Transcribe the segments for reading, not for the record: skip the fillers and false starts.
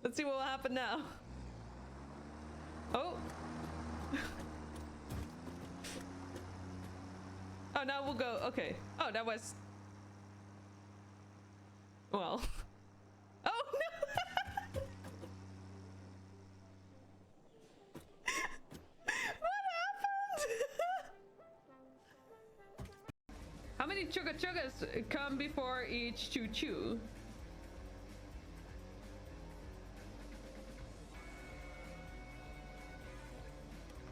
Let's see what will happen now. Oh. Oh, now we'll go. Okay. Oh, that was... Well. Oh, no! What happened? How many chugga chuggas come before each choo choo?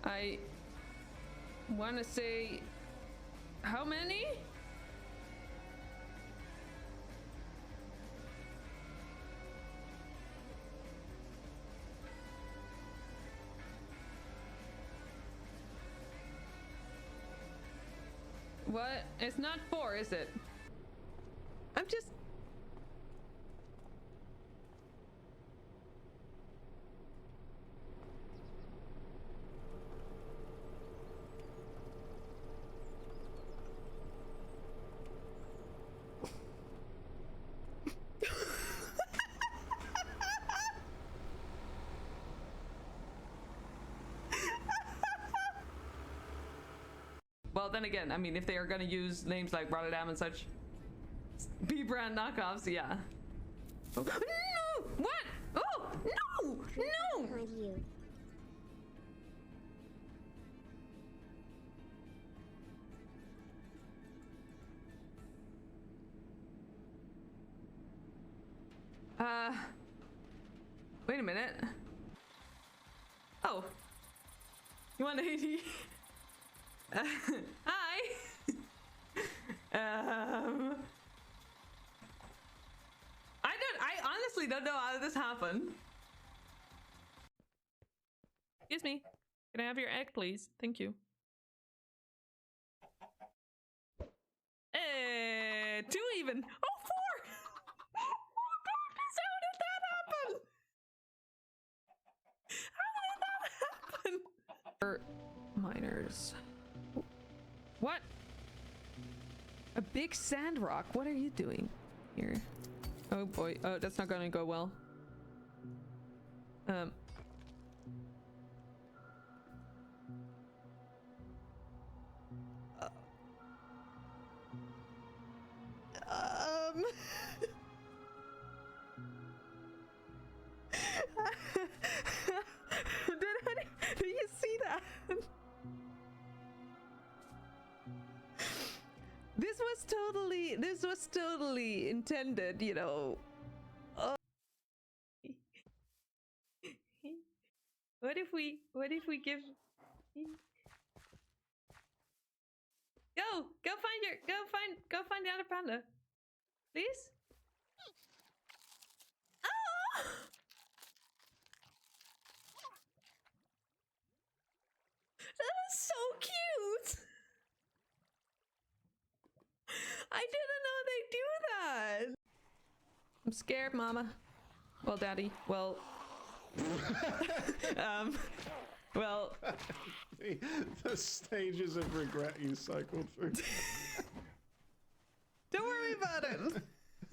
I want to say how many? What? It's not 4, is it? I'm just... Well, then again, I mean, if they are gonna use names like Rotterdam and such, B-brand knockoffs, yeah. Oh. No! What? Oh! No! No! Behind you. Wait a minute. Oh. You want 80? Hi. I honestly don't know how this happened. Excuse me. Can I have your egg, please? Thank you. 2 even. Oh, 4. Oh goodness, how did that happen? How did that happen? Miners. What? A big sand rock. What are you doing here? Oh boy. Oh, that's not gonna go well. Did you see that? This was totally intended, you know. Oh. What if we give... Go find the other panda. Please? Oh! That is so cute! I didn't know they do that! I'm scared, Mama. Well, Daddy. Well... well... the stages of regret you cycled through. Don't worry about it!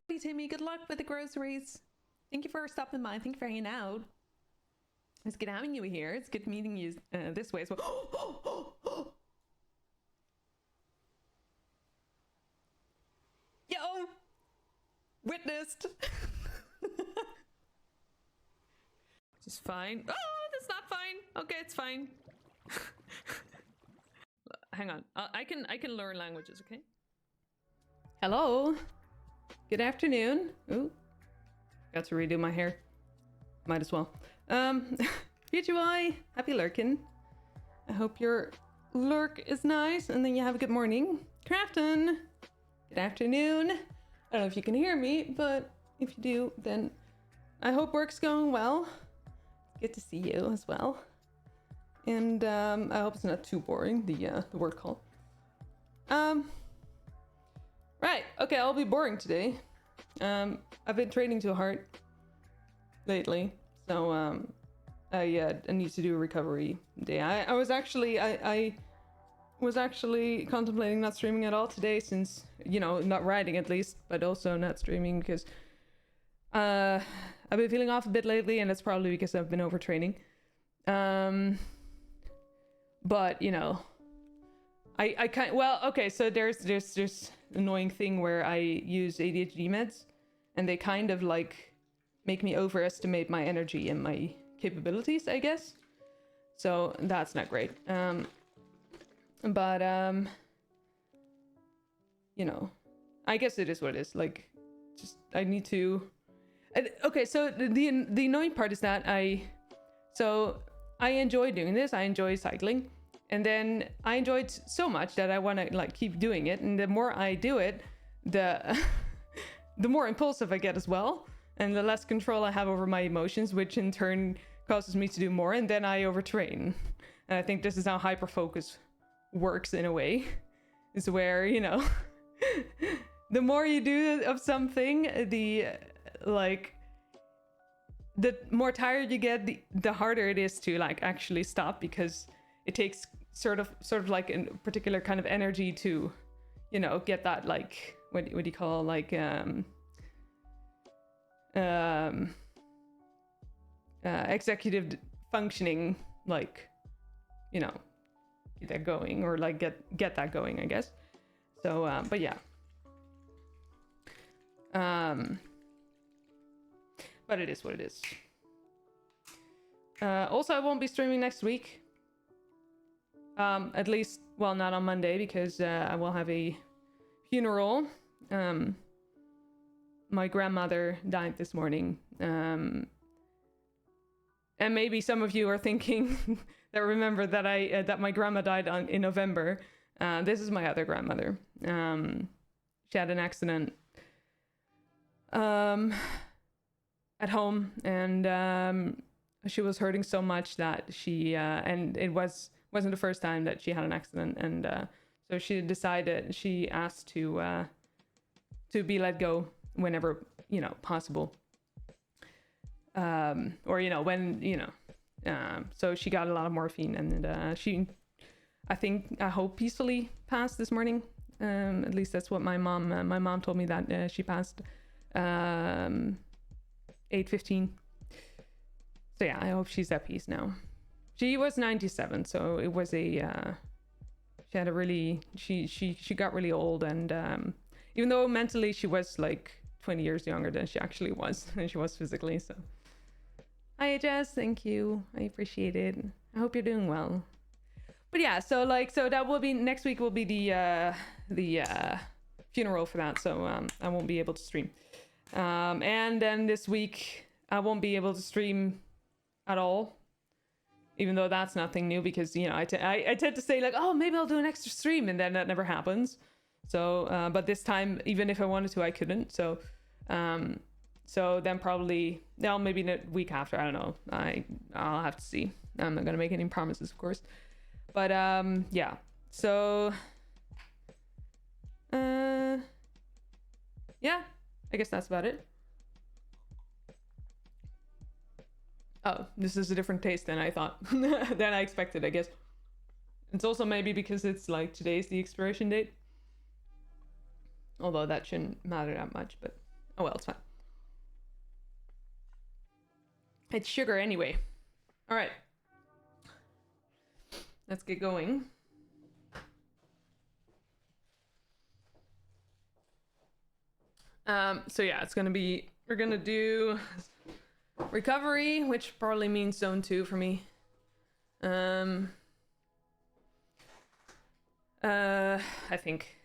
Hey, Timmy, good luck with the groceries. Thank you for stopping by. Thank you for hanging out. It's good having you here. It's good meeting you this way as well. Yo! Witnessed! This is fine. Oh, that's not fine. Okay, it's fine. Hang on. I can learn languages, okay? Hello. Good afternoon. Ooh. Got to redo my hair. Might as well. PGY, happy lurking. I hope your lurk is nice and then you have a good morning. Crafton, good afternoon. I don't know if you can hear me, but if you do, then I hope work's going well. Good to see you as well. And I hope it's not too boring, the word call. Right, okay, I'll be boring today. I've been training too hard lately, so I need to do a recovery day. I was actually contemplating not streaming at all today, since, you know, not riding at least, but also not streaming because I've been feeling off a bit lately, and that's probably because I've been overtraining. But you know, I can't. Well, okay. So there's this annoying thing where I use ADHD meds, and they kind of like make me overestimate my energy and my capabilities, I guess. So that's not great. But you know, I guess it is what it is. Like, just I need to. Okay, so the annoying part is that I enjoy doing this. I enjoy cycling, and then I enjoy it so much that I want to like keep doing it. And the more I do it, the the more impulsive I get as well, and the less control I have over my emotions, which in turn causes me to do more, and then I overtrain. And I think this is how hyperfocus works in a way, is where, you know, the more you do of something, the more tired you get, the harder it is to like actually stop, because it takes sort of like a particular kind of energy to, you know, get that like what do you call like executive functioning, like, you know, get that going, or like get that going, I guess. So but yeah. But it is what it is. Also, I won't be streaming next week. At least, well, not on Monday, because I will have a funeral. My grandmother died this morning. And maybe some of you are thinking that remember that that my grandma died in November. This is my other grandmother. She had an accident at home, and she was hurting so much that she and it wasn't the first time that she had an accident, and so she asked to be let go whenever, you know, possible, or, you know, when, you know, so she got a lot of morphine, and she, I hope peacefully passed this morning. At least that's what my mom told me, that she passed 8:15. So yeah, I hope she's at peace now. She was 97, so it was she had a really, she got really old, and even though mentally she was like 20 years younger than she actually was, and she was physically. So hi Jess, thank you, I appreciate it. I hope you're doing well. But yeah, so that will be next week, will be the funeral for that, so I won't be able to stream. And then this week I won't be able to stream at all, even though that's nothing new, because, you know, I tend to say like, oh, maybe I'll do an extra stream, and then that never happens. So but this time, even if I wanted to, I couldn't. So so then probably, no, maybe the week after, I don't know, I'll have to see. I'm not gonna make any promises, of course, but yeah, so yeah, I guess that's about it. Oh, this is a different taste than I thought, than I expected, I guess. It's also maybe because it's like today's the expiration date. Although that shouldn't matter that much, but oh well, it's fine. It's sugar anyway. All right. Let's get going. So yeah, we're gonna do recovery, which probably means zone 2 for me. I think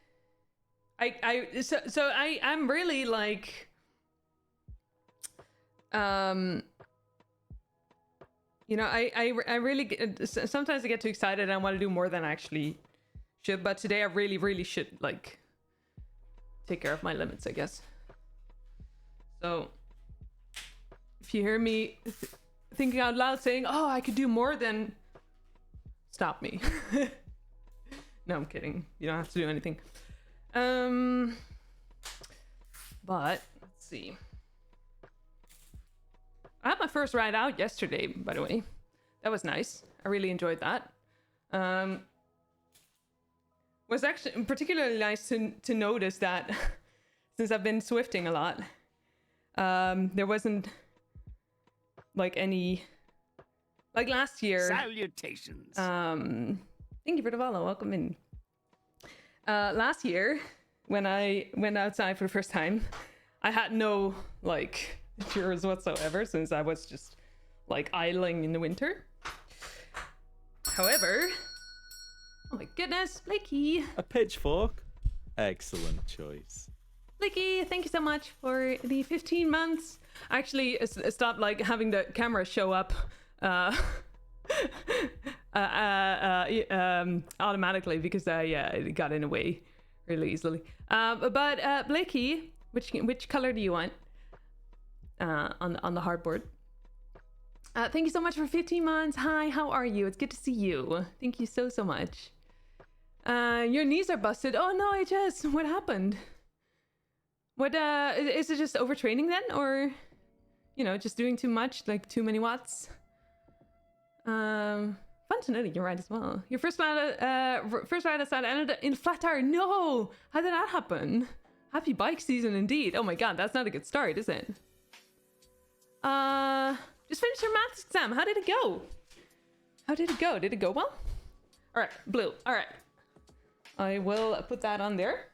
I'm really like you know, I really sometimes I get too excited and I want to do more than I actually should, but today I really should like take care of my limits, I guess. So if you hear me thinking out loud saying, oh, I could do more, then stop me. No, I'm kidding. You don't have to do anything. But let's see. I had my first ride out yesterday, by the way. That was nice. I really enjoyed that. Was actually particularly nice to notice that since I've been Zwifting a lot, There wasn't like any like last year. Salutations. Thank you for the follow. Welcome in. Last year, when I went outside for the first time, I had no like insurance whatsoever since I was just like idling in the winter. However, oh my goodness, Blakey. A pitchfork. Excellent choice. Blakey, thank you so much for the 15 months. I actually stopped like having the camera show up automatically because it got in the way really easily. But Blakey, which color do you want on the hardboard? Thank you so much for 15 months. Hi, how are you? It's good to see you. Thank you so much. Your knees are busted. Oh no, HS, what happened? What is it, just overtraining then, or you know, just doing too much, like too many watts? Fun to know that you're right as well. Your first ride outside ended in flat tire. No, how did that happen? Happy bike season indeed. Oh my god, that's not a good start, is it? Just finished your maths exam. How did it go? How did it go? Did it go well? All right, blue. All right, I will put that on there.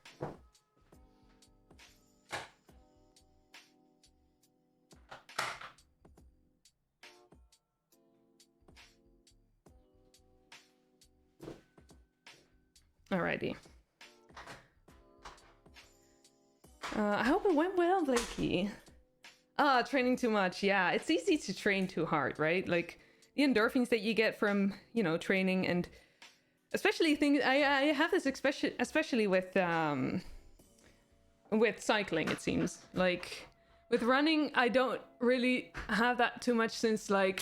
Alrighty. I hope it went well, Blakey. Training too much. Yeah, it's easy to train too hard, right? Like the endorphins that you get from, you know, training, and especially things. I have this especially with cycling. It seems like with running, I don't really have that too much since like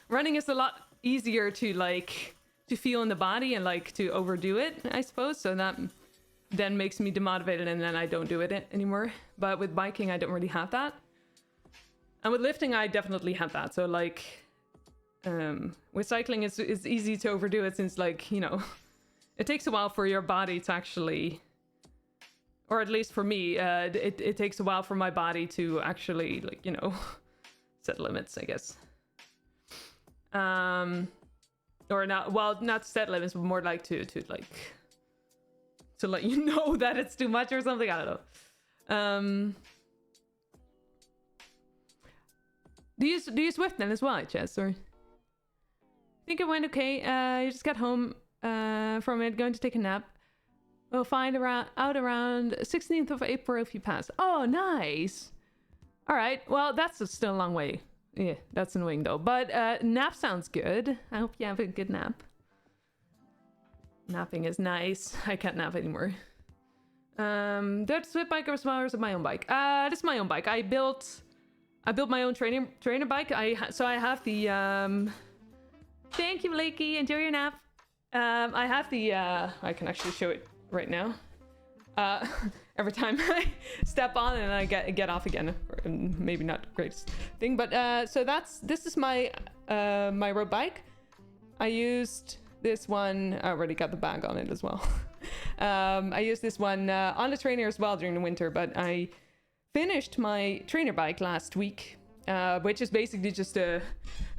running is a lot easier to like to feel in the body and like to overdo it, I suppose. So that then makes me demotivated and then I don't do it anymore. But with biking, I don't really have that. And with lifting, I definitely have that. So like with cycling, it's easy to overdo it since like, you know, it takes a while for your body to actually, or at least for me, it takes a while for my body to actually like, you know, set limits, I guess. Or not, well, not set limits, but more like to let you know that it's too much or something. I don't know. Do you Zwift then as well, HS? Or I think it went okay. You just got home from it, going to take a nap. We'll find out around 16th of April if you pass. Oh, nice. All right. Well, that's still a long way. Yeah, that's annoying though. But nap sounds good. I hope you have a good nap. Napping is nice. I can't nap anymore. That's Zwift bike or is it my own bike? This is my own bike. I built my own trainer bike. So I have the thank you, Blakey. Enjoy your nap. I have the I can actually show it right now. Every time I step on and I get off again. Maybe not the greatest thing, but so this is my my road bike. I used this one. I already got the bag on it as well. I used this one on the trainer as well during the winter, but I finished my trainer bike last week, which is basically just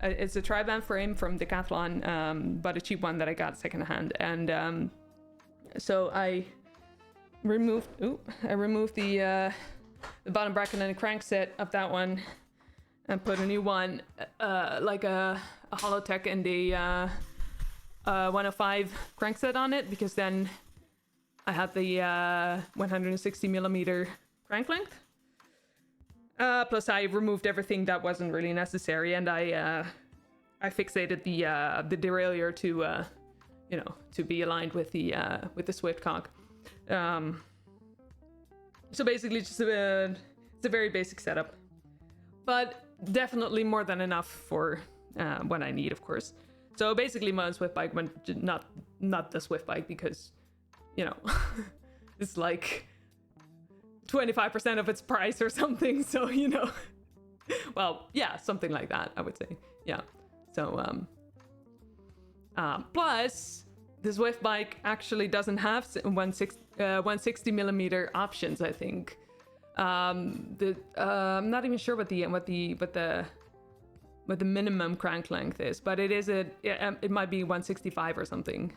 it's a tri-band frame from Decathlon, but a cheap one that I got secondhand, and so I removed the bottom bracket and the crankset of that one and put a new one, like a Holotech and a 105 crankset on it, because then I had the 160 millimeter crank length. Plus I removed everything that wasn't really necessary, and I fixated the derailleur to you know, to be aligned with the Zwift cog. So basically just it's a very basic setup, but definitely more than enough for what I need, of course. So basically my own Zwift bike, not the Zwift bike, because, you know, it's like 25% of its price or something. So, you know, well, yeah, something like that, I would say. Yeah. So, plus the Zwift bike actually doesn't have 160 millimeter options, I think. I'm not even sure what the minimum crank length is, but it is it might be 165 or something.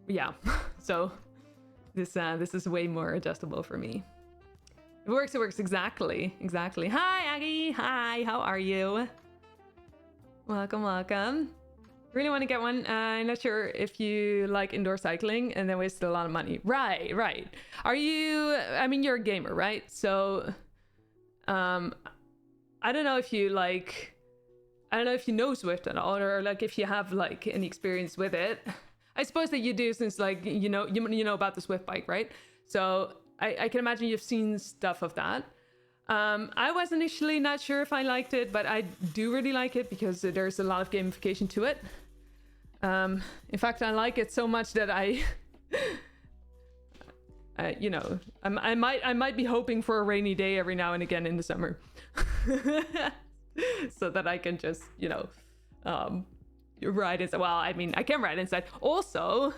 Yeah. So this is way more adjustable for me. It works exactly. Hi Aggie. Hi, how are you? Welcome. Really want to get one. I'm not sure if you like indoor cycling and then wasted a lot of money. Right. Are you, I mean, you're a gamer, right? So I don't know if you like, I don't know if you know Zwift at all, or like if you have like any experience with it. I suppose that you do, since like you know about the Zwift bike, right? So I can imagine you've seen stuff of that. I was initially not sure if I liked it, but I do really like it because there's a lot of gamification to it. In fact, I like it so much that I might be hoping for a rainy day every now and again in the summer, so that I can just ride inside. Well, I mean, I can ride inside. Also,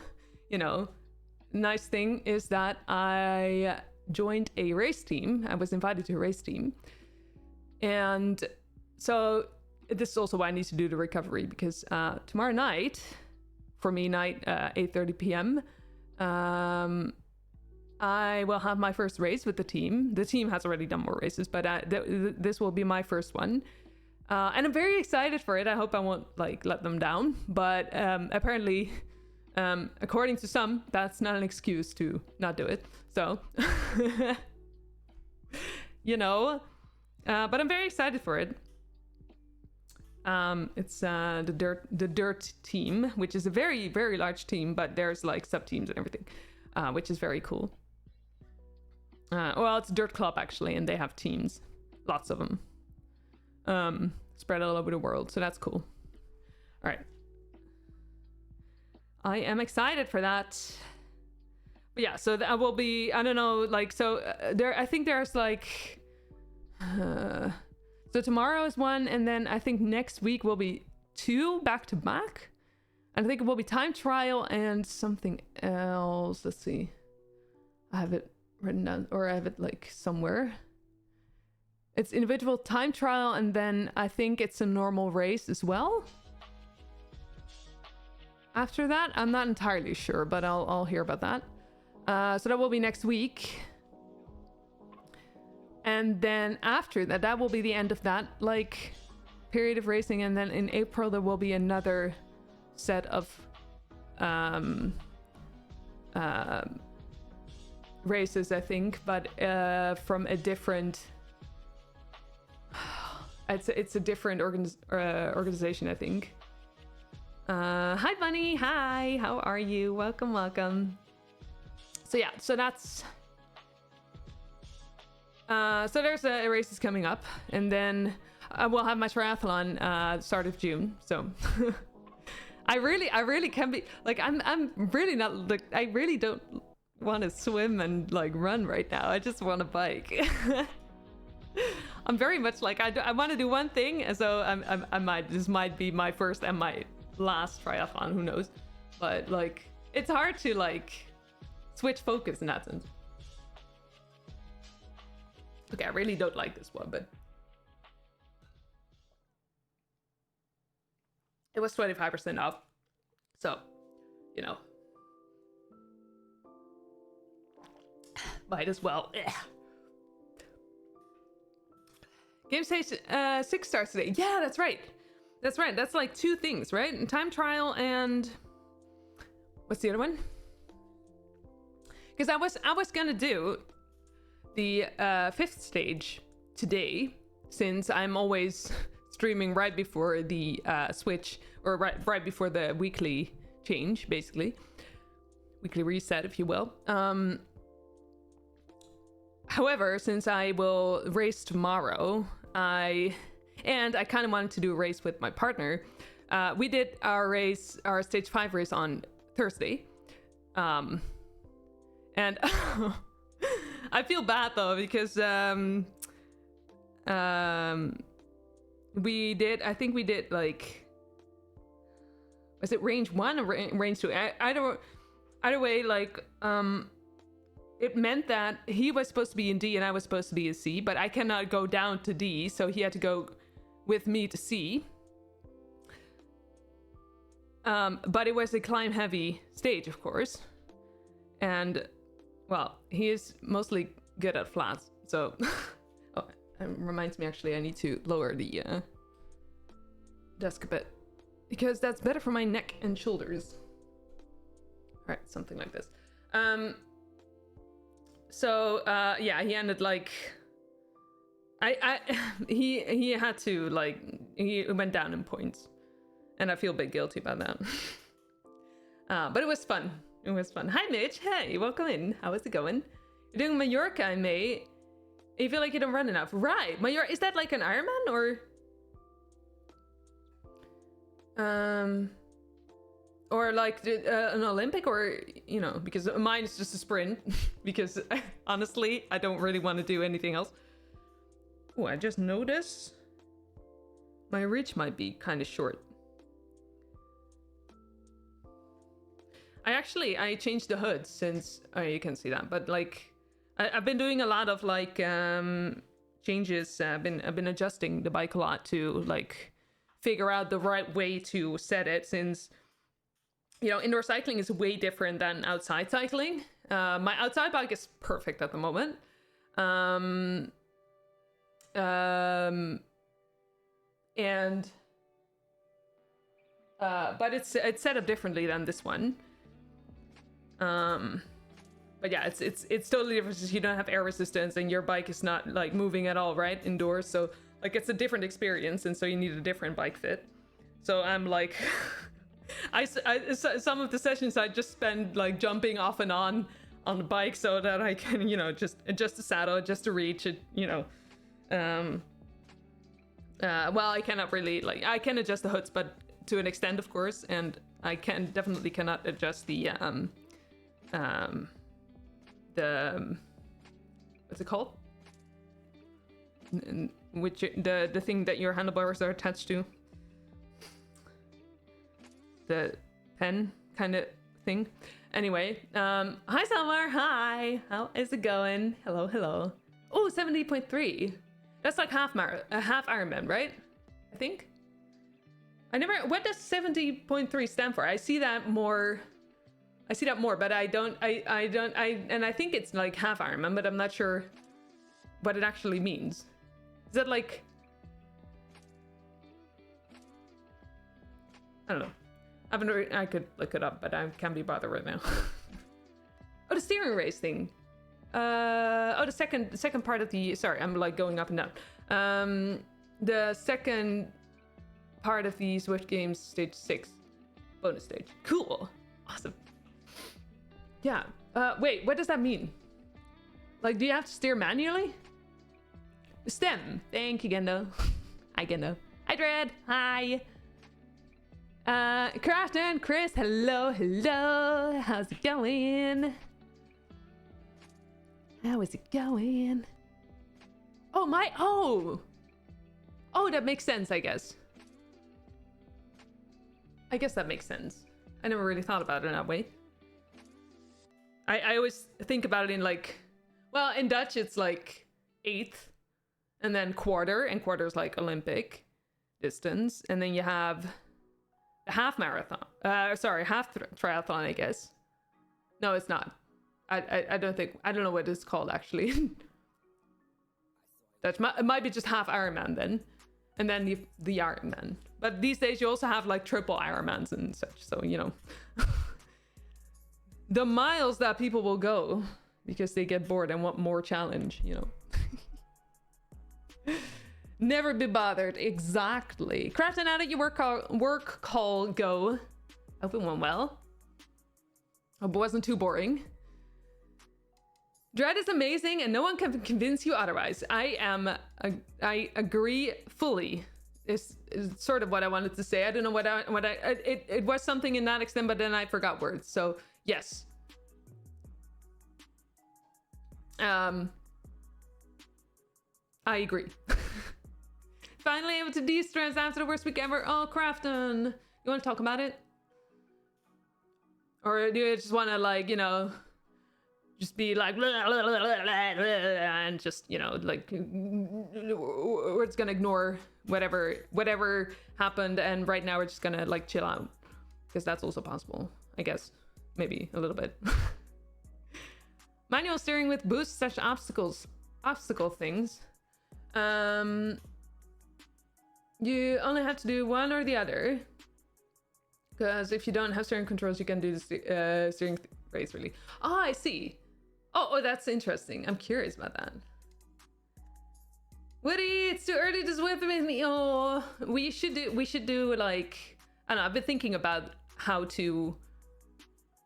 nice thing is that I joined a race team. I was invited to a race team, and so this is also why I need to do the recovery, because tomorrow night, for me, 8:30 p.m. I will have my first race with the team. The team has already done more races, but this will be my first one. And I'm very excited for it. I hope I won't let them down. But apparently, according to some, that's not an excuse to not do it. So, but I'm very excited for it. It's the dirt team, which is a very, very large team, but there's like sub teams and everything, which is very cool. Well, it's a dirt club actually, and they have teams, lots of them. Spread all over the world, so that's cool. All right, I am excited for that. But yeah, so that will be, I don't know, there, I think there's so tomorrow is one, and then I think next week will be 2 back to back, and I think it will be time trial and something else. Let's see, I have it written down, or I have it somewhere. It's individual time trial, and then I think it's a normal race as well. After that, I'm not entirely sure, but I'll hear about that. So that will be next week. And then after that, that will be the end of that period of racing. And then in April, there will be another set of races, I think, but from a different... It's a different organization, I think. Hi, Bunny. Hi. How are you? Welcome. So yeah, so that's... so there's races coming up, and then I will have my triathlon start of June. So I really can be I'm really not I really don't want to swim and run right now. I just want to bike. I'm very much I want to do one thing, and so this might be my first and my last triathlon, who knows, but it's hard to switch focus in that sense. Okay, I really don't like this one, but it was 25% off, so might as well. Game stage 6 starts today. Yeah, that's right. That's 2 things, right? And time trial and what's the other one? Because I was gonna do the 5th stage today, since I'm always streaming right before the switch, or right before the weekly change, basically weekly reset, if you will. However, since I will race tomorrow, I kind of wanted to do a race with my partner. We did our stage 5 race on Thursday. And I feel bad though, because we did was it range 1 or range 2? Either way, it meant that he was supposed to be in D and I was supposed to be in C, but I cannot go down to D, so he had to go with me to C. But it was a climb heavy stage, of course. And, well, he is mostly good at flats, so... Oh, it reminds me, actually, I need to lower the desk a bit. Because that's better for my neck and shoulders. Alright, something like this. Yeah, he ended like... He had to, like... He went down in points. And I feel a bit guilty about that. But it was fun. It was fun. Hi, Mitch. Hey, welcome in. How is it going? You're doing Mallorca in May. You feel like you don't run enough. Right. Mallorca, is that like an Ironman or like an Olympic, or, you know, because mine is just a sprint. Because honestly, I don't really want to do anything else. Oh, I just noticed my reach might be kind of short. I changed the hood since, oh, you can see that, but like I've been doing a lot of like changes. I've been adjusting the bike a lot to like figure out the right way to set it, since, you know, indoor cycling is way different than outside cycling. My outside bike is perfect at the moment. But it's set up differently than this one. But yeah, it's totally different since you don't have air resistance and your bike is not like moving at all, right, indoors. So like it's a different experience, and so you need a different bike fit. So I'm like, some of the sessions I just spend like jumping off and on the bike so that I can, you know, just adjust the saddle, adjust the reach, you know. Well, I cannot really, like, I can adjust the hoods, but to an extent, of course, and I definitely cannot adjust the what's it called? Which the thing that your handlebars are attached to, the pen kind of thing. Anyway, hi Summer, hi, how is it going? Hello. Oh, 70.3. That's like half Ironman, right? I think. What does 70.3 stand for? I see that more, but I think it's like half Ironman, but I'm not sure what it actually means. Is that like, I don't know. I could look it up, but I can't be bothered right now. Oh, the steering race thing. The second part of the, sorry, I'm like going up and down. The second part of the Zwift games, stage 6, bonus stage. Cool, awesome. Yeah. Wait, what does that mean? Like, do you have to steer manually? Stem. Thank you, Gendo. Hi, Gendo. Hi, Dread. Hi. Crafton, Chris. Hello. How's it going? How is it going? Oh, that makes sense, I guess. I guess that makes sense. I never really thought about it in that way. I always think about it in like, well, in Dutch it's like eighth, and then quarter, and quarter is like Olympic distance, and then you have the half marathon. Half triathlon, I guess. No, it's not. I don't know what it's called actually. It might be just half Ironman then, and then the Ironman. But these days you also have like triple Ironmans and such. So, you know, the miles that people will go because they get bored and want more challenge, you know. Never be bothered. Exactly. Crafton, how did your work call go? Hope it went well. Hope it wasn't too boring. Dread is amazing and no one can convince you otherwise. I agree fully. Is sort of what I wanted to say. I don't know it was something in that extent, but then I forgot words. So yes. I agree. Finally able to de-stress after the worst week ever. Oh, Crafton, you want to talk about it? Or do you just want to, like, you know, just be like and just, you know, like we're just gonna ignore whatever happened, and right now we're just gonna like chill out, because that's also possible, I guess. Maybe a little bit. Manual steering with boost / obstacle things. You only have to do one or the other, because if you don't have steering controls, you can do the steering race really. Oh, I see. Oh, that's interesting. I'm curious about that. Woody, it's too early to Zwift with me. Oh, we should do like, I don't know. I've been thinking about how to,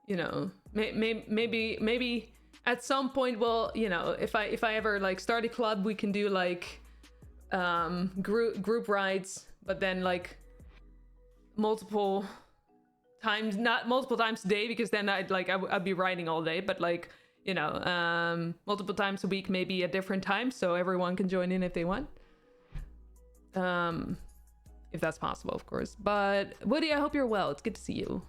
you know, maybe at some point, well, you know, if I ever like start a club, we can do like group rides, but then like multiple times, not multiple times a day, because then I'd be riding all day, but like, you know, multiple times a week, maybe at different times, so everyone can join in if they want. If that's possible, of course. But Woody, I hope you're well. It's good to see you.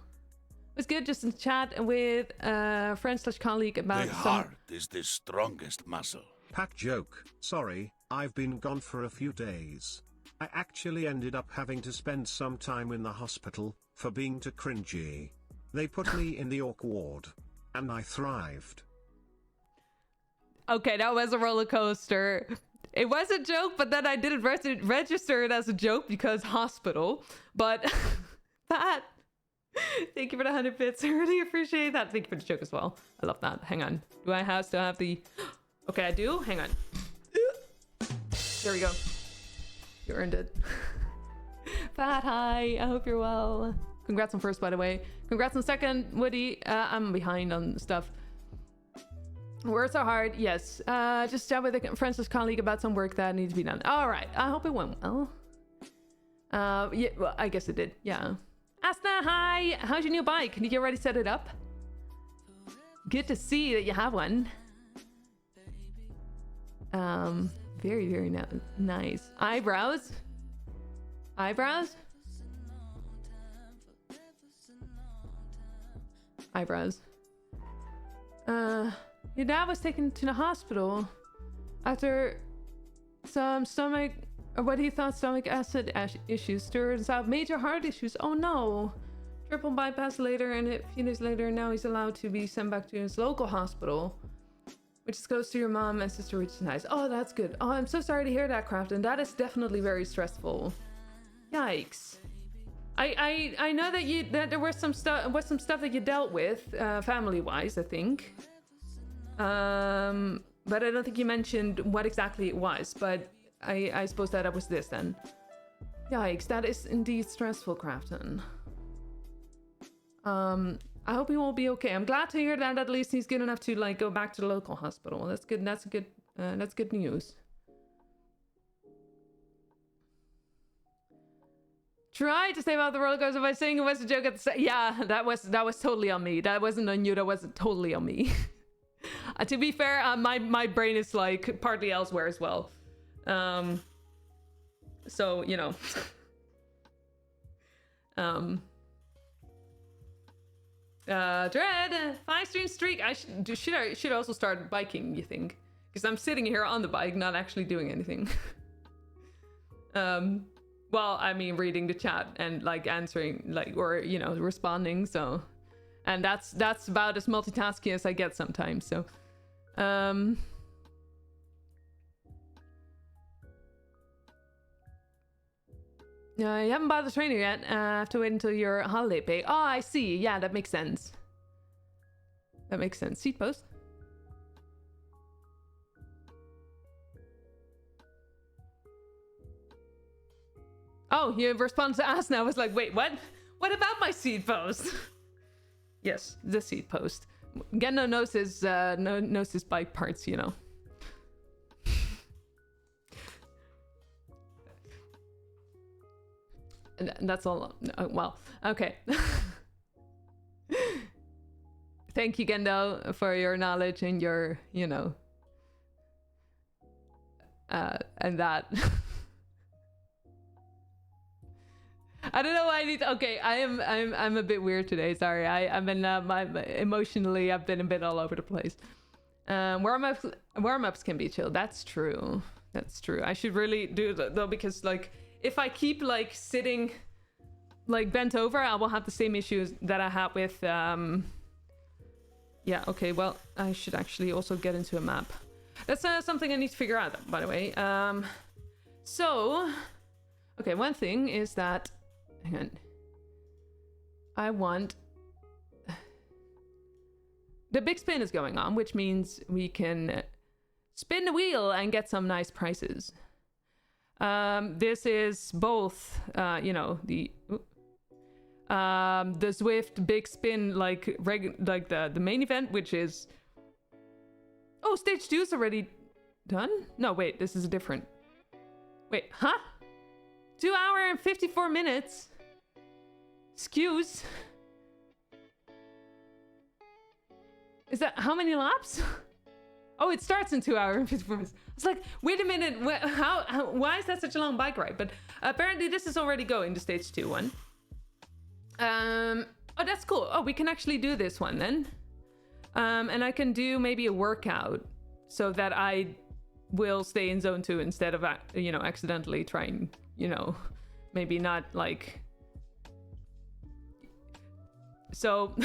It was good just to chat with a friend / colleague about the heart is the strongest muscle. Pack joke. Sorry, I've been gone for a few days. I actually ended up having to spend some time in the hospital for being too cringy. They put me in the orc ward, and I thrived. Okay, that was a roller coaster. It was a joke, but then I didn't register it as a joke because hospital. But that, thank you for the 100 bits. I really appreciate that. Thank you for the joke as well. I love that. Hang on. Do I still have the... Okay, I do. Hang on. There we go. You earned it. Fat hi. I hope you're well. Congrats on first, by the way. Congrats on second, Woody. I'm behind on stuff. Words are hard, yes. Just chat with a friend / colleague about some work that needs to be done. All right, I hope it went well. Yeah, well, I guess it did. Yeah. Asna, hi. How's your new bike? Did you already set it up? Good to see that you have one. Very, very nice. Eyebrows. Eyebrows. Eyebrows. Your dad was taken to the hospital after some stomach, or what he thought stomach acid issues. Turns out major heart issues. Oh no. Triple bypass later, and a few days later, now he's allowed to be sent back to his local hospital, which is close to your mom and sister, which is nice. Oh, that's good. Oh, I'm so sorry to hear that, Crafton. That is definitely very stressful. Yikes. I know that there was some stuff that you dealt with family-wise, I think. But I don't think you mentioned what exactly it was, but I suppose that was this then. Yikes, that is indeed stressful, Crafton. I hope he will be okay. I'm glad to hear that at least he's good enough to like go back to the local hospital. That's good. That's good news. Try to stay out the roller coaster by saying it was a joke at the yeah, that was totally on me. That wasn't on you. That was totally on me. To be fair, my brain is like partly elsewhere as well. So you know. Dread 5-stream streak. I should also start biking. You think? Because I'm sitting here on the bike, not actually doing anything. Well, I mean, reading the chat and like answering, like, or you know, responding. So, and that's about as multitasking as I get sometimes. So, you haven't bought the trainer yet. I have to wait until your holiday pay. Oh, I see. Yeah, that makes sense. That makes sense. Seat post. Oh, you responded to us now. I was like, wait, what? What about my seat post? Yes, the seat post. Gendo knows his bike parts, you know. And that's all. Well, okay. Thank you, Gendo, for your knowledge and your, you know, and that. I don't know why I need to, okay, I'm a bit weird today. Sorry. I've been emotionally I've been a bit all over the place. Warm-ups can be chill. That's true. That's true. I should really do that though, because like if I keep like sitting like bent over, I will have the same issues that I had with yeah, okay, well, I should actually also get into a map. That's something I need to figure out, by the way. So, okay, one thing is that, hang on. I want, the big spin is going on, which means we can spin the wheel and get some nice prices. This is both, you know, the Zwift big spin, like the main event, which is, oh, stage 2 is already done. No, wait, this is a different. Wait, huh? 2 hours and 54 minutes. Excuse. Is that how many laps? Oh, it starts in 2 hours and 54 minutes. I was like, wait a minute, why is that such a long bike ride? But apparently this is already going, the stage 2 one. Oh, that's cool. Oh, we can actually do this one then. And I can do maybe a workout so that I will stay in zone 2 instead of, you know, accidentally trying, you know, maybe not like. So,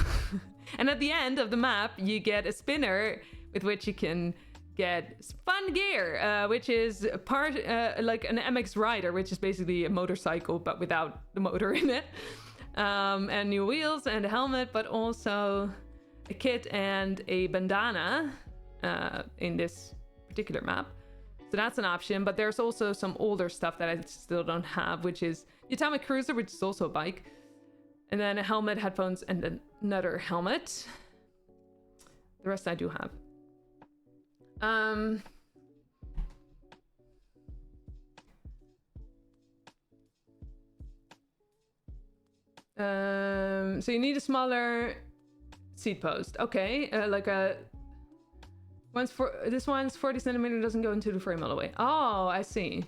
and at the end of the map, you get a spinner with which you can get fun gear, which is part like an MX Rider, which is basically a motorcycle but without the motor in it. And new wheels and a helmet, but also a kit and a bandana in this particular map. So that's an option, but there's also some older stuff that I still don't have, which is the Atomic Cruiser, which is also a bike. And then a helmet, headphones, and another helmet. The rest I do have. So you need a smaller seat post. Okay, like a this one's 40 centimeter, doesn't go into the frame all the way. Oh, I see.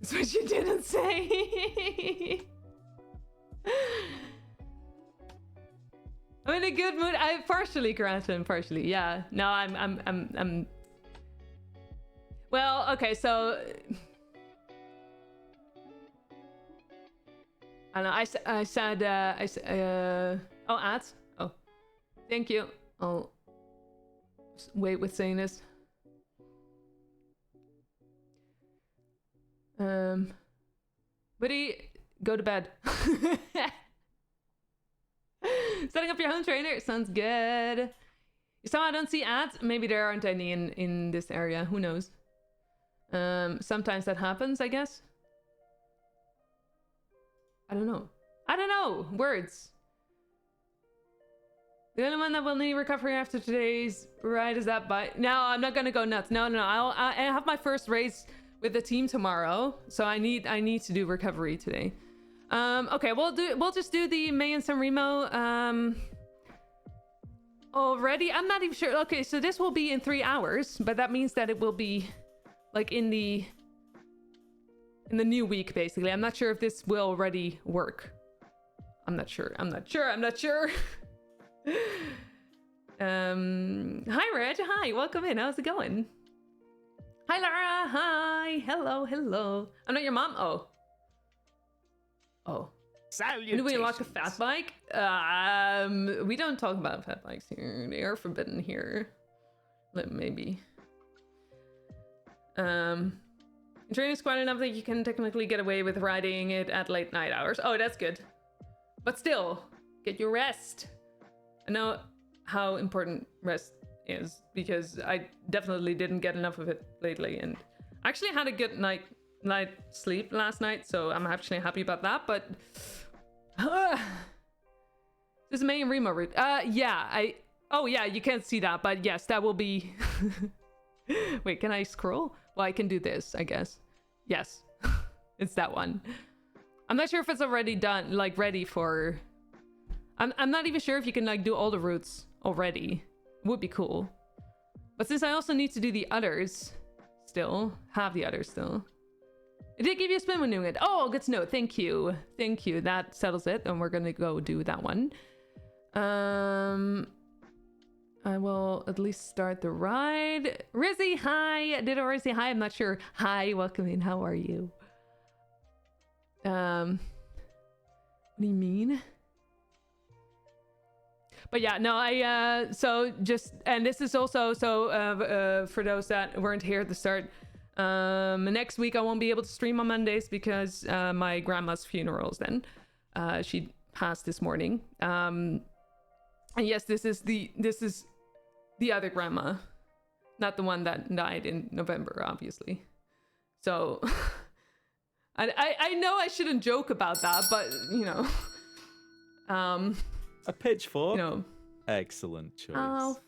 That's what you didn't say. I'm in a good mood. I partially Granton, partially. Yeah. No, I'm well, okay, so I don't know. I said oh, ads. Oh, thank you. I'll wait with saying this. Buddy, go to bed. Setting up your home trainer sounds good. So I don't see ads. Maybe there aren't any in this area. Who knows? Sometimes that happens, I guess. I don't know. I don't know. Words. The only one that will need recovery after today's ride is that bike. No, I'm not gonna go nuts. No. I have my first race with the team tomorrow, so I need to do recovery today. Okay, we'll just do the May and San Remo already. I'm not even sure. Okay, so this will be in 3 hours, but that means that it will be like in the new week, basically. I'm not sure if this will already work. I'm not sure. Hi Reg, hi, welcome in. How's it going? Hi Lara, hi, hello. I'm not your mom. Oh. Salutations. Do we unlock a fat bike? We don't talk about fat bikes here. They are forbidden here. Maybe. Training's quite enough that you can technically get away with riding it at late night hours. Oh, that's good. But still, get your rest. I know how important rest is because I definitely didn't get enough of it lately, and I actually had a good night sleep last night, so I'm actually happy about that. But this is May and Remo route. Yeah, oh yeah, you can't see that, but yes, that will be. Wait, can I scroll? Well, I can do this, I guess. Yes, it's that one. I'm not sure if it's already done, like ready for. I'm not even sure if you can like do all the routes already. Would be cool. But since I also need to do the others still, have the others still. It did give you a spin when doing it. Oh, good to know. Thank you. That settles it. And we're gonna go do that one. I will at least start the ride. Rizzy, hi. Did already say hi? I'm not sure. Hi, welcome in. How are you? What do you mean? But yeah, no, so just, and this is also, so for those that weren't here at the start, next week I won't be able to stream on Mondays because my grandma's funeral's then. She passed this morning. And yes, this is the other grandma, not the one that died in November, obviously. So I know I shouldn't joke about that, but you know, A pitchfork. you know. Excellent choice.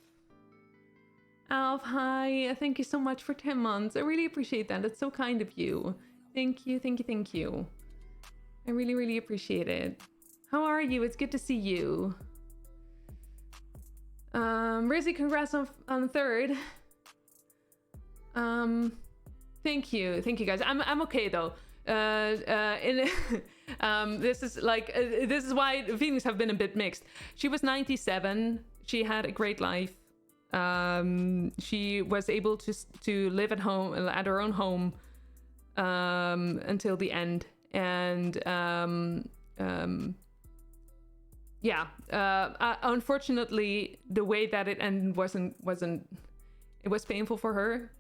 Alf, hi. Thank you so much for 10 months. I really appreciate that. That's so kind of you. Thank you, thank you, thank you. I really, really appreciate it. How are you? It's good to see you. Rizzy, congrats on the third. Thank you guys. I'm okay though. This is like this is why feelings have been a bit mixed. She was 97. She had a great life. She was able to live at home, at her own home, until the end. And unfortunately, the way that it ended wasn't. It was painful for her.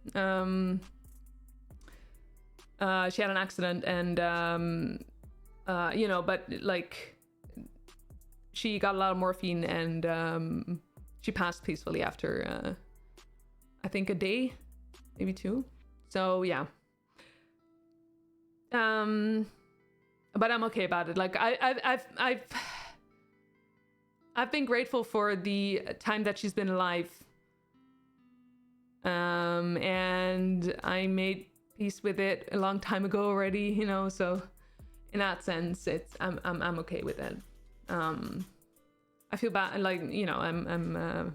She had an accident, and but like, she got a lot of morphine, and she passed peacefully after I think a day, maybe 2. So yeah. But I'm okay about it. Like I've been grateful for the time that she's been alive. And I made peace with it a long time ago already, you know, so in that sense I'm okay with it. I feel bad, like, you know, I'm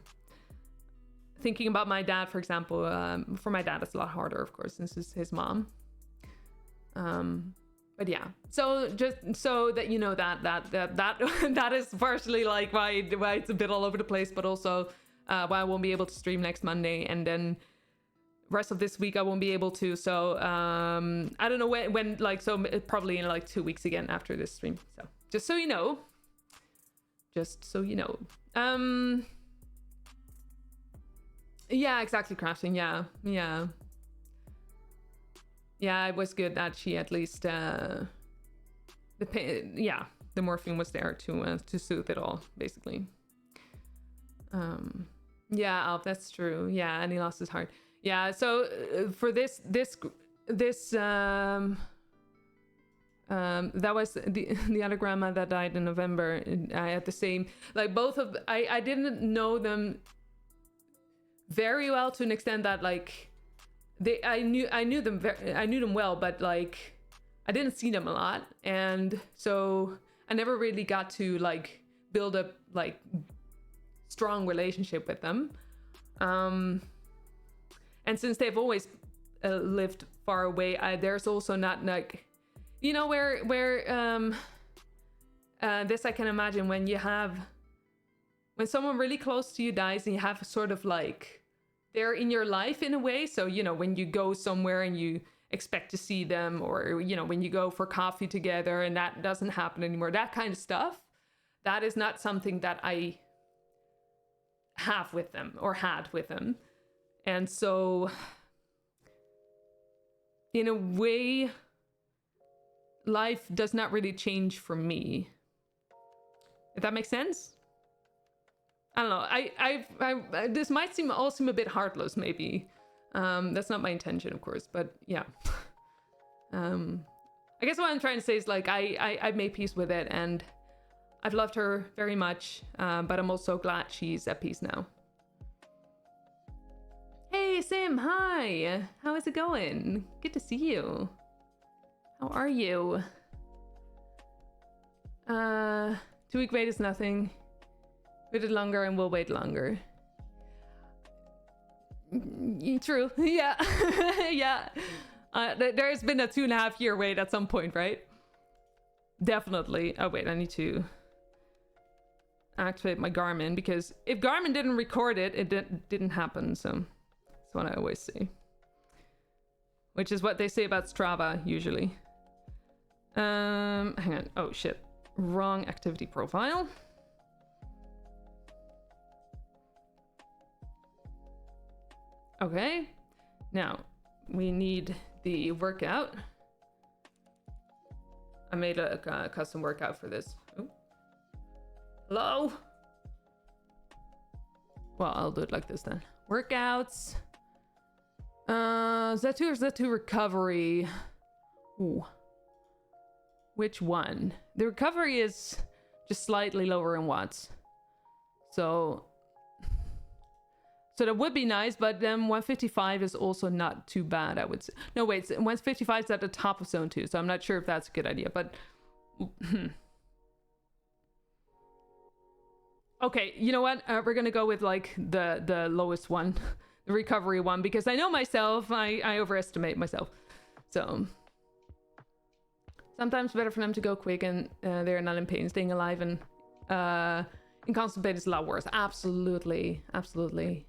thinking about my dad, for example. For my dad it's a lot harder, of course, since it's his mom. But yeah, so just so that you know that is partially like why it's a bit all over the place, but also why I won't be able to stream next Monday, and then rest of this week I won't be able to. So I don't know when like, so probably in like 2 weeks again after this stream. So just so you know. Yeah, exactly, crafting. Yeah, it was good that she at least the morphine was there to soothe it all, basically. Yeah, Alf, that's true. Yeah, and he lost his heart. Yeah, so for this that was the other grandma that died in November. I had the same, like, both of I didn't know them very well, to an extent that like I knew them well, but like I didn't see them a lot, and so I never really got to like build up like strong relationship with them. And since they've always lived far away, there's also not like, you know, where this I can imagine when someone really close to you dies and you have sort of like, they're in your life in a way. So, you know, when you go somewhere and you expect to see them, or, you know, when you go for coffee together and that doesn't happen anymore, that kind of stuff, that is not something that I have with them or had with them. And so in a way, life does not really change for me, if that makes sense. I don't know. I this might seem a bit heartless, maybe. That's not my intention, of course, but yeah. I guess what I'm trying to say is like I've made peace with it, and I've loved her very much, but I'm also glad she's at peace now. Hey Sim, hi. How is it going? Good to see you. How are you? 2-week wait is nothing. Waited longer and will wait longer. True. Yeah. Yeah. There's been a 2.5 year wait at some point, right? Definitely. Oh wait, I need to activate my Garmin, because if Garmin didn't record it, it didn't happen. So that's what I always say. Which is what they say about Strava usually. Hang on. Oh shit. Wrong activity profile. Okay. Now we need the workout. I made a custom workout for this. Ooh. Hello? Well, I'll do it like this then. Workouts. Z2 or Z2 recovery? Ooh. Which one? The recovery is just slightly lower in watts. So that would be nice, but then 155 is also not too bad, I would say. No, wait, 155 is at the top of zone 2, so I'm not sure if that's a good idea, but... Okay, you know what? We're gonna go with, like, the lowest one. The recovery one, because I know myself, I overestimate myself. So... Sometimes better for them to go quick and they're not in pain. Staying alive and in constant pain is a lot worse. Absolutely. Absolutely.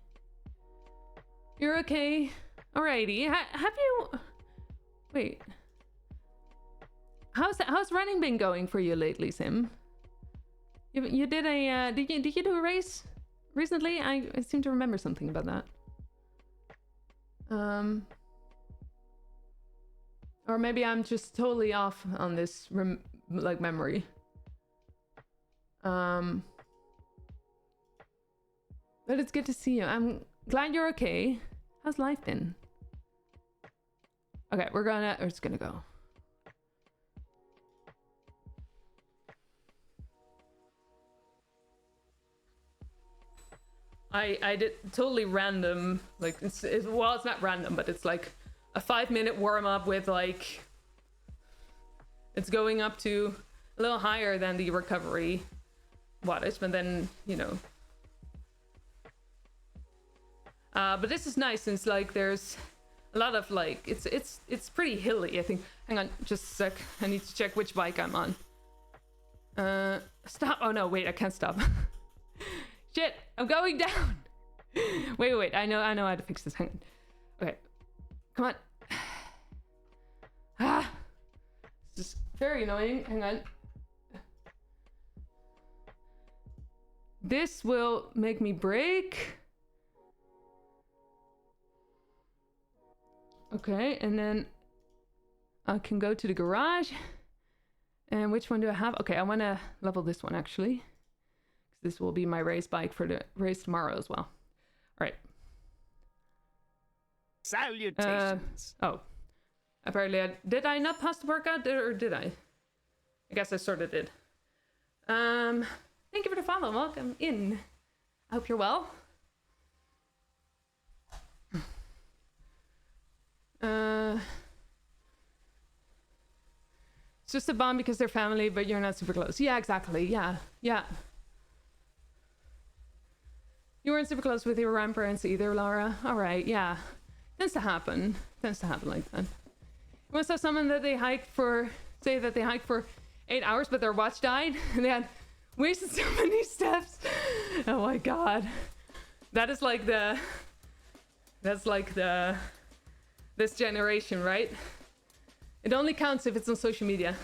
You're okay. Alrighty. Have you... Wait. How's running been going for you lately, Sim? You did a... Did you do a race recently? I seem to remember something about that. Or maybe I'm just totally off on this, like, memory. But it's good to see you. I'm glad you're okay. How's life been? Okay, we're just gonna go. I did totally random, like, well, it's not random, but it's like a 5-minute warm-up with, like, it's going up to a little higher than the recovery wattage, but then, you know. But this is nice since, like, there's a lot of, like, it's pretty hilly, I think. Hang on, just a sec. I need to check which bike I'm on. Stop. Oh no, wait, I can't stop. Shit, I'm going down. Wait, I know how to fix this. Hang on. Okay, come on. Ah, this is very annoying. Hang on. This will make me brake. Okay, and then I can go to the garage. And which one do I have? Okay, I want to level this one actually. This will be my race bike for the race tomorrow as well. All right. Salutations. Oh, apparently did I not pass the workout or did I? I guess I sort of did. Thank you for the follow. Welcome in. I hope you're well. It's just a bond because they're family, but you're not super close. Yeah, exactly. Yeah. You weren't super close with your grandparents either, Laura. All right, yeah. Tends to happen like that. You once saw someone that they hiked for 8 hours, but their watch died, and they had wasted so many steps. Oh my god. That's like this generation, right? It only counts if it's on social media.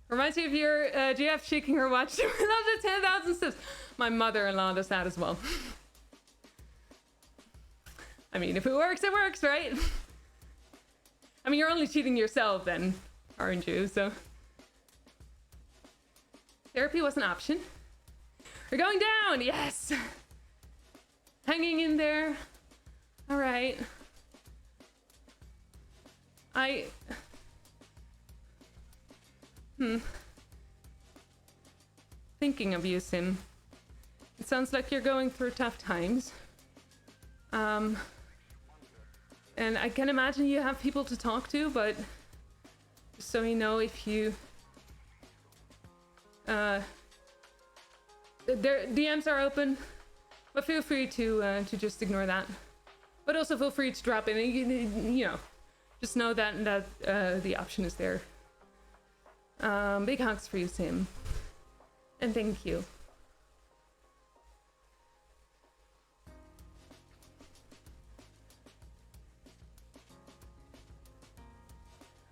Reminds me of your GF shaking her watch to another 10,000 steps. My mother-in-law does that as well. I mean, if it works, it works, right? I mean, you're only cheating yourself then, aren't you? So therapy was an option. We're going down, yes! Hanging in there. All right. Thinking of you, Sim. It sounds like you're going through tough times. And I can imagine you have people to talk to, but just so you know, if you... their DMs are open, but feel free to just ignore that. But also feel free to drop in, you know, just know that the option is there. Big hugs for you, Sim. And thank you.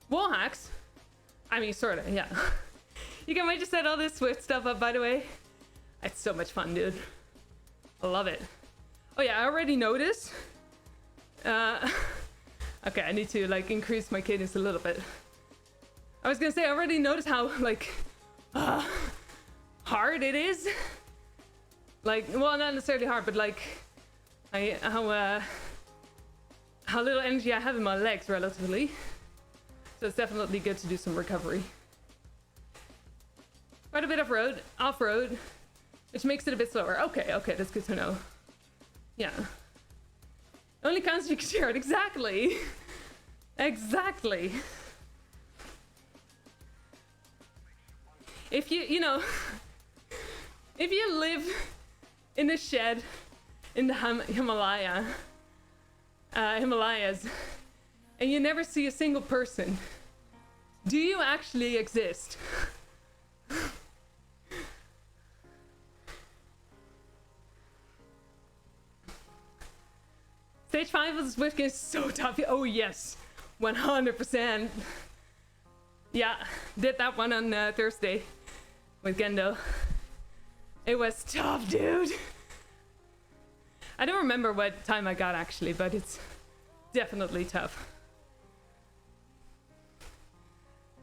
Wall hacks? I mean, sorta, yeah. You can't wait to set all this Zwift stuff up, by the way. It's so much fun, dude. I love it. Oh yeah, I already noticed. Okay, I need to like increase my cadence a little bit. I was gonna say, I already noticed how like hard it is. Like, well, not necessarily hard, but like how little energy I have in my legs relatively. So it's definitely good to do some recovery. Quite a bit of off-road, which makes it a bit slower. Okay, that's good to know. Yeah. Only counts if you can share it. Exactly. Exactly. If you know, if you live in a shed in the Himalayas, and you never see a single person, do you actually exist? Stage 5 of the Zwift game is so tough. Oh yes, 100%. Yeah, did that one on Thursday with Gendo. It was tough, dude. I don't remember what time I got actually, but it's definitely tough.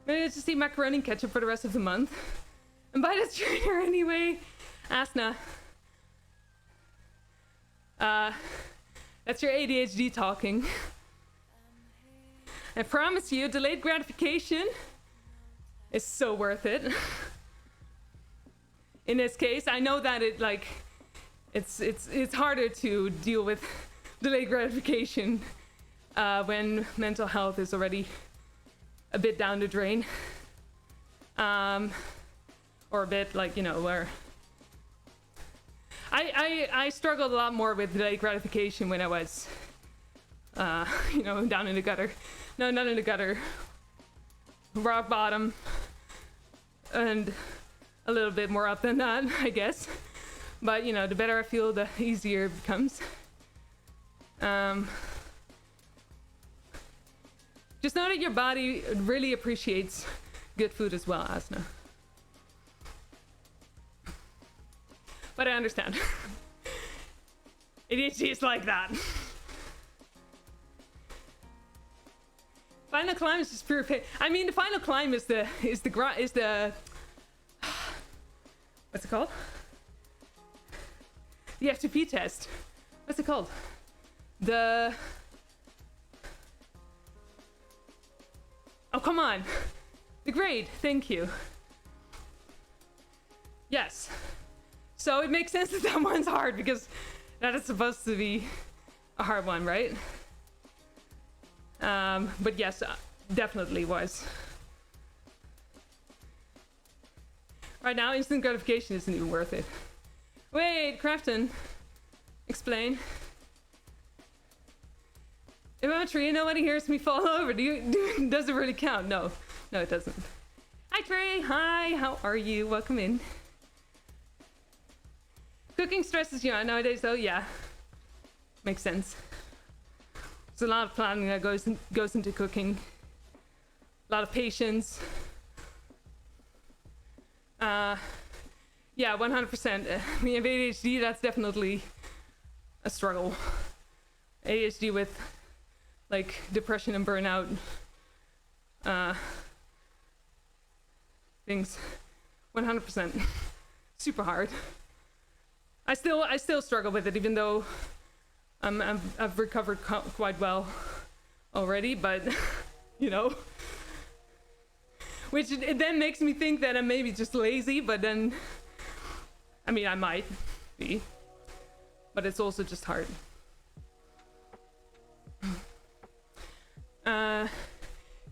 Maybe just eat macaroni and ketchup for the rest of the month. And buy this trainer anyway. Asna. That's your ADHD talking. I promise you, delayed gratification is so worth it. In this case, I know that it's harder to deal with delayed gratification when mental health is already a bit down the drain. Or a bit like, you know, where I struggled a lot more with delayed gratification when I was you know, down in the gutter. No, not in the gutter. Rock bottom. And a little bit more up than that, I guess. But, you know, the better I feel, the easier it becomes. Just know that your body really appreciates good food as well, Asna. But I understand. ADHD is like that. Final climb is just pure pain. I mean, the final climb is the what's it called? The FTP test. What's it called? Oh, come on. The grade. Thank you. Yes. So it makes sense that that one's hard because that is supposed to be a hard one, right? But yes, definitely was. Right now, instant gratification isn't even worth it. Wait, Crafton, explain. If I'm a tree and nobody hears me fall over, does it really count? No, it doesn't. Hi Trey, hi, how are you? Welcome in. Cooking stresses you out nowadays though, yeah. Makes sense. There's a lot of planning that goes into cooking. A lot of patience. Yeah, 100%. When you have ADHD, that's definitely a struggle. ADHD with like depression and burnout. Things 100%. Super hard. I still struggle with it, even though I've recovered quite well already, but you know, which it then makes me think that I'm maybe just lazy, but then I mean I might be, but it's also just hard.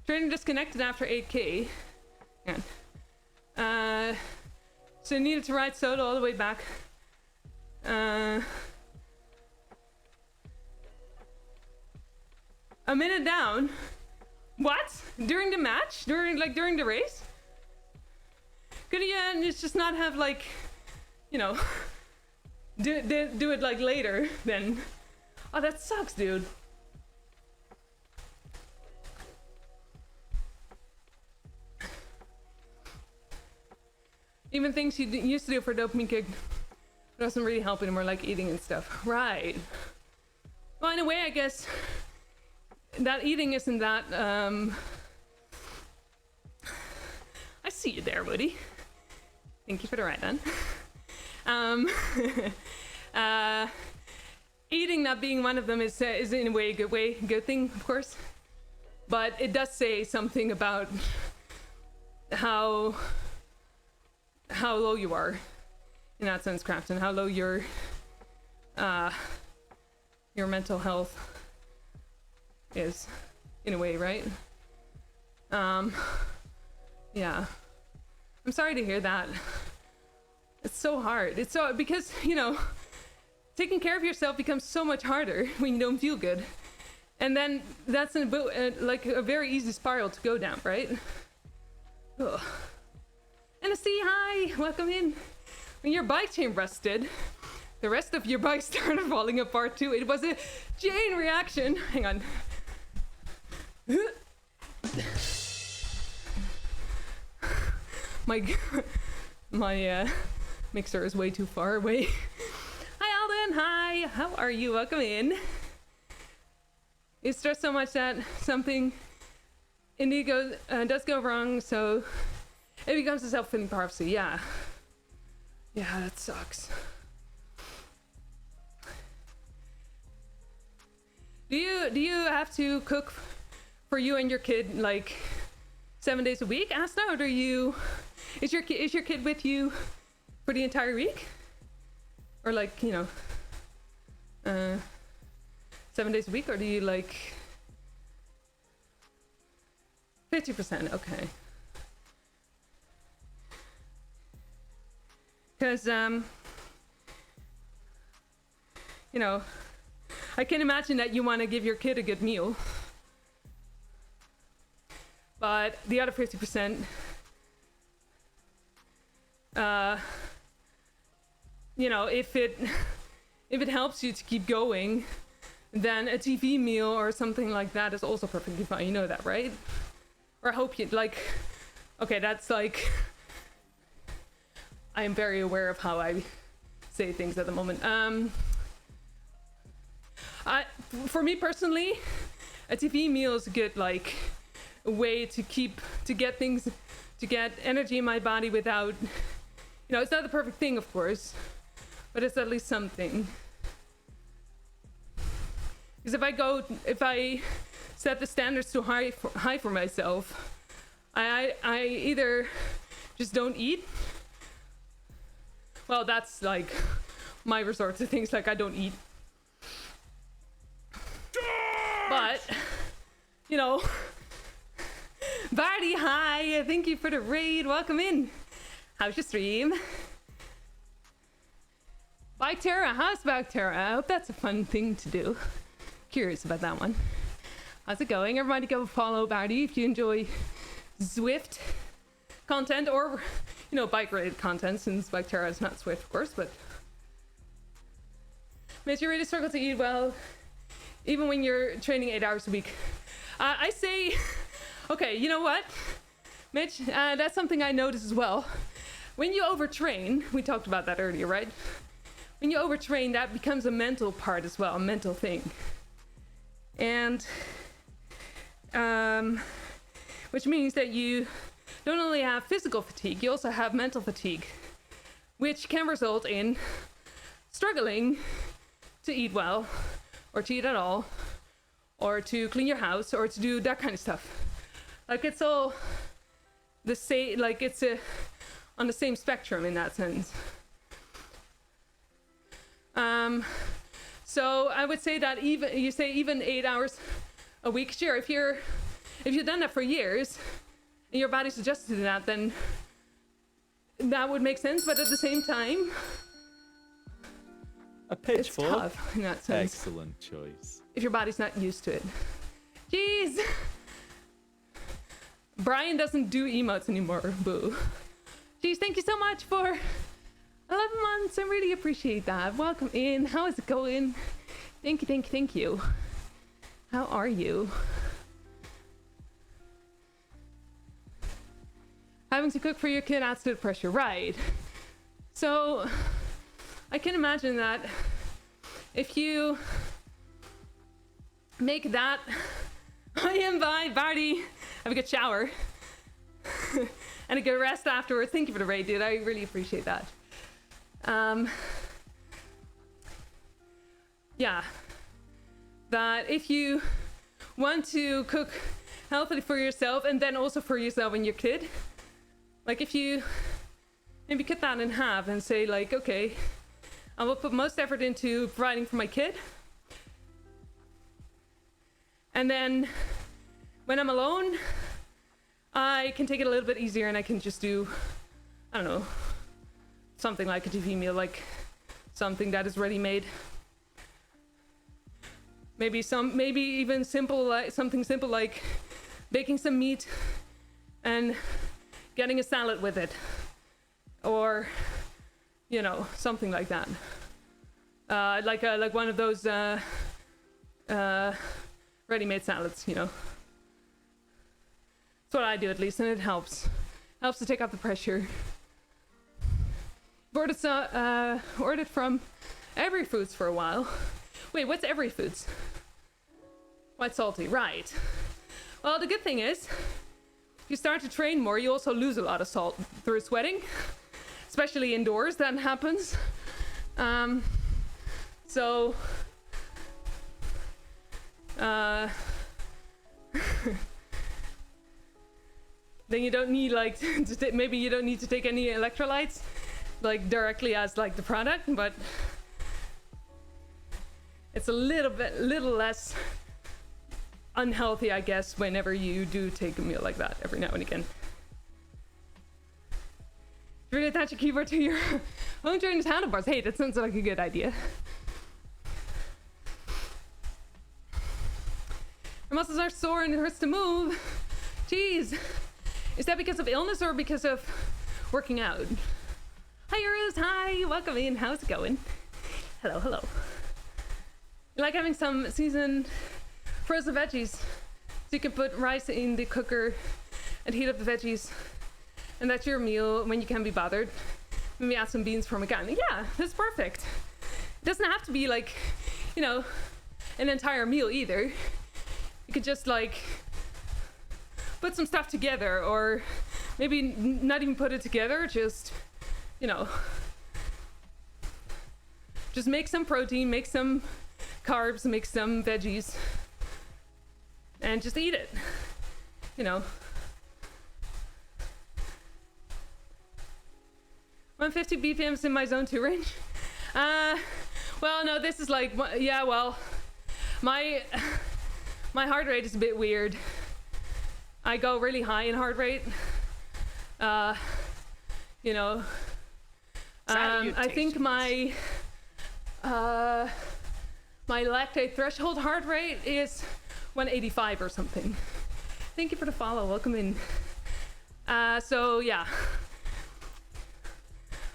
Training disconnected after 8K. Yeah. So needed to ride solo all the way back. A minute down. What? During the match? During the race? Could you just not have like, you know, do it like later then? Oh, that sucks, dude. Even things you used to do for dopamine kick doesn't really help anymore, like eating and stuff. Right. Well, in a way, I guess that eating isn't that. I see you there, Woody. Thank you for the ride, then. Eating not being one of them is in a way a good thing, of course. But it does say something about how low you are in that sense, Craft, and how low your mental health is in a way, right? Yeah. I'm sorry to hear that. It's so hard. It's so, because, you know, taking care of yourself becomes so much harder when you don't feel good. And then that's like a very easy spiral to go down, right? Ugh. Anastie, hi! Welcome in. When your bike chain rusted, the rest of your bike started falling apart too. It was a chain reaction. Hang on. My mixer is way too far away. Hi Alden, hi! How are you? Welcome in. You stress so much that something indeed does go wrong, so it becomes a self-fulfilling prophecy. Yeah, that sucks. Do you have to cook for you and your kid like 7 days a week, Asna, or do you? Is your kid with you for the entire week, or like, you know, 7 days a week, or do you like 50%? Okay. Because you know, I can imagine that you want to give your kid a good meal, but the other 50%, you know, if it helps you to keep going, then a TV meal or something like that is also perfectly fine. You know that, right? Or I hope you like. Okay, that's like. I am very aware of how I say things at the moment. For me personally, a TV meal is a good like a way to get energy in my body without, you know, it's not the perfect thing, of course, but it's at least something. Because if I set the standards too high for myself, I either just don't eat. Well, that's like my resort to things like I don't eat. But, you know, Barty, hi, thank you for the raid, welcome in. How's your stream? Bike Terra, how's Bike Terra? I hope that's a fun thing to do. Curious about that one. How's it going? Everybody go follow Barty if you enjoy Zwift content or, you know, bike related content, since Bike Terra is not Zwift, of course, but Mitch, you really struggle to eat well even when you're training 8 hours a week. I say, okay, you know what, Mitch, that's something I notice as well. When you overtrain, we talked about that earlier, right? When you overtrain, that becomes a mental part as well, a mental thing. And which means that you don't only have physical fatigue, you also have mental fatigue, which can result in struggling to eat well, or to eat at all, or to clean your house, or to do that kind of stuff. Like, it's all the same, like it's on the same spectrum in that sense. So I would say that even 8 hours a week, sure, if you've done that for years and your body's adjusted to that, then that would make sense. But at the same time, A pitchfork. it's tough in that sense. Excellent choice. If your body's not used to it. Jeez. Brian doesn't do emotes anymore. Boo. Geez, thank you so much for 11 months. I really appreciate that. Welcome in. How is it going? Thank you, thank you, thank you. How are you? Having to cook for your kid adds to the pressure, right? So I can imagine that if you make that I am by Barty, have a good shower and a good rest afterwards. Thank you for the raid, dude. I really appreciate that. Yeah, that if you want to cook healthily for yourself and then also for yourself and your kid, like if you maybe cut that in half and say like, okay, I will put most effort into providing for my kid, and then when I'm alone I can take it a little bit easier and I can just do, I don't know, something like a TV meal, like something that is ready made. Maybe even simple, like something simple like baking some meat and getting a salad with it, or you know, something like that. Like one of those ready-made salads, you know. That's what I do, at least, and it helps to take up the pressure. Ordered from Every Foods for a while. Wait, what's Every Foods? White salty, right. Well, the good thing is, if you start to train more, you also lose a lot of salt through sweating, especially indoors. That happens. So then you don't need like maybe you don't need to take any electrolytes like directly as like the product, but it's a little less unhealthy, I guess, whenever you do take a meal like that every now and again. Really attach a keyboard to your home trainers handlebars. Hey, that sounds like a good idea. Your muscles are sore and it hurts to move. Jeez. Is that because of illness or because of working out? Hi, Rose. Hi. Welcome in. How's it going? Hello, hello. You like having some seasoned frozen veggies, so you can put rice in the cooker and heat up the veggies, and that's your meal when you can't be bothered. Maybe add some beans from a can. Yeah, that's perfect. It doesn't have to be like, you know, an entire meal either. You could just like put some stuff together, or maybe not even put it together, just, you know, just make some protein, make some carbs, make some veggies, and just eat it, you know. 150 BPMs in my zone 2 range. Well, no, this is like, yeah, well, my heart rate is a bit weird. I go really high in heart rate. You know, I think my lactate threshold heart rate is 185 or something. Thank you for the follow. Welcome in. So yeah,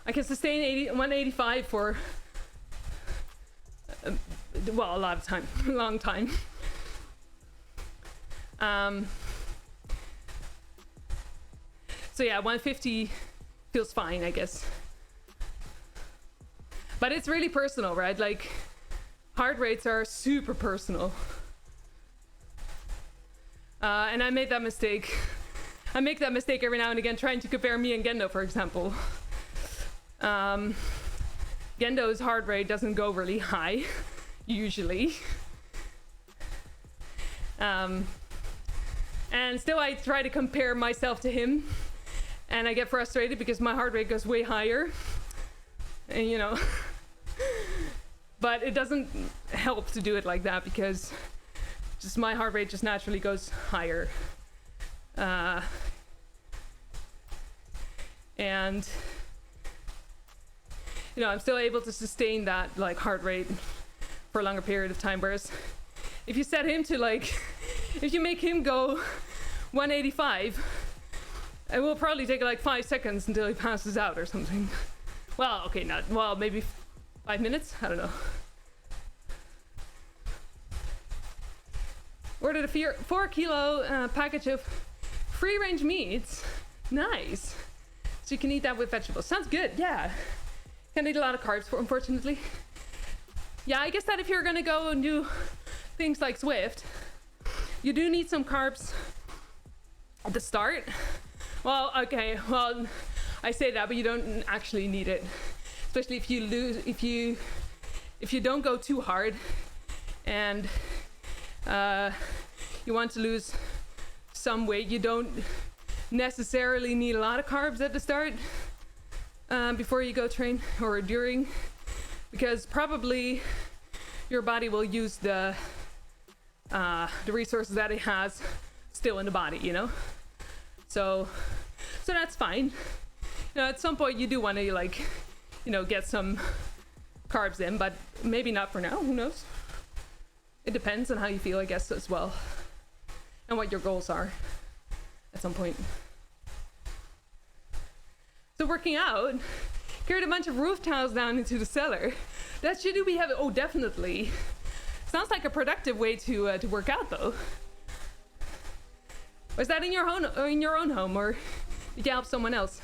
I can sustain 185 for well, a lot of time, a long time. So yeah, 150 feels fine, I guess. But it's really personal, right? Like, heart rates are super personal. And I made that mistake. I make that mistake every now and again, trying to compare me and Gendo, for example. Gendo's heart rate doesn't go really high, usually. And still I try to compare myself to him, and I get frustrated because my heart rate goes way higher. And you know, but it doesn't help to do it like that because just my heart rate just naturally goes higher. And you know, I'm still able to sustain that like heart rate for a longer period of time, whereas if you set him to like, if you make him go 185, It will probably take like 5 seconds until he passes out or something. Well, okay, maybe 5 minutes? I don't know. Ordered a 4 kilo package of free range meats. Nice. So you can eat that with vegetables. Sounds good, yeah. Can't eat a lot of carbs, unfortunately. Yeah, I guess that if you're gonna go and do things like Zwift, you do need some carbs at the start. Well, okay, well, I say that, but you don't actually need it. Especially if you don't go too hard and you want to lose some weight, you don't necessarily need a lot of carbs at the start before you go train or during, because probably your body will use the resources that it has still in the body, you know. So that's fine. You know, at some point you do want to, like, you know, get some carbs in, but maybe not for now. Who knows? It depends on how you feel, I guess, as well, and what your goals are at some point. So working out, carried a bunch of roof tiles down into the cellar. That should be having. Oh, definitely. Sounds like a productive way to work out, though. Was that in your own home, or did you help someone else?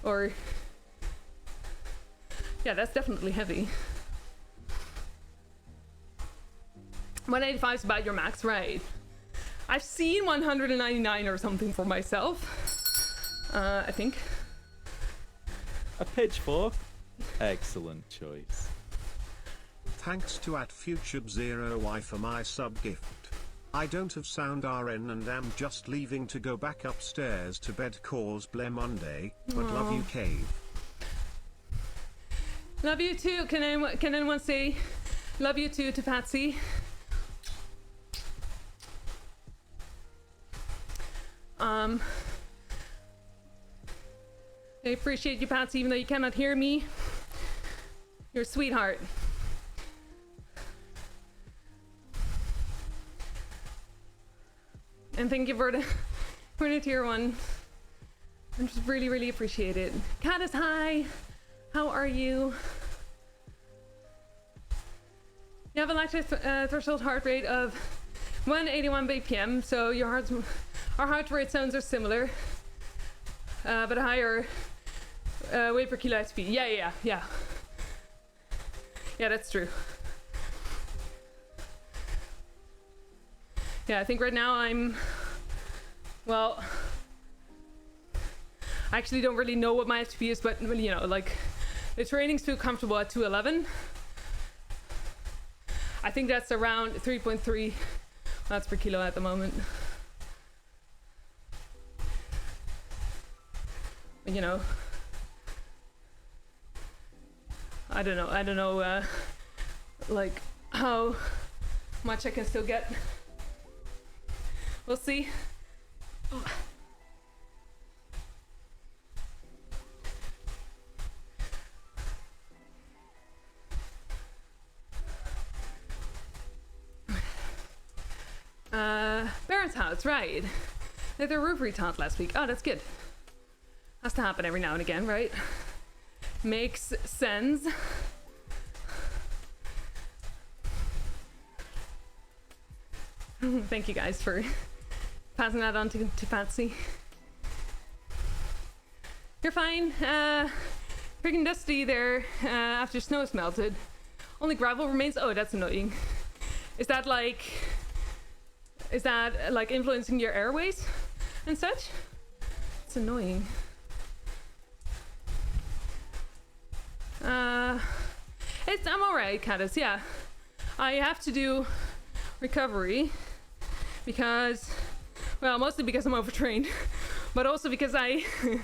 Or yeah, that's definitely heavy. 185 is about your max, right? I've seen 199 or something for myself. I think. A pitchfork? Excellent choice. Thanks to @FutureZeroY for my sub gift. I don't have sound RN and am just leaving to go back upstairs to bed cause Blair Monday, but love you, Cave. Love you too. Can anyone say love you too to Patsy? I appreciate you, Patsy, even though you cannot hear me. You're a sweetheart. And thank you for the tier 1. I just really appreciate it. Caddis, hi. How are you? You have a lactate threshold heart rate of 181 BPM, so our heart rate zones are similar, but a higher weight per kilo SP. Yeah, that's true. Yeah, I think right now I actually don't really know what my FTP is, but you know, like, the training's too comfortable at 211. I think that's around 3.3 watts per kilo at the moment. You know, I don't know like how much I can still get. We'll see. Baron's house, right? They had their roof retiled last week. Oh, that's good. Has to happen every now and again, right? Makes sense. Thank you guys for passing that on to Patsy. You're fine. Freaking dusty there after snow's melted. Only gravel remains. Oh, that's annoying. Is that like influencing your airways and such? It's annoying. I'm alright, Caddis, yeah. I have to do recovery because, well, mostly because I'm overtrained, but also because you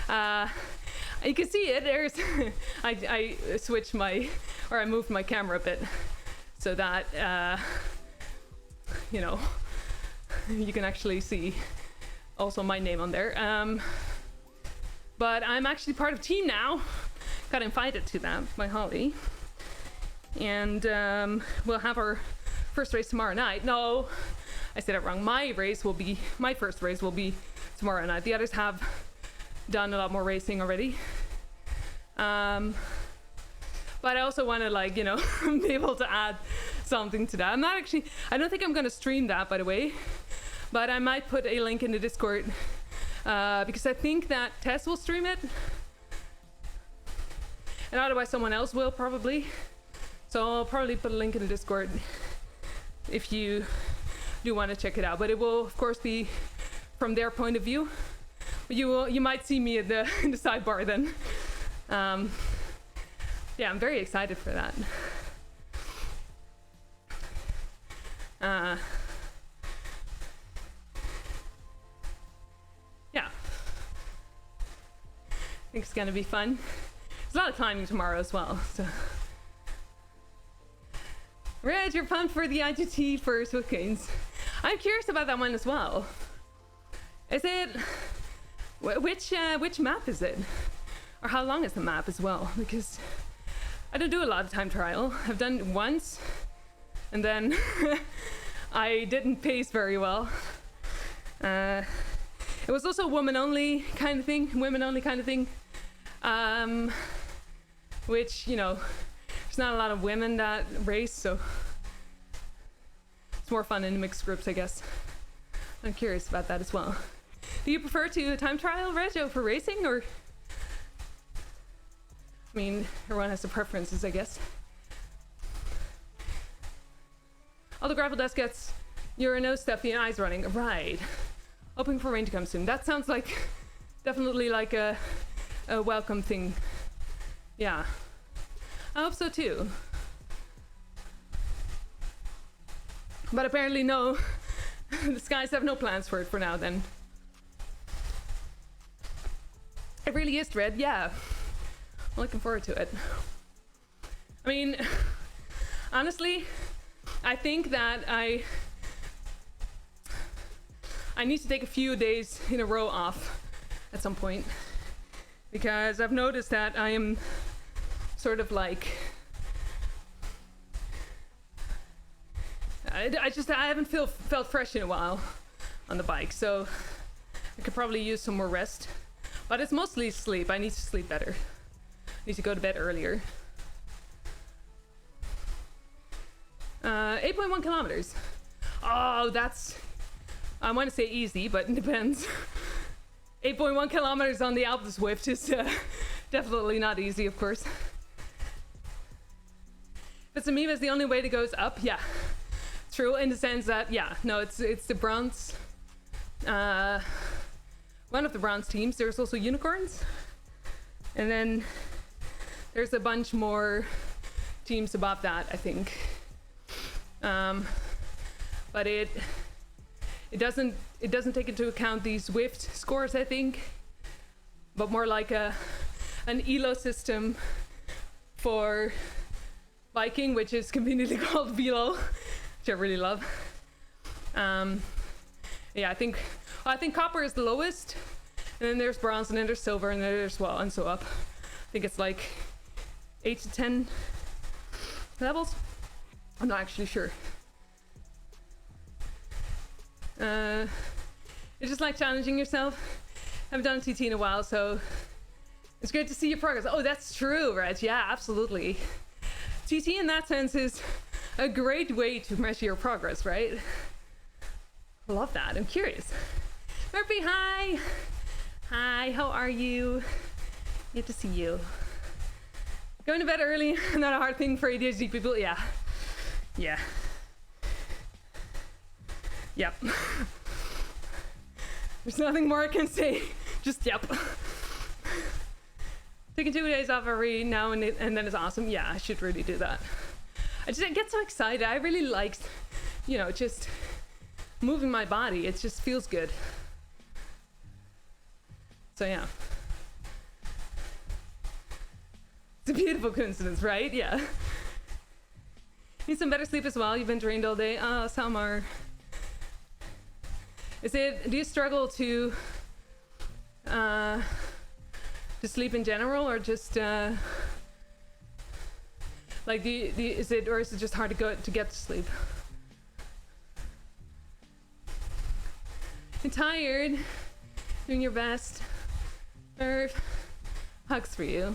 can see it, there's, I switched I moved my camera a bit so that, you know, you can actually see also my name on there. But I'm actually part of team now. Got invited to that by Holly. And we'll have our first race tomorrow night. No, I said it wrong. My first race will be tomorrow night. The others have done a lot more racing already. But I also want to, like, you know, be able to add something to that. I don't think I'm going to stream that, by the way, but I might put a link in the Discord because I think that Tess will stream it, and otherwise someone else will probably. So I'll probably put a link in the Discord if you do want to check it out, but it will of course be from their point of view. You might see me in the sidebar then. Yeah, I'm very excited for that. Yeah, I think it's gonna be fun. There's a lot of climbing tomorrow as well, so. Reg, you're pumped for the IGT for Swift Games. I'm curious about that one as well. Is it... which map is it? Or how long is the map as well? Because I don't do a lot of time trial. I've done it once, and then I didn't pace very well. It was also women-only kind of thing, which, you know, there's not a lot of women that race, so it's more fun in mixed groups, I guess. I'm curious about that as well. Do you prefer to time trial, Reg, for racing, or? I mean, everyone has their preferences, I guess. All the gravel dust gets your nose stuffy and eyes running. Right. Hoping for rain to come soon. That sounds like definitely like a welcome thing. Yeah. I hope so too. But apparently no, the skies have no plans for it for now then. It really is dread, yeah. I'm looking forward to it. I mean, honestly, I think that I need to take a few days in a row off at some point, because I've noticed that I am sort of like, I haven't felt fresh in a while on the bike, so I could probably use some more rest. But it's mostly sleep. I need to sleep better. I need to go to bed earlier. 8.1 kilometers. Oh, that's, I want to say easy, but it depends. 8.1 kilometers on the Alpen Zwift is definitely not easy, of course. But Samima is the only way to go is up. Yeah, true, in the sense that, yeah, no, it's the bronze, one of the bronze teams. There's also unicorns, and then there's a bunch more teams above that, I think. But it doesn't take into account the Zwift scores, I think, but more like an ELO system for biking, which is conveniently called Velo, which I really love. Yeah, I think copper is the lowest, and then there's bronze, and then there's silver, and then there's, well, and so up. I think it's like 8 to 10 levels. I'm not actually sure. It's just like challenging yourself. I haven't done a TT in a while, so it's great to see your progress. Oh, that's true, Reg. Yeah, absolutely. TT in that sense is a great way to measure your progress, right? I love that. I'm curious. Murphy, hi. Hi, how are you? Good to see you. Going to bed early, not a hard thing for ADHD people. Yeah. Yeah. Yep. There's nothing more I can say. Just yep. Taking 2 days off every now and then is awesome. Yeah, I should really do that. I get so excited. I really like, you know, just moving my body. It just feels good. So yeah. It's a beautiful coincidence, right? Yeah. Need some better sleep as well. You've been drained all day. Oh, Salmar. Do you struggle to sleep in general, or just like is it just hard to get to sleep? I'm tired. Doing your best. Merv, hugs for you.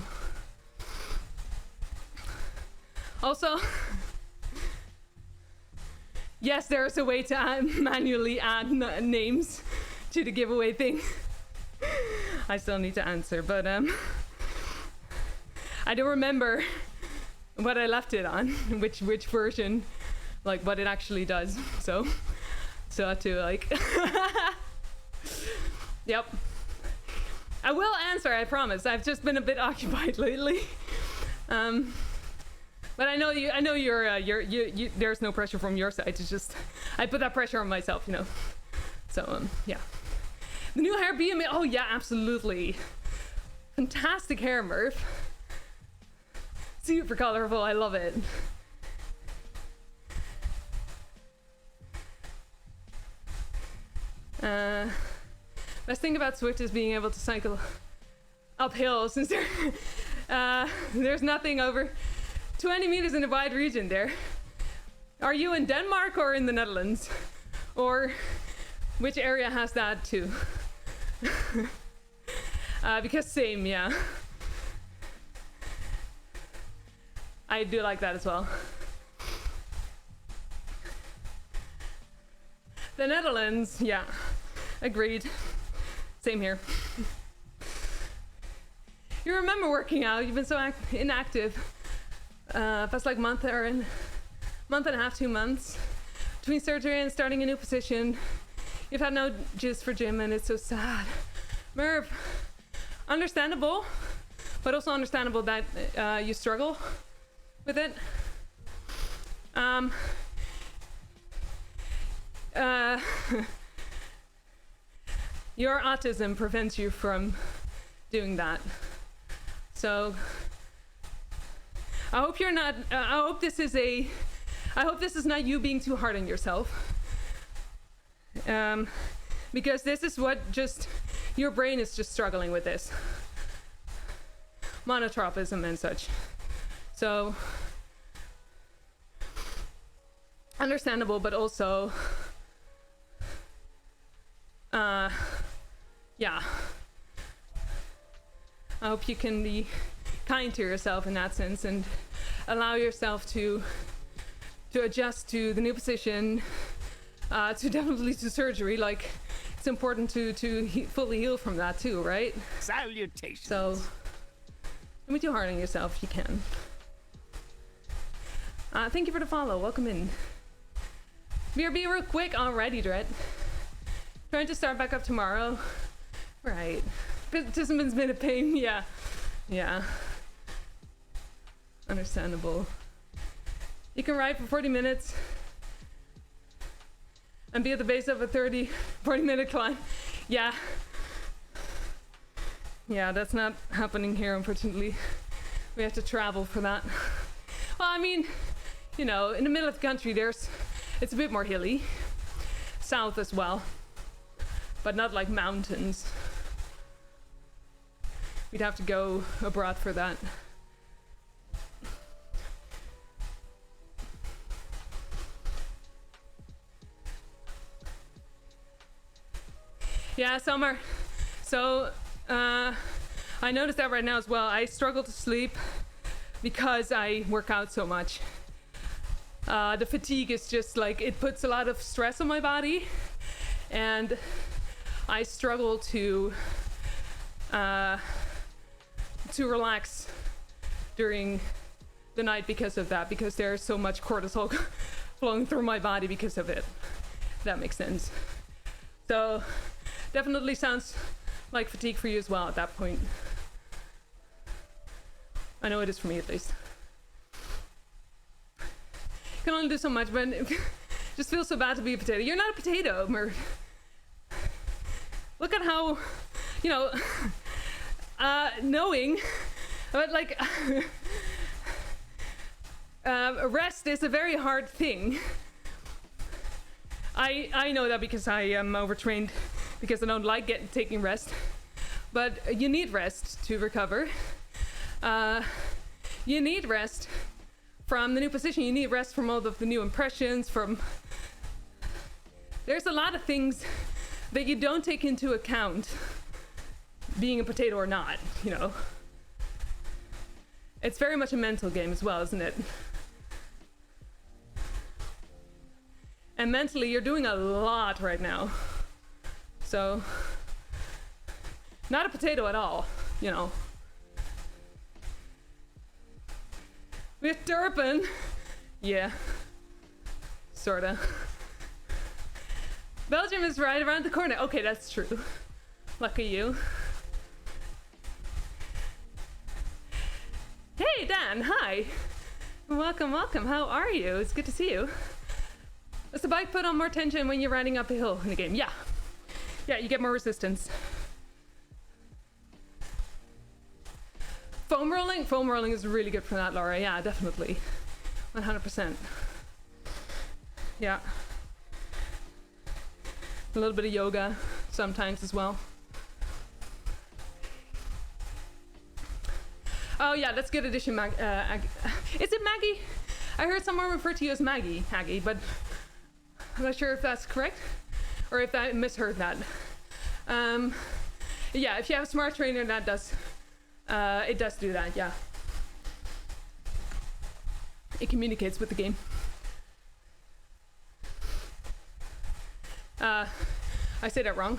Also, yes, there is a way to manually add names to the giveaway thing. I still need to answer, but I don't remember what I left it on, which version, like what it actually does. So I have to like, yep. I will answer, I promise. I've just been a bit occupied lately. But I know you're there's no pressure from your side. It's just, I put that pressure on myself, you know. So, yeah. The new hair BMA, oh yeah, absolutely. Fantastic hair, Murph. Super colorful, I love it. Best thing about Zwift is being able to cycle uphill, since there's nothing over 20 meters in a wide region there. Are you in Denmark or in the Netherlands? Or which area has that too? Because same, yeah. I do like that as well. The Netherlands, yeah, agreed. Same here. You remember working out, you've been so inactive. Past like month and a half, 2 months. Between surgery and starting a new position. You've had no juice for gym and it's so sad. Merv, understandable, but also understandable that you struggle with it. Your autism prevents you from doing that. So I hope you're not, I hope this is not you being too hard on yourself. Because this is what just, your brain is just struggling with this. Monotropism and such. So, understandable, but also, yeah. I hope you can be kind to yourself in that sense and allow yourself to adjust to the new position, to definitely to surgery. Like, it's important to fully heal from that too, right? Salutations. So, don't be too hard on yourself if you can. Thank you for the follow. Welcome in. BRB real quick already, Dret. Trying to start back up tomorrow. Right. Participants been a pain. Yeah. Yeah. Understandable. You can ride for 40 minutes and be at the base of a 40 minute climb. Yeah. Yeah, that's not happening here, unfortunately. We have to travel for that. Well, I mean, you know, in the middle of the country, it's a bit more hilly. South as well, but not like mountains. We'd have to go abroad for that. Yeah, summer. So, I noticed that right now as well. I struggle to sleep because I work out so much. The fatigue is just like, it puts a lot of stress on my body, and I struggle to relax during the night because of that, because there's so much cortisol flowing through my body because of it. If that makes sense. So definitely sounds like fatigue for you as well at that point. I know it is for me at least. Can only do so much, but it just feels so bad to be a potato. You're not a potato, Murph. Look at how, you know, knowing, but like, rest is a very hard thing. I know that because I am overtrained, because I don't like taking rest. But you need rest to recover. You need rest from the new position. You need rest from all of the new impressions. There's a lot of things that you don't take into account being a potato or not, you know. It's very much a mental game as well, isn't it? And mentally, you're doing a lot right now. So, not a potato at all, you know. With Durban, yeah, sorta. Belgium is right around the corner. Okay, that's true. Lucky you. Hey, Dan, hi. Welcome, welcome. How are you? It's good to see you. Does the bike put on more tension when you're riding up a hill in the game? Yeah. Yeah, you get more resistance. Foam rolling? Foam rolling is really good for that, Laura. Yeah, definitely. 100%. Yeah. A little bit of yoga sometimes as well. Oh yeah, that's good addition, is it Maggie? I heard someone refer to you as Maggie, but I'm not sure if that's correct or if I misheard that. Yeah, if you have a smart trainer, that does, it does do that, yeah. It communicates with the game. I say that wrong.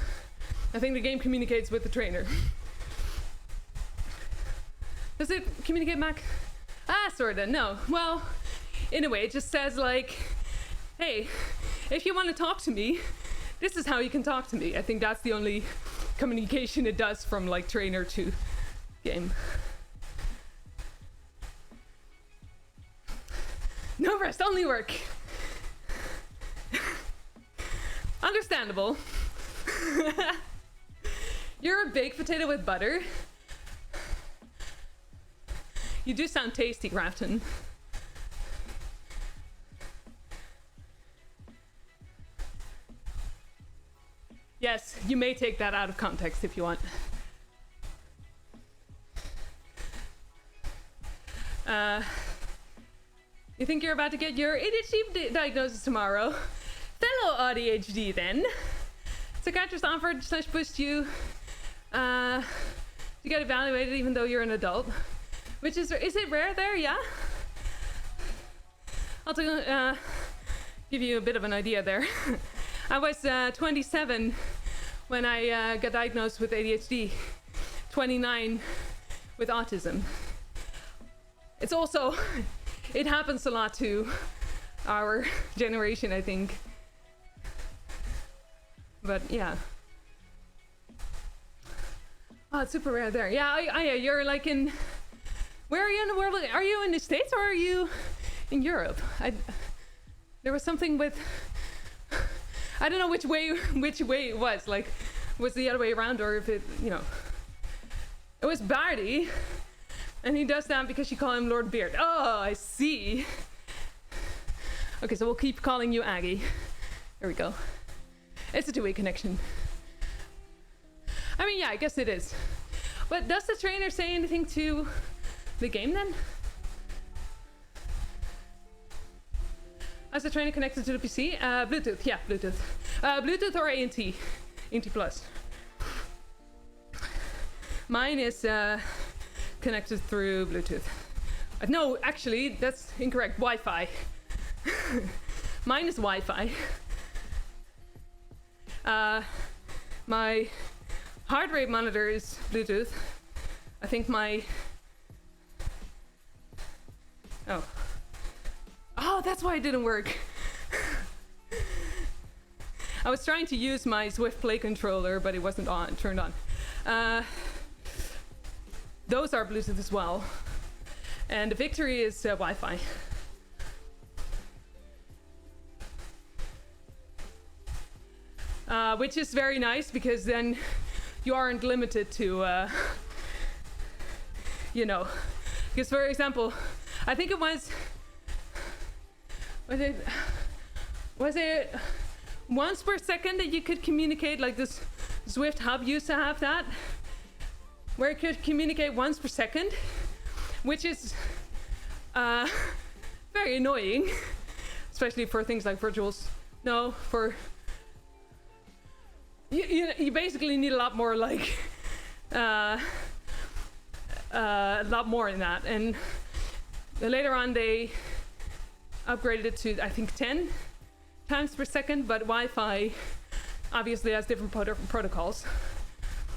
I think the game communicates with the trainer. Does it communicate back? Sorta, no. Well, in a way, it just says like, hey, if you want to talk to me, this is how you can talk to me. I think that's the only communication it does from like trainer to game. No rest, only work. Understandable. You're a baked potato with butter. You do sound tasty, Grafton. Yes, you may take that out of context if you want. You think you're about to get your ADHD diagnosis tomorrow? Fellow ADHD then. Psychiatrist offered / pushed you to get evaluated even though you're an adult. Which is it rare there? Yeah? I'll give you a bit of an idea there. I was 27 when I got diagnosed with ADHD, 29 with autism. It's also, it happens a lot to our generation, I think. But yeah. Oh, it's super rare there. Yeah, you're like in, where are you in the world? Are you in the States or are you in Europe? There was something with, I don't know which way it was. Like, was the other way around or if it, you know. It was Barty, and he does that because you call him Lord Beard. Oh, I see. Okay, so we'll keep calling you Aggie. There we go. It's a two-way connection. I mean, yeah, I guess it is. But does the trainer say anything to the game then? Is the trainer connected to the PC? Bluetooth, yeah, Bluetooth. Bluetooth or ANT, ANT Plus. Mine is connected through Bluetooth. No, actually, that's incorrect. Wi-Fi. Mine is Wi-Fi. My heart rate monitor is Bluetooth. I think my... Oh, that's why it didn't work. I was trying to use my Zwift Play controller, but it wasn't turned on. Those are Bluetooth as well. And the Victory is Wi-Fi. Which is very nice because then you aren't limited to, you know, because for example, I think it was it once per second that you could communicate, like this Zwift hub used to have that, where it could communicate once per second, which is very annoying, especially for things like virtuals. No, for you basically need a lot more like a lot more than that. And later on, they upgraded it to, I think, 10 times per second, but Wi-Fi obviously has different protocols.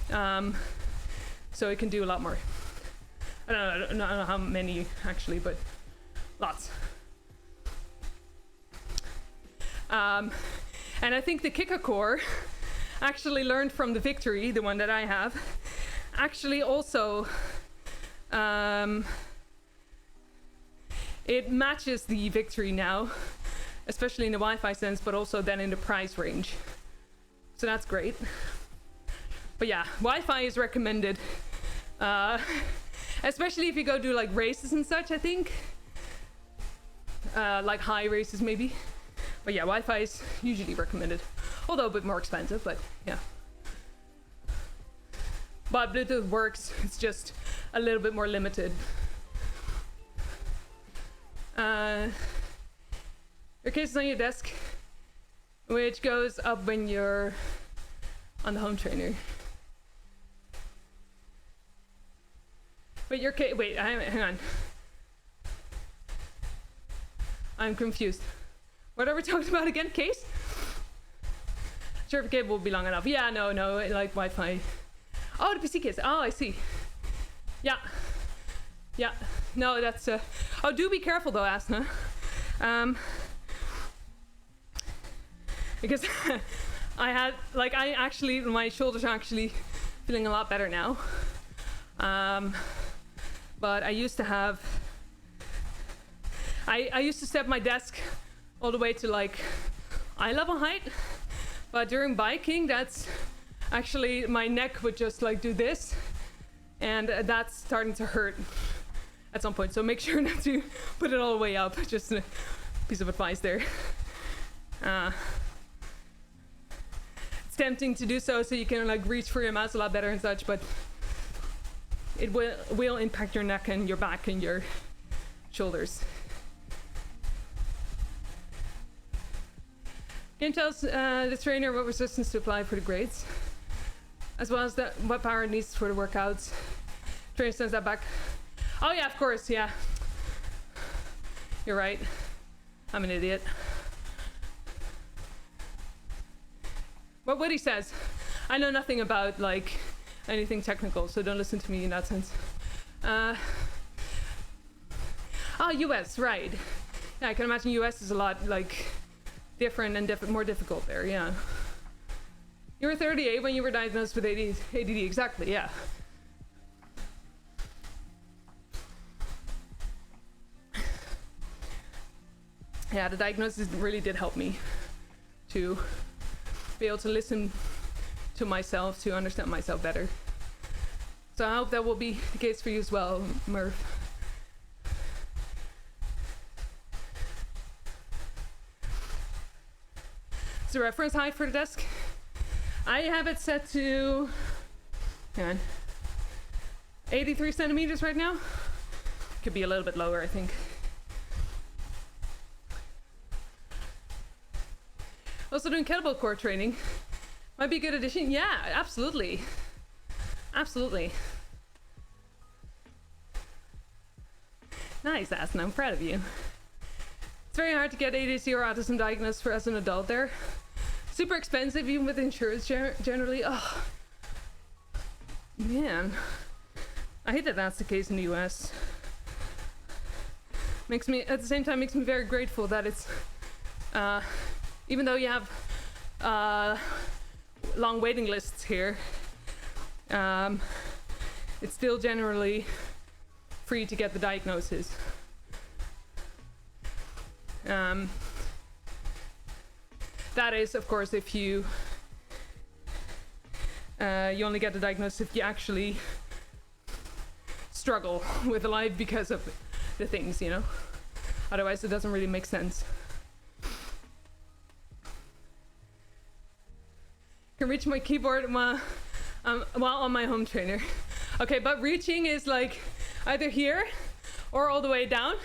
So it can do a lot more. I don't know how many actually, but lots. And I think the Kicker core actually learned from the Victory, the one that I have, actually also it matches the Victory now, especially in the Wi-Fi sense, but also then in the price range. So that's great. But yeah, Wi-Fi is recommended, especially if you go do like races and such, I think. Like high races maybe. But yeah, Wi-Fi is usually recommended. Although a bit more expensive, but yeah. But Bluetooth works, it's just a little bit more limited. Your case is on your desk, which goes up when you're on the home trainer. Wait, your case, wait, hang on. I'm confused. What are we talking about again? Case? Sure, if the cable will be long enough. Yeah, no, like Wi-Fi. Oh, the PC case. Oh, I see. Yeah. Yeah. No, that's oh, do be careful though, Asna. Because I actually, my shoulders are actually feeling a lot better now. But I used to have, I used to step my desk all the way to like eye level height, but during biking, that's actually, my neck would just like do this, and that's starting to hurt at some point. So make sure not to put it all the way up. Just a piece of advice there. It's tempting to do so you can like reach for your mouse a lot better and such, but it will impact your neck and your back and your shoulders. Game tells the trainer what resistance to apply for the grades, as well as what power it needs for the workouts. Trainer sends that back. Oh yeah, of course, yeah. You're right. I'm an idiot. What Woody says, I know nothing about like anything technical, so don't listen to me in that sense. Oh, US, right. Yeah, I can imagine US is a lot like different and more difficult there, yeah. You were 38 when you were diagnosed with ADD, exactly, yeah. Yeah, the diagnosis really did help me to be able to listen to myself, to understand myself better. So I hope that will be the case for you as well, Murph. Is the reference height for the desk? I have it set to, hang on, 83 centimeters right now. Could be a little bit lower, I think. Also doing kettlebell core training. Might be a good addition. Yeah, absolutely. Absolutely. Nice, Aston. I'm proud of you. It's very hard to get ADHD or autism diagnosed for as an adult there. Super expensive, even with insurance generally. Oh, man. I hate that that's the case in the US. Makes me, at the same time, makes me very grateful that it's, even though you have long waiting lists here, it's still generally free to get the diagnosis. That is, of course, if you only get the diagnosis if you actually struggle with life because of the things, you know. Otherwise, it doesn't really make sense. Can reach my keyboard while on my home trainer. Okay, but reaching is like either here or all the way down.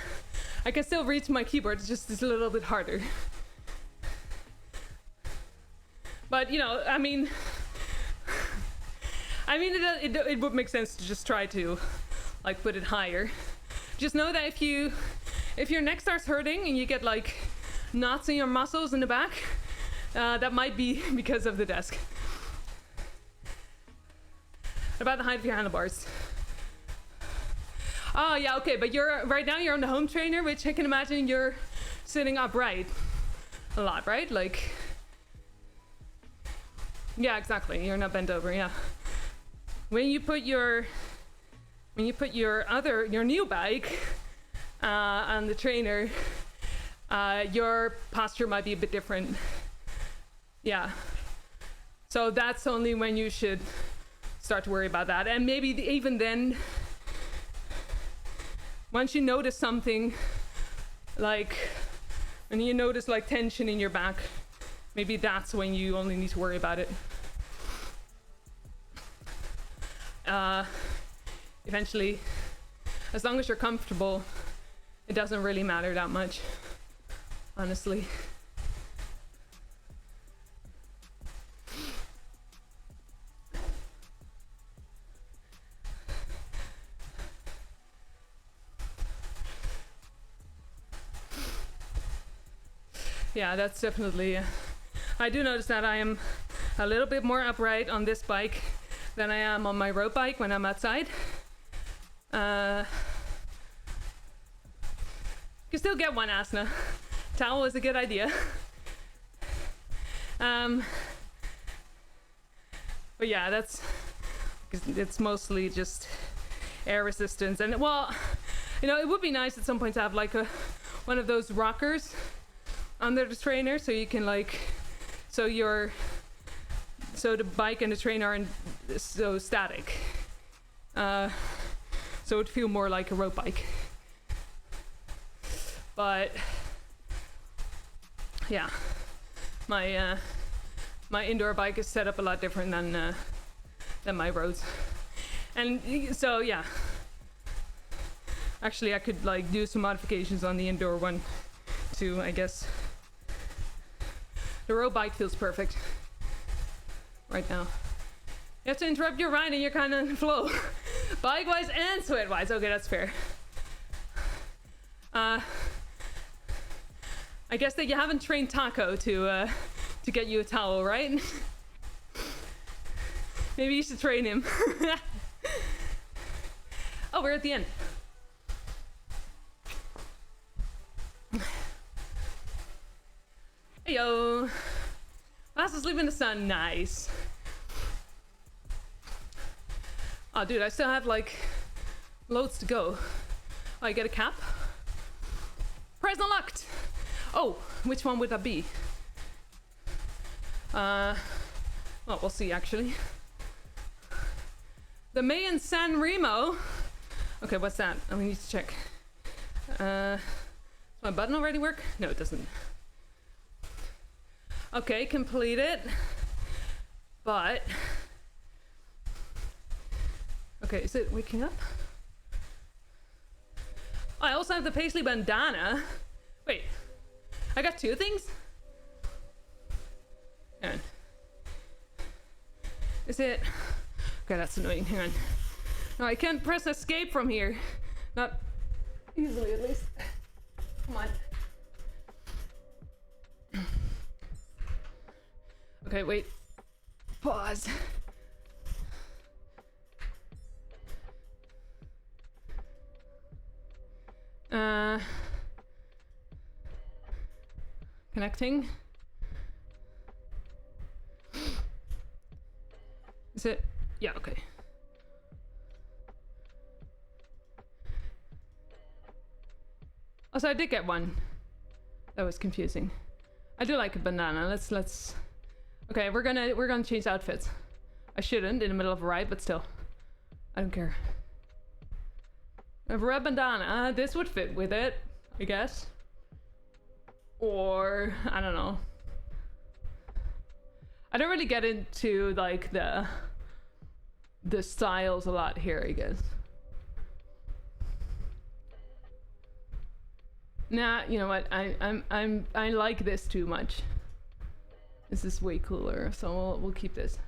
I can still reach my keyboard, it's a little bit harder. But you know, I mean, I mean, it would make sense to just try to, like, put it higher. Just know that if your neck starts hurting and you get like knots in your muscles in the back, that might be because of the desk. About the height of your handlebars. Oh yeah, okay, but right now you're on the home trainer, which I can imagine you're sitting upright a lot, right? Like, yeah, exactly. You're not bent over. Yeah. When you put your new bike on the trainer, your posture might be a bit different. Yeah. So that's only when you should start to worry about that. And maybe even then, once you notice something, like when you notice like tension in your back, maybe that's when you only need to worry about it. Eventually, as long as you're comfortable, it doesn't really matter that much, honestly. Yeah, that's definitely, I do notice that I am a little bit more upright on this bike than I am on my road bike when I'm outside. You can still get one asana. Towel is a good idea. But yeah, it's mostly just air resistance. And well, you know, it would be nice at some point to have like one of those rockers under the trainer, so you can like, so the bike and the trainer aren't so static. So it would feel more like a road bike. But yeah, my indoor bike is set up a lot different than my roads. And so yeah, actually I could like do some modifications on the indoor one too, I guess. The road bike feels perfect right now. You have to interrupt your ride and you're kind of in flow. Bike-wise and sweat-wise. Okay, that's fair. I guess that you haven't trained Taco to get you a towel, right? Maybe you should train him. Oh, we're at the end. Hey yo. Fast asleep in the sun, nice. Oh dude, I still have like loads to go. Oh, I get a cap. Prize unlocked. Oh, which one would that be? Well, we'll see actually. The Mayan San Remo. Okay, what's that? I need to check. Does my button already work? No, it doesn't. Okay, complete it. But okay, is it waking up? Oh, I also have the Paisley bandana. Wait, I got two things? Hang on. Is it? Okay, that's annoying. Hang on. No, I can't press escape from here. Not easily, at least. Come on. Okay, wait. Pause. Connecting. Is it? Yeah, okay. Also, I did get one. That was confusing. I do like a banana. Let's. Okay, we're gonna change outfits. I shouldn't in the middle of a ride, but still, I don't care. A red bandana. This would fit with it, I guess. Or I don't know. I don't really get into like the styles a lot here, I guess. Nah, you know what? I like this too much. This is way cooler, so we'll keep this.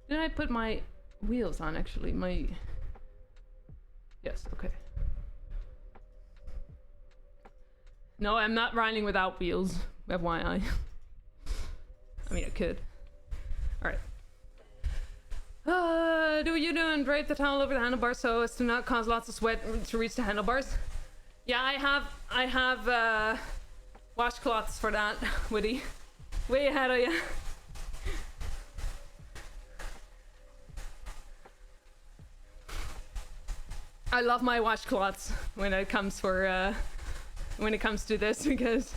Did I put my wheels on actually. Yes, okay. No, I'm not riding without wheels, FYI. I mean, I could. Alright. Do what you do and drape the towel over the handlebars so as to not cause lots of sweat to reach the handlebars. Yeah, I have washcloths for that, Woody. Way ahead of you. I love my washcloths when it comes to this because,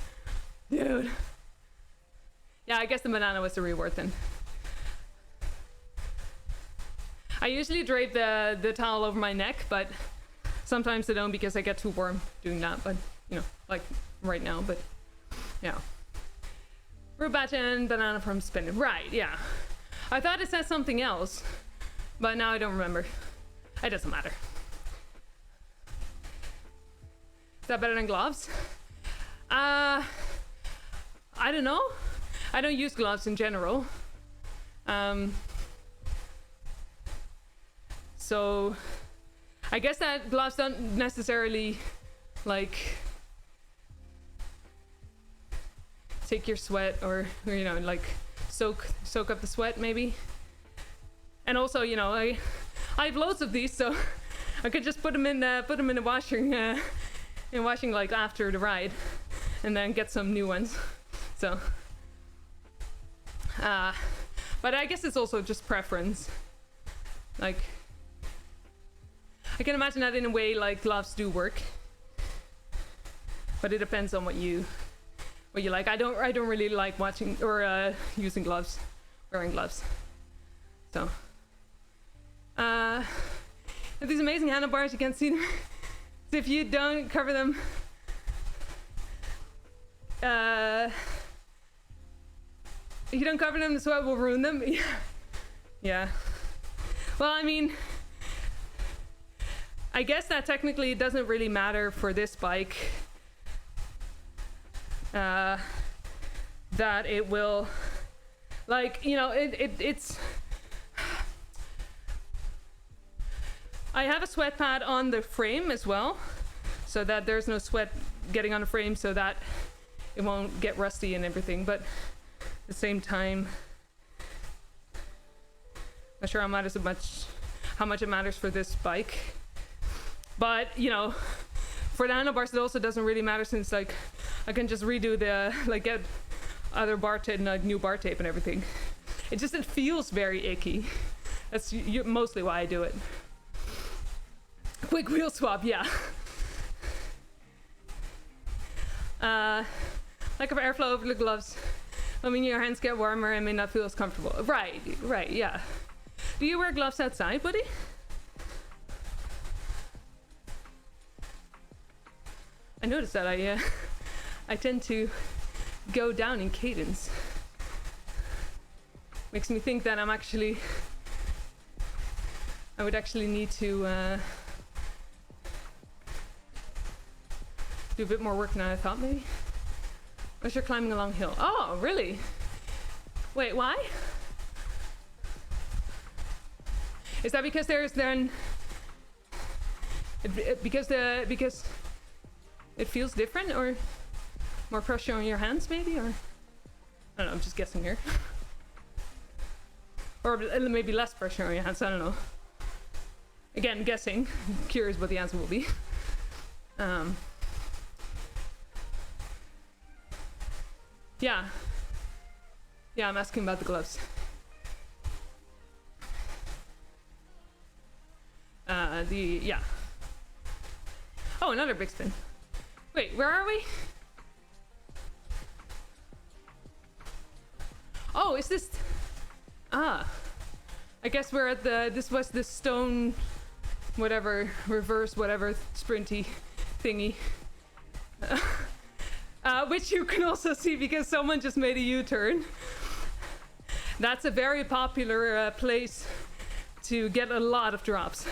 dude. Yeah, I guess the banana was the reward then. I usually drape the towel over my neck, but sometimes I don't because I get too warm doing that. But you know, like right now. But yeah. Rhubarb and banana from spinach. Right? Yeah. I thought it said something else, but now I don't remember. It doesn't matter. Is that better than gloves? I don't know. I don't use gloves in general. So I guess that gloves don't necessarily like take your sweat or you know, like soak up the sweat maybe. And also, you know, I have loads of these, so I could just put them in the washing like after the ride, and then get some new ones. So, but I guess it's also just preference. Like, I can imagine that in a way, like gloves do work, but it depends on what you like. I don't really like watching or using gloves, wearing gloves. So, these amazing handlebars, you can't see them. So if you don't cover them, if you don't cover them, the sweat will ruin them. Yeah. Well, I mean, I guess that technically it doesn't really matter for this bike. That it will, like, you know, it's. I have a sweat pad on the frame as well, so that there's no sweat getting on the frame, so that it won't get rusty and everything. But at the same time, not sure how much it matters for this bike. But you know, for the handlebars, it also doesn't really matter since like I can just redo the get other bar tape, like new bar tape and everything. It feels very icky. That's mostly why I do it. Quick wheel swap, yeah. Lack of airflow over the gloves. I mean, your hands get warmer and may not feel as comfortable. Right, yeah. Do you wear gloves outside, buddy? I noticed that I tend to go down in cadence. Makes me think that I would actually need to do a bit more work than I thought, maybe. Unless you're climbing a long hill. Oh, really? Wait, why? Is that because there's then because it feels different, or more pressure on your hands, maybe, or I don't know. I'm just guessing here. Or maybe less pressure on your hands. I don't know. Again, guessing. I'm curious what the answer will be. Yeah, I'm asking about the gloves. Yeah. Oh, another big spin. Wait, where are we? Oh, is this? I guess we're at this was the stone, whatever, reverse, whatever, sprinty thingy. Which you can also see because someone just made a U-turn. That's a very popular place to get a lot of drops.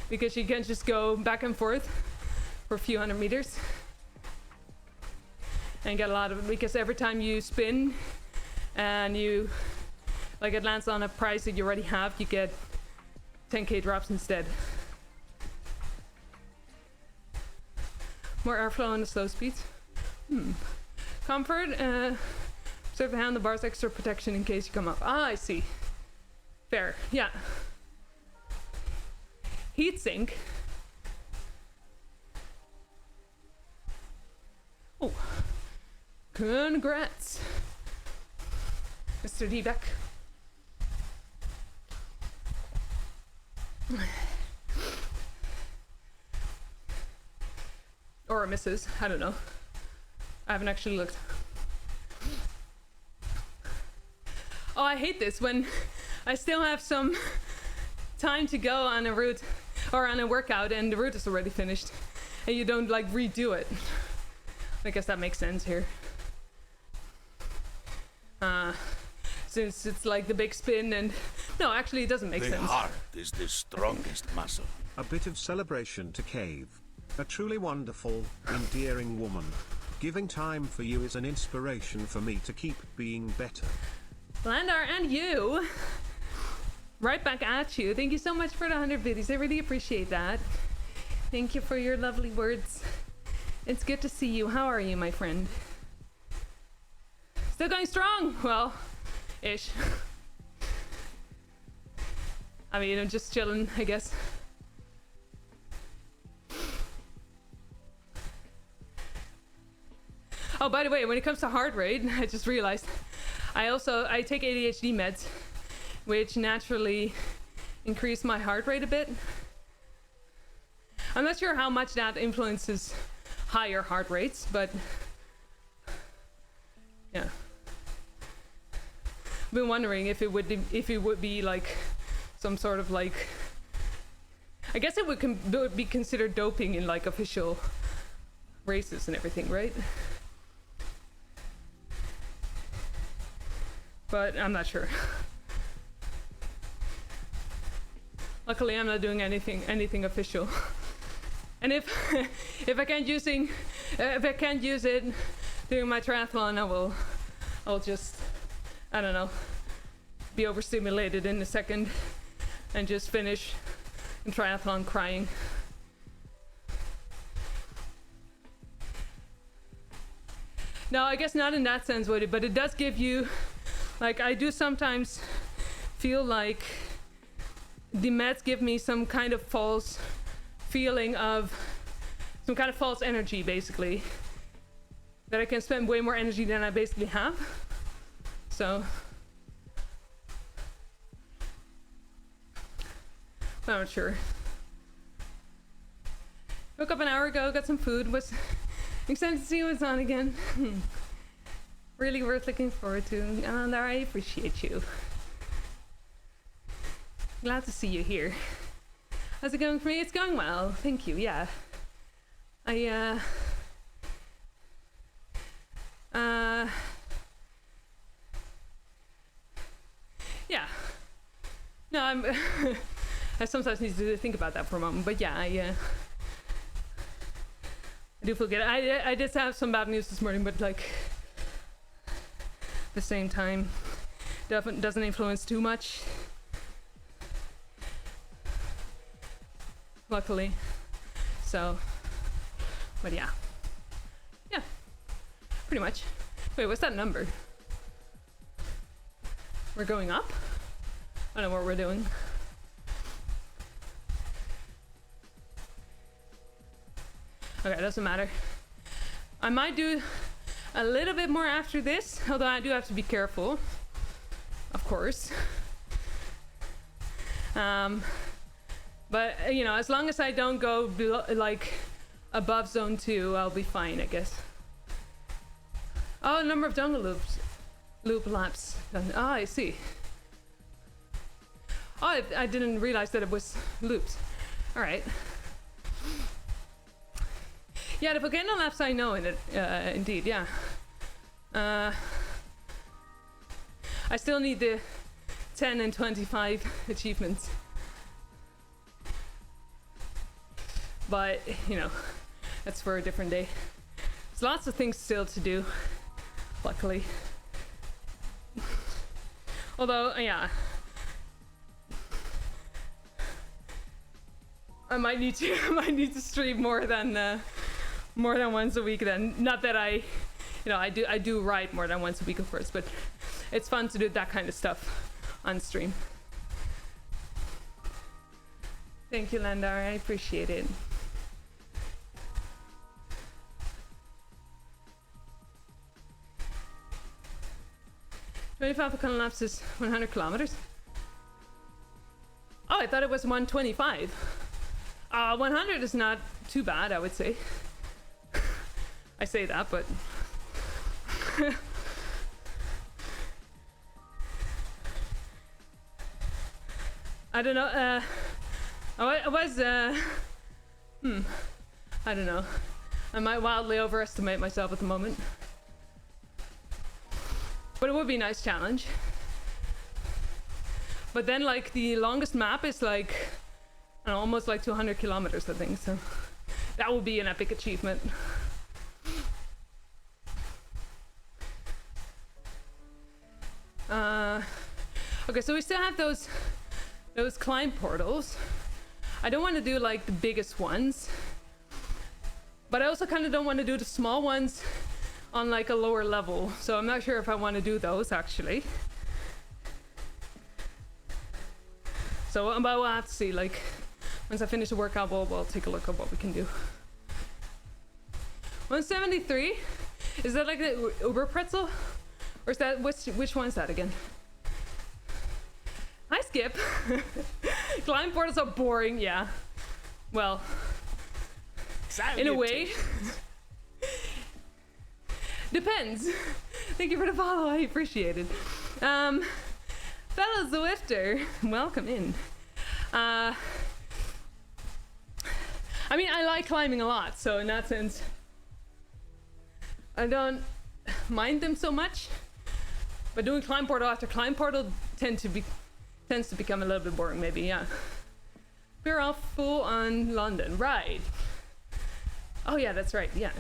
Because you can just go back and forth for a few hundred meters. And get a lot of, because every time you spin and you like it lands on a prize that you already have, you get 10k drops instead. More airflow on the slow speeds. Comfort, serve the handlebars, extra protection in case you come up. Ah, I see. Fair, yeah. Heatsink. Oh, congrats, Mr. D-Beck. Or Mrs. I don't know. I haven't actually looked. Oh, I hate this when I still have some time to go on a route or on a workout and the route is already finished and you don't like redo it. I guess that makes sense here. Since it's like the big spin and... No, actually it doesn't make The sense. heart is the strongest muscle. A bit of celebration to Cave. A truly wonderful, endearing woman. Giving time for you is an inspiration for me to keep being better. Landar and you! Right back at you. Thank you so much for the 100 biddies. I really appreciate that. Thank you for your lovely words. It's good to see you. How are you, my friend? Still going strong? Well, ish. I mean, I'm just chilling, I guess. Oh, by the way, when it comes to heart rate, I just realized I take ADHD meds, which naturally increase my heart rate a bit. I'm not sure how much that influences higher heart rates, but yeah. I've been wondering if it would be like some sort of like, I guess it would be considered doping in like official races and everything, right? But I'm not sure. Luckily, I'm not doing anything official. And if I can't use it during my triathlon, I'll just, I don't know, be overstimulated in a second and just finish the triathlon crying. No, I guess not in that sense, would it? But it does give you, like, I do sometimes feel like the meds give me some kind of false feeling of some kind of false energy, basically, that I can spend way more energy than I basically have. So I'm not sure. Woke up an hour ago, got some food, was excited to see what's on again. Really worth looking forward to, and I appreciate you. Glad to see you here. How's it going for me? It's going well, thank you. Yeah, yeah. No, I'm. I sometimes need to think about that for a moment, but yeah, I do feel good. I did have some bad news this morning, but like at the same time, doesn't influence too much. Luckily. So, but yeah. Yeah. Pretty much. Wait, what's that number? We're going up? I don't know what we're doing. Okay, doesn't matter. I might do a little bit more after this, although I do have to be careful, of course. But you know, as long as I don't go below, like above zone 2, I'll be fine, I guess. Oh, number of jungle loop laps. Oh, I see. Oh, I didn't realize that it was loops. All right. Yeah, the volcano laps I know in it, indeed, yeah. I still need the 10 and 25 achievements. But, you know, that's for a different day. There's lots of things still to do, luckily. Although, yeah. I might need to stream more than once a week then. Not that I do ride more than once a week, of course, but it's fun to do that kind of stuff on stream. Thank you, Landar. I appreciate it. $25 laps is 100 kilometers. Oh, I thought it was 125. 100 is not too bad, I would say. I say that, but I don't know. I was I don't know. I might wildly overestimate myself at the moment. But it would be a nice challenge. But then, like, the longest map is like, I don't know, almost like 200 kilometers, I think. So that would be an epic achievement. Okay, so we still have those climb portals. I don't want to do like the biggest ones, but I also kind of don't want to do the small ones on like a lower level, so I'm not sure if I want to do those actually. So but we'll have to see, like once I finish the workout we'll take a look at what we can do. 173, is that like the Uber pretzel, or is that which one is that again? Hi Skip. Climb portals are boring, yeah, well, in a way. Depends. Thank you for the follow, I appreciate it. Fellow Zwifter, welcome in. I mean, I like climbing a lot, so in that sense, I don't mind them so much. But doing climb portal after climb portal tends to become a little bit boring, maybe, yeah. We're all full on London, right? Oh yeah, that's right, yeah.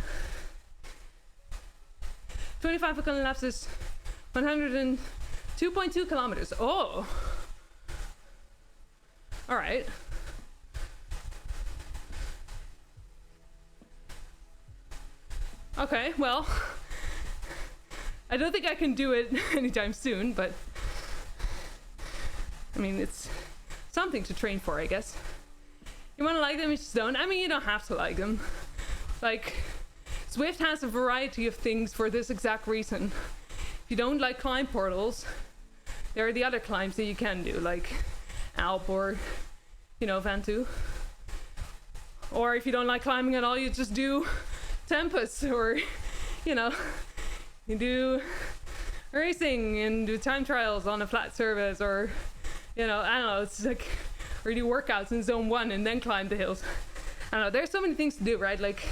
25 laps is 102.2 kilometers. Oh! Alright. Okay, well, I don't think I can do it anytime soon, but I mean, it's something to train for, I guess. You want to like them, you just don't. I mean, you don't have to like them. Like, Zwift has a variety of things for this exact reason. If you don't like climb portals, there are the other climbs that you can do, like Alp or, you know, Ventoux. Or if you don't like climbing at all, you just do Tempest, or, you know, you do racing and do time trials on a flat surface, or, you know, I don't know, it's like, or you do workouts in zone 1 and then climb the hills. I don't know, there's so many things to do, right? Like,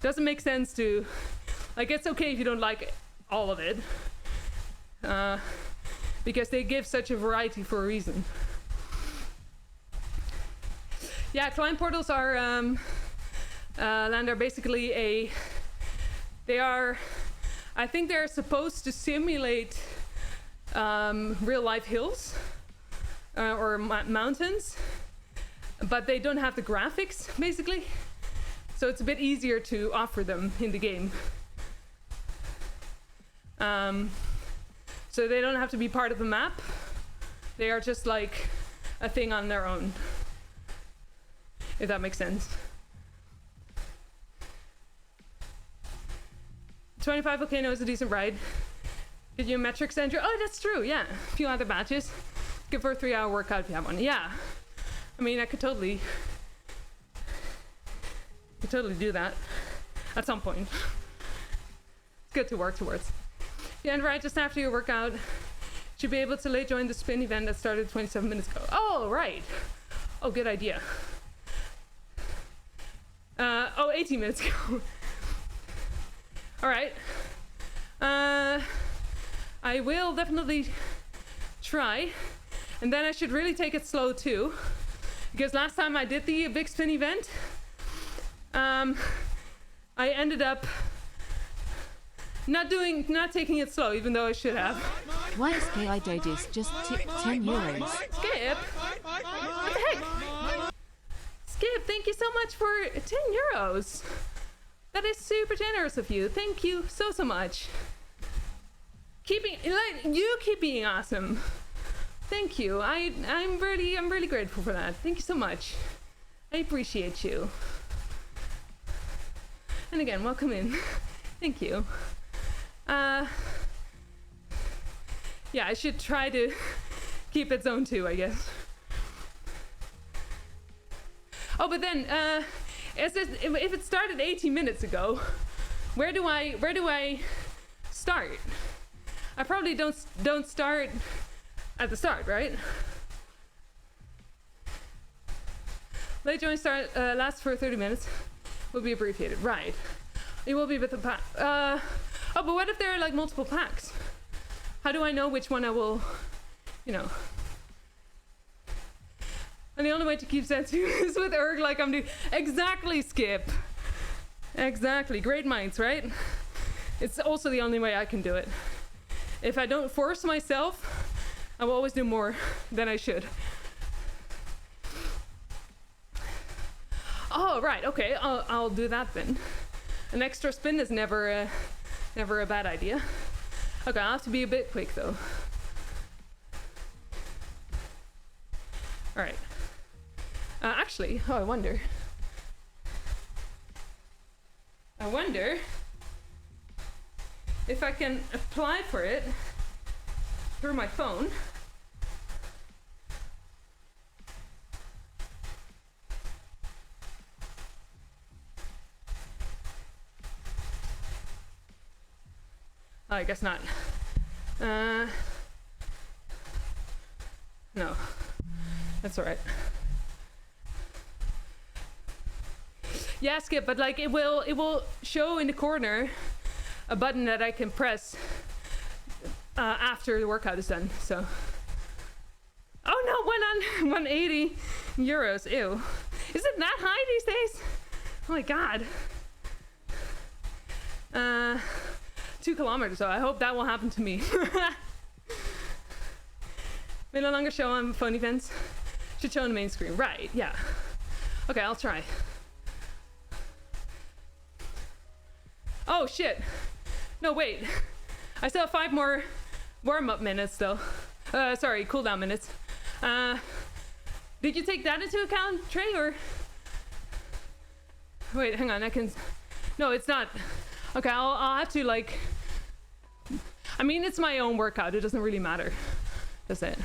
doesn't make sense to, like, it's okay if you don't like all of it, because they give such a variety for a reason. Yeah, climb portals are, Lander, basically I think they're supposed to simulate real life hills or mountains, but they don't have the graphics, basically. So it's a bit easier to offer them in the game. So they don't have to be part of the map. They are just like a thing on their own, if that makes sense. 25 volcano is a decent ride. Get you a metrics entry. Oh, that's true, yeah. A few other badges. Good for a 3-hour workout if you have one. Yeah. I mean, I could totally do that at some point. It's good to work towards. Yeah, and right just after your workout, should be able to late join the spin event that started 27 minutes ago. Oh, right. Oh, good idea. 18 minutes ago. All right. I will definitely try, and then I should really take it slow too, because last time I did the big spin event, I ended up not taking it slow, even though I should have. Why is KIDodis just tipped €10? Skip? What the heck? Skip, thank you so much for 10 euros. That is super generous of you. Thank you so much. You keep being awesome. Thank you. I'm really grateful for that. Thank you so much. I appreciate you. And again, welcome in. Thank you. Yeah, I should try to keep it zone 2, I guess. Oh, but then, if it started 18 minutes ago, where do I start? I probably don't start at the start, right? Late join start lasts for 30 minutes. Will be abbreviated, right? It will be with the pack. Oh, but what if there are like multiple packs? How do I know which one I will, you know? And the only way to keep sense is with erg like I'm doing. Exactly, Skip. Exactly. Great minds, right? It's also the only way I can do it. If I don't force myself, I will always do more than I should. Oh, right. Okay, I'll do that then. An extra spin is never a bad idea. Okay, I'll have to be a bit quick though. All right. Actually, I wonder if I can apply for it through my phone. Oh, I guess not. No, that's all right. Yeah, Skip, but like it will show in the corner a button that I can press after the workout is done. So, oh no, 180 euros. Ew, is it that high these days? Oh my god. 2 kilometers. So I hope that will happen to me. May no longer show on phone events. Should show on the main screen. Right? Yeah. Okay, I'll try. Oh shit! No, wait. I still have 5 more warm-up minutes though. Sorry, cooldown minutes. Did you take that into account, Trey, or? Wait, hang on, I can... No, it's not. Okay, I'll have to like... I mean, it's my own workout. It doesn't really matter. That's it.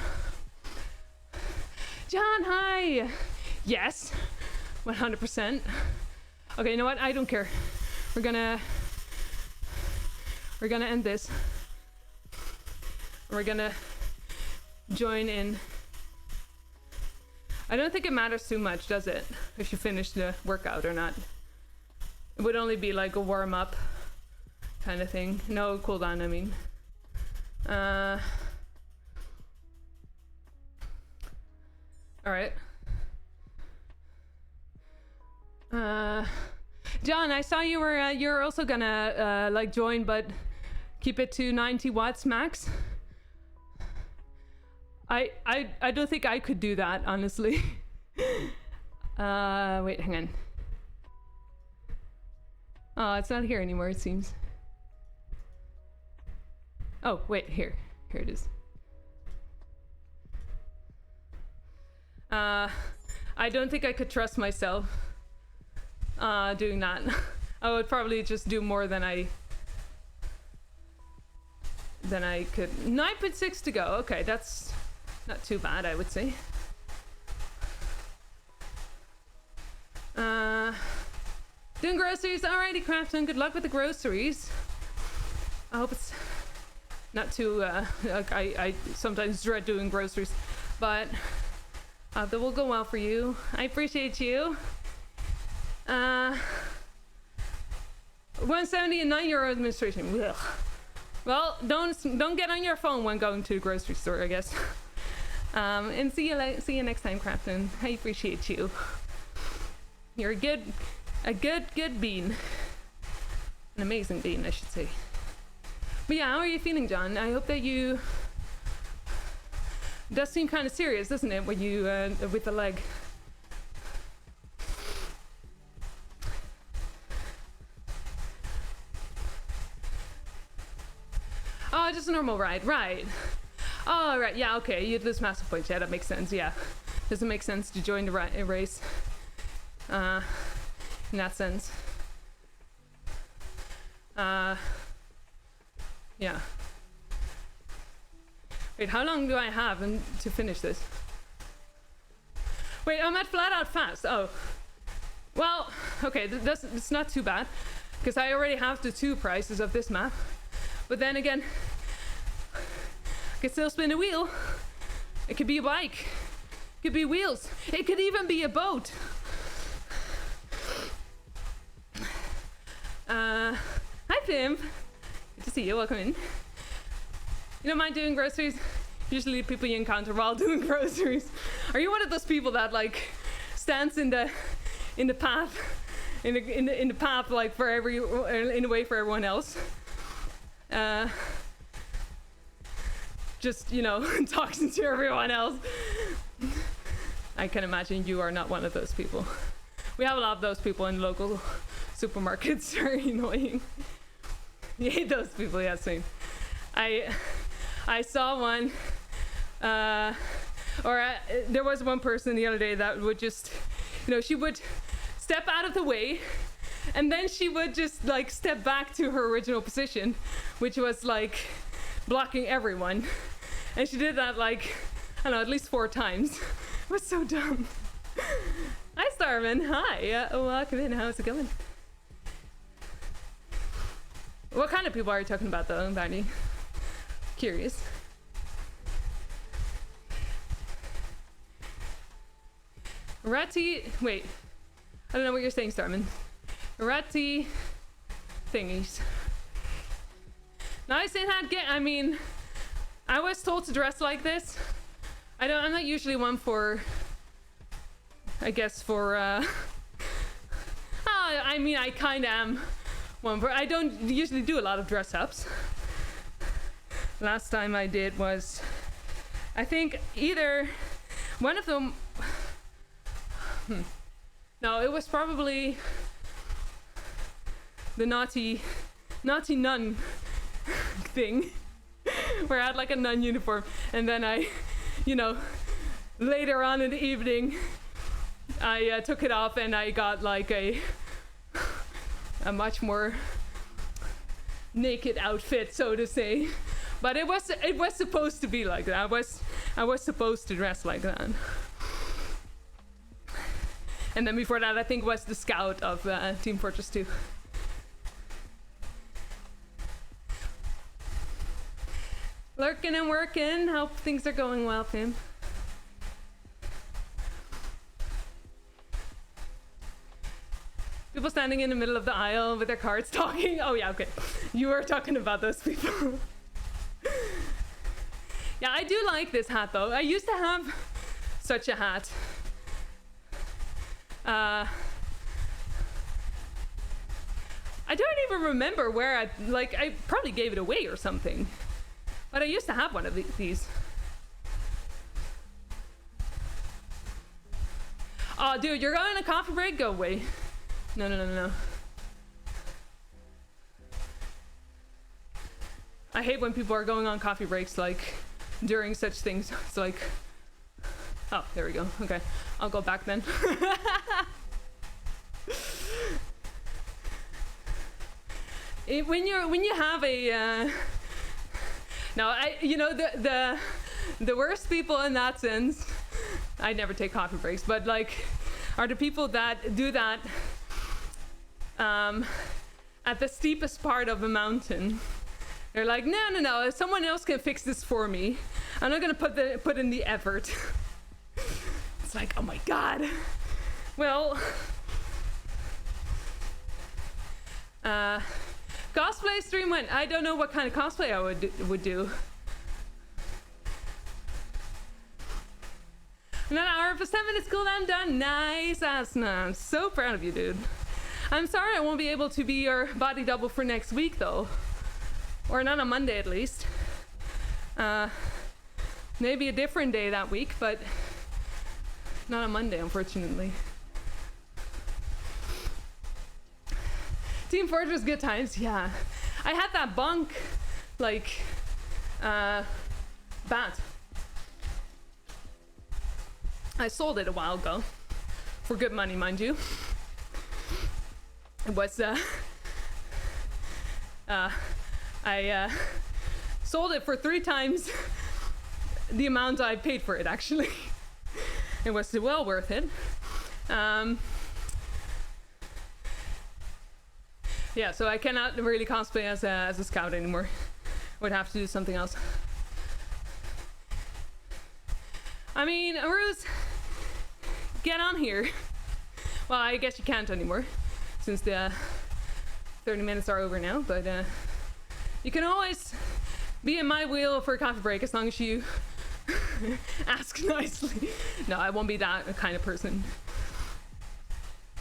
John, hi! Yes! 100%. Okay, you know what? I don't care. We're gonna end this. We're gonna join in. I don't think it matters too much, does it? If you finish the workout or not. It would only be like a warm-up kind of thing. No cooldown, I mean. Alright. John, I saw you were you're also gonna like join, but keep it to 90 watts max. I don't think I could do that, honestly. Wait, hang on. Oh, it's not here anymore, it seems. Oh, wait, here it is. I don't think I could trust myself doing that. I would probably just do more than I could. 9.6 to go. Okay, that's not too bad, I would say. Doing groceries. Alrighty, Crafton. Good luck with the groceries. I hope it's not too like I sometimes dread doing groceries, but that will go well for you. I appreciate you. 170 and €9 administration. Ugh. Well, don't get on your phone when going to the grocery store, I guess. And see you next time, Crafton. I appreciate you. You're a good bean. An amazing bean, I should say. But yeah, how are you feeling, John? I hope that you It does seem kind of serious, doesn't it, when you with the leg? Oh, just a normal ride, right? Oh, right, yeah, okay, you'd lose massive points. Yeah, that makes sense. Yeah, doesn't make sense to join the race. In that sense. Yeah. Wait, how long do I have to finish this? Wait, I'm at flat out fast. Oh. Well, okay, it's not too bad. Because I already have the 2 prices of this map. But then again, I can still spin a wheel. It could be a bike. It could be wheels. It could even be a boat. Hi, Pim. Good to see you. Welcome in. You don't mind doing groceries? Usually the people you encounter while doing groceries. Are you one of those people that like stands in the path in the path like for in the way for everyone else? Just, you know, talking to everyone else. I can imagine you are not one of those people. We have a lot of those people in local supermarkets. Very annoying. You hate those people, yeah, same. I saw one, there was one person the other day that would just, you know, she would step out of the way, and then she would just like step back to her original position, which was like blocking everyone. And she did that like, I don't know, at least 4 times. It was so dumb. Hi, Starman. Hi. Welcome in. How's it going? What kind of people are you talking about, though, Barney? Curious. Ratty. Wait. I don't know what you're saying, Starman. Ratty thingies. Nice in hat. I mean, I was told to dress like this. I'm not usually one for. I guess for. I mean, I kind of am one for. I don't usually do a lot of dress ups. Last time I did was, I think either one of them. No, it was probably the naughty nun thing, where I had like a nun uniform, and then I, you know, later on in the evening, I took it off and I got like a much more naked outfit, so to say. But it was supposed to be like that. I was supposed to dress like that. And then before that, I think was the scout of Team Fortress 2. Lurking and working. Hope things are going well, Pim. People standing in the middle of the aisle with their cards talking. Oh yeah, okay. You were talking about those people. Yeah, I do like this hat though. I used to have such a hat. I don't even remember where I probably gave it away or something. But I used to have one of these. Oh, dude, you're going on a coffee break? Go away. No. I hate when people are going on coffee breaks, like, during such things. It's like... Oh, there we go. Okay, I'll go back then. When you have a... No, the worst people in that sense, I never take coffee breaks, but like, are the people that do that at the steepest part of a mountain. They're like, no, someone else can fix this for me. I'm not gonna put in the effort. It's like, oh my god. Well, cosplay stream went. I don't know what kind of cosplay I would do. Another hour for 7 minutes cooldown done. Nice ass. I'm so proud of you, dude. I'm sorry I won't be able to be your body double for next week though. Or not on Monday at least. Maybe a different day that week, but not on Monday, unfortunately. Team Fortress, good times, yeah. I had that bunk, like, bat. I sold it a while ago. For good money, mind you. It was, I sold it for 3 times the amount I paid for it, actually. It was well worth it. Yeah, so I cannot really cosplay as a scout anymore. I would have to do something else. I mean, Rose, get on here. Well, I guess you can't anymore, since the 30 minutes are over now, but you can always be in my wheel for a coffee break as long as you ask nicely. No, I won't be that kind of person.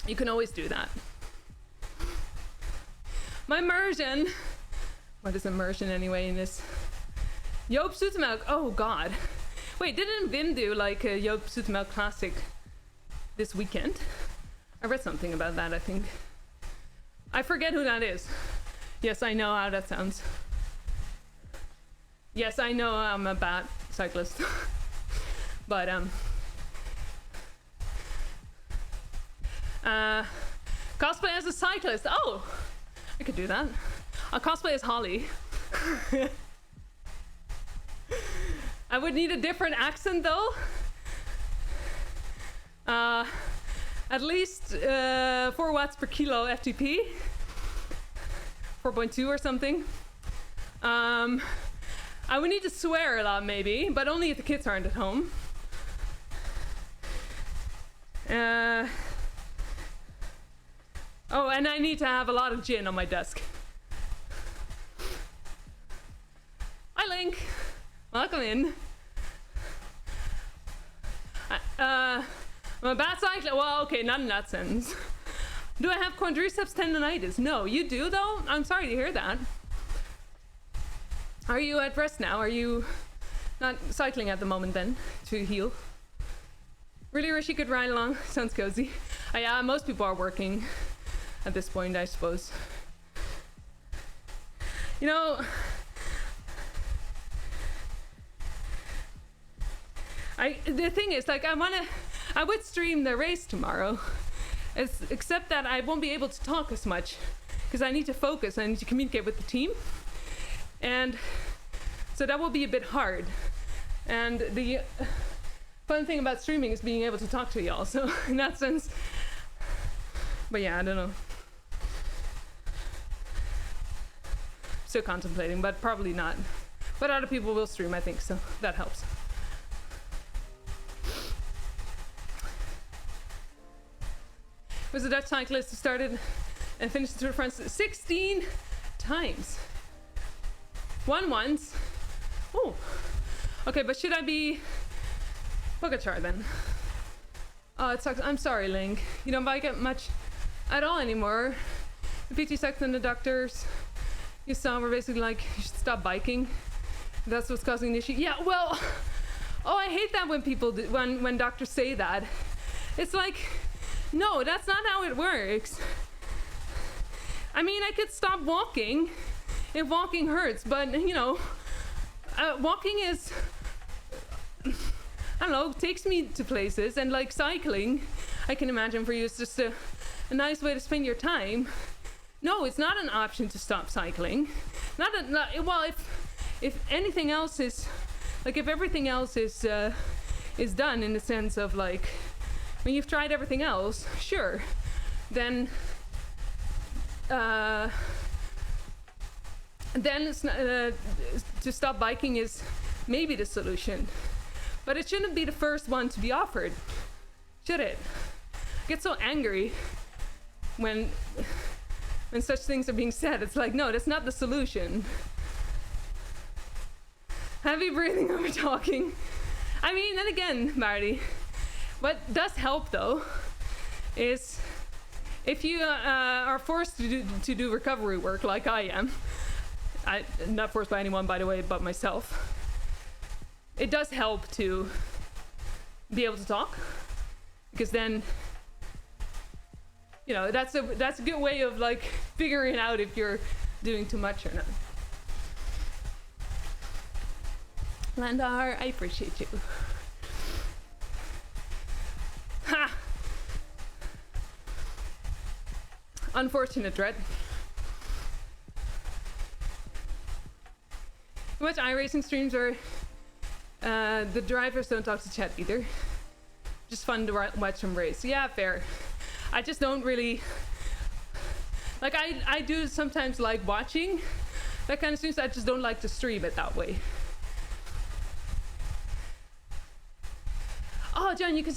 You can always do that. My immersion. What is immersion anyway in this? Joop Zoetemelk. Oh god. Wait, didn't Vim do like a Joop Zoetemelk classic this weekend? I read something about that, I think. I forget who that is. Yes, I know how that sounds. Yes, I know I'm a bad cyclist. But cosplay as a cyclist. Oh, I could do that. I'll cosplay as Holly. I would need a different accent though. At least 4 watts per kilo FTP. 4.2 or something. I would need to swear a lot maybe, but only if the kids aren't at home. Oh, and I need to have a lot of gin on my desk. Hi, Link. Welcome in. I'm a bad cyclist. Well, okay, not in that sense. Do I have quadriceps tendonitis? No, you do though? I'm sorry to hear that. Are you at rest now? Are you not cycling at the moment then to heal? Really wish you could ride along. Sounds cozy. Yeah, most people are working at this point, I suppose. You know, the thing is, like, I would stream the race tomorrow, except that I won't be able to talk as much because I need to focus. I need to communicate with the team, and so that will be a bit hard. And the fun thing about streaming is being able to talk to y'all. So in that sense, but yeah, I don't know. Still contemplating, but probably not. But other people will stream, I think, so that helps. Was a Dutch cyclist who started and finished the Tour de France 16 times. Won once. Oh. Okay, but should I be Pogacar then? Oh, it sucks. I'm sorry, Link. You don't bike it much at all anymore. The PT sucked and the doctors you saw were basically like, you should stop biking. That's what's causing the issue. Yeah, well, oh, I hate that when people do, when doctors say that. It's like, no, that's not how it works. I mean, I could stop walking if walking hurts, but you know, walking is, I don't know, takes me to places, and like cycling, I can imagine for you it's just a nice way to spend your time. No, it's not an option to stop cycling. Well, if anything else is, like if everything else is done in the sense of like, when you've tried everything else, sure, then it's to stop biking is maybe the solution, but it shouldn't be the first one to be offered, should it? I get so angry when such things are being said. It's like, no, that's not the solution. Heavy breathing over talking. I mean, then again, Marty, what does help though is if you are forced to do recovery work like I am, not forced by anyone, by the way, but myself, it does help to be able to talk, because then, you know, that's a good way of like figuring out if you're doing too much or not. Landar, I appreciate you. Ha! Unfortunate, Dread. You watch iRacing streams where the drivers don't talk to chat either. Just fun to watch them race. Yeah, fair. I just don't really... Like, I do sometimes like watching that kind of streams. I just don't like to stream it that way. Oh, John, you can...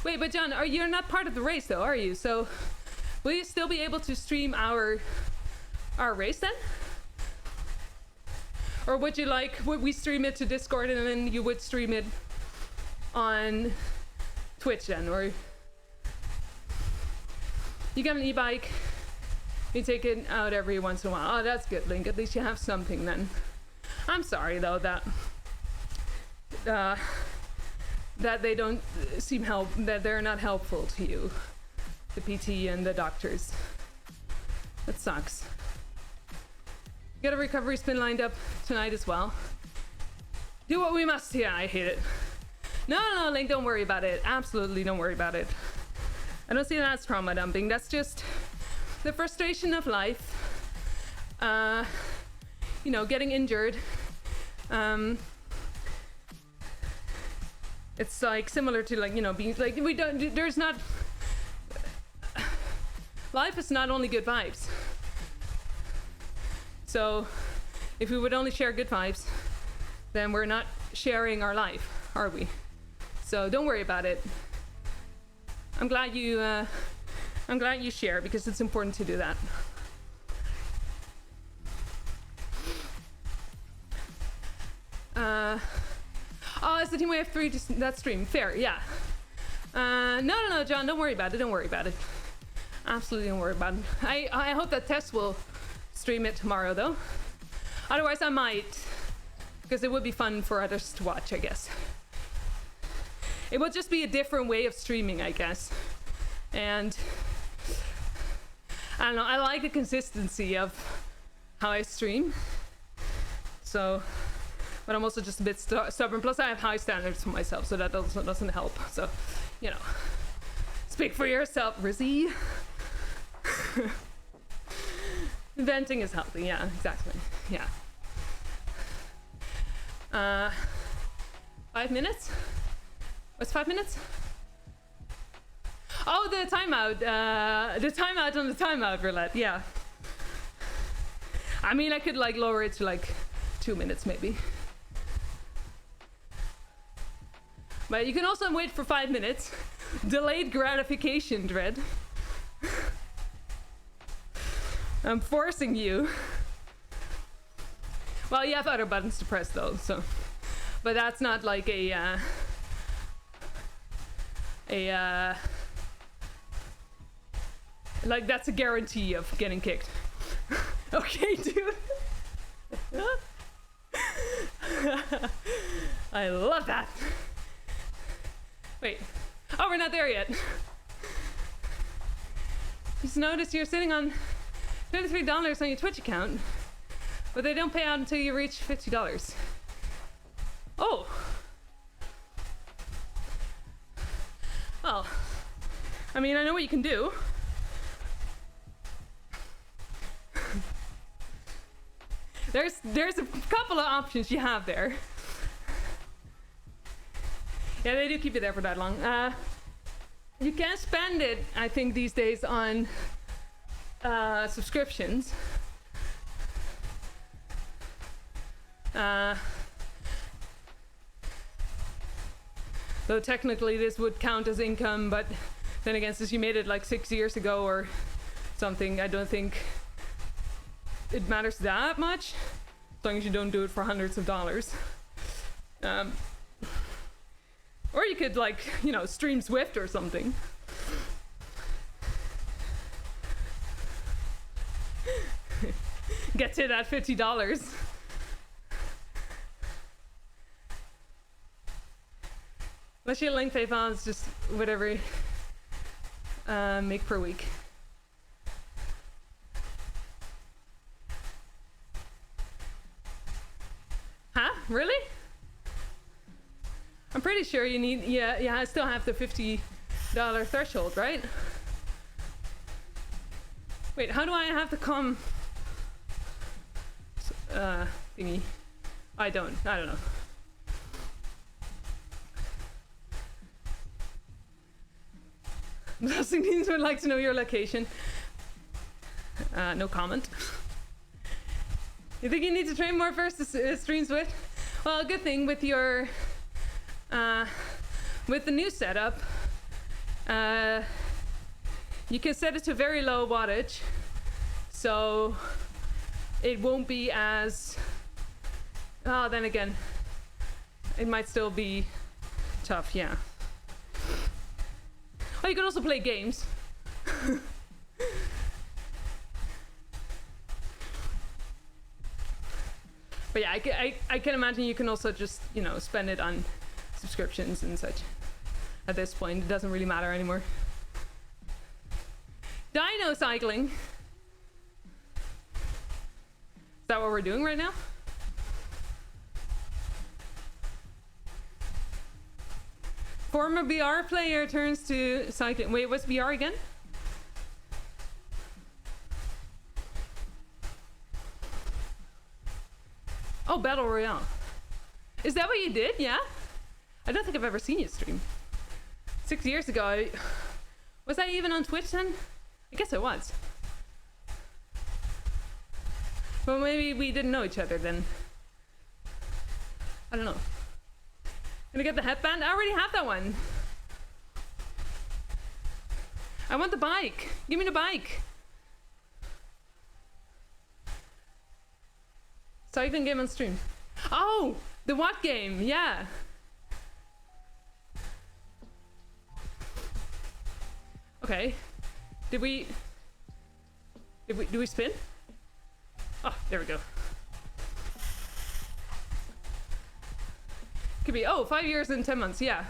wait, but John, you're not part of the race, though, are you? So, will you still be able to stream our race, then? Or would we stream it to Discord and then you would stream it on Twitch, then? Or... You get an e-bike, you take it out every once in a while. Oh, that's good, Link. At least you have something, then. I'm sorry, though, that they don't seem that they're not helpful to you, the PT and the doctors. That sucks. Get a recovery spin lined up tonight as well. Do what we must. Yeah, I hate it. No, Link, don't worry about it. Absolutely don't worry about it. I don't see that as trauma dumping. That's just the frustration of life. You know, getting injured. It's like similar to, like, you know, being like, there's not, life is not only good vibes. So if we would only share good vibes, then we're not sharing our life, are we? So don't worry about it. I'm glad you share, because it's important to do that. Oh, it's the team we have 3 to that stream. Fair, yeah. No, John, don't worry about it. Don't worry about it. Absolutely don't worry about it. I hope that Tess will stream it tomorrow, though. Otherwise, I might, because it would be fun for others to watch, I guess. It would just be a different way of streaming, I guess. And I don't know, I like the consistency of how I stream. So, but I'm also just a bit stubborn. Plus, I have high standards for myself, so that also doesn't help. So, you know, speak for yourself, Rizzy. Venting is healthy, yeah, exactly, yeah. 5 minutes? What's 5 minutes? Oh, the timeout on the timeout roulette, yeah. I mean, I could like lower it to like 2 minutes maybe. But you can also wait for 5 minutes. Delayed gratification, Dread. I'm forcing you. Well, you have other buttons to press though, so. But that's not like like that's a guarantee of getting kicked. Okay, dude. I love that. Wait. Oh, we're not there yet. Just noticed you're sitting on $23 on your Twitch account, but they don't pay out until you reach $50. Oh. Well, I mean, I know what you can do. There's a couple of options you have there. Yeah, they do keep it there for that long. You can spend it, I think, these days on subscriptions. Though technically this would count as income, but then again, since you made it like 6 years ago or something, I don't think it matters that much, as long as you don't do it for hundreds of dollars. Or you could, like, you know, stream Zwift or something. Get to that $50. Unless you link PayPal, it's just whatever make per week. Huh? Really? I'm pretty sure you need, yeah, I still have the $50 threshold, right? Wait, how do I have to come? Thingy. I don't know. Blasting teams would like to know your location. No comment. You think you need to train more first to stream Zwift? Well, a good thing with your with the new setup, you can set it to very low wattage, so it won't be as. Oh, then again, it might still be tough. Yeah. Oh, you can also play games. But yeah, I can imagine you can also just, you know, spend it on subscriptions and such. At this point, it doesn't really matter anymore. Dino cycling. Is that what we're doing right now? Former BR player turns to cycling. Wait, what's BR again? Oh, Battle Royale. Is that what you did? Yeah? I don't think I've ever seen you stream. 6 years ago, was I even on Twitch then? I guess I was. Well, maybe we didn't know each other then. I don't know. Gonna get the headband? I already have that one. I want the bike. Give me the bike. Cycling game on stream. Oh, the what game? Yeah. Okay. Did we spin? Oh, there we go. Could be, 5 years and 10 months, yeah.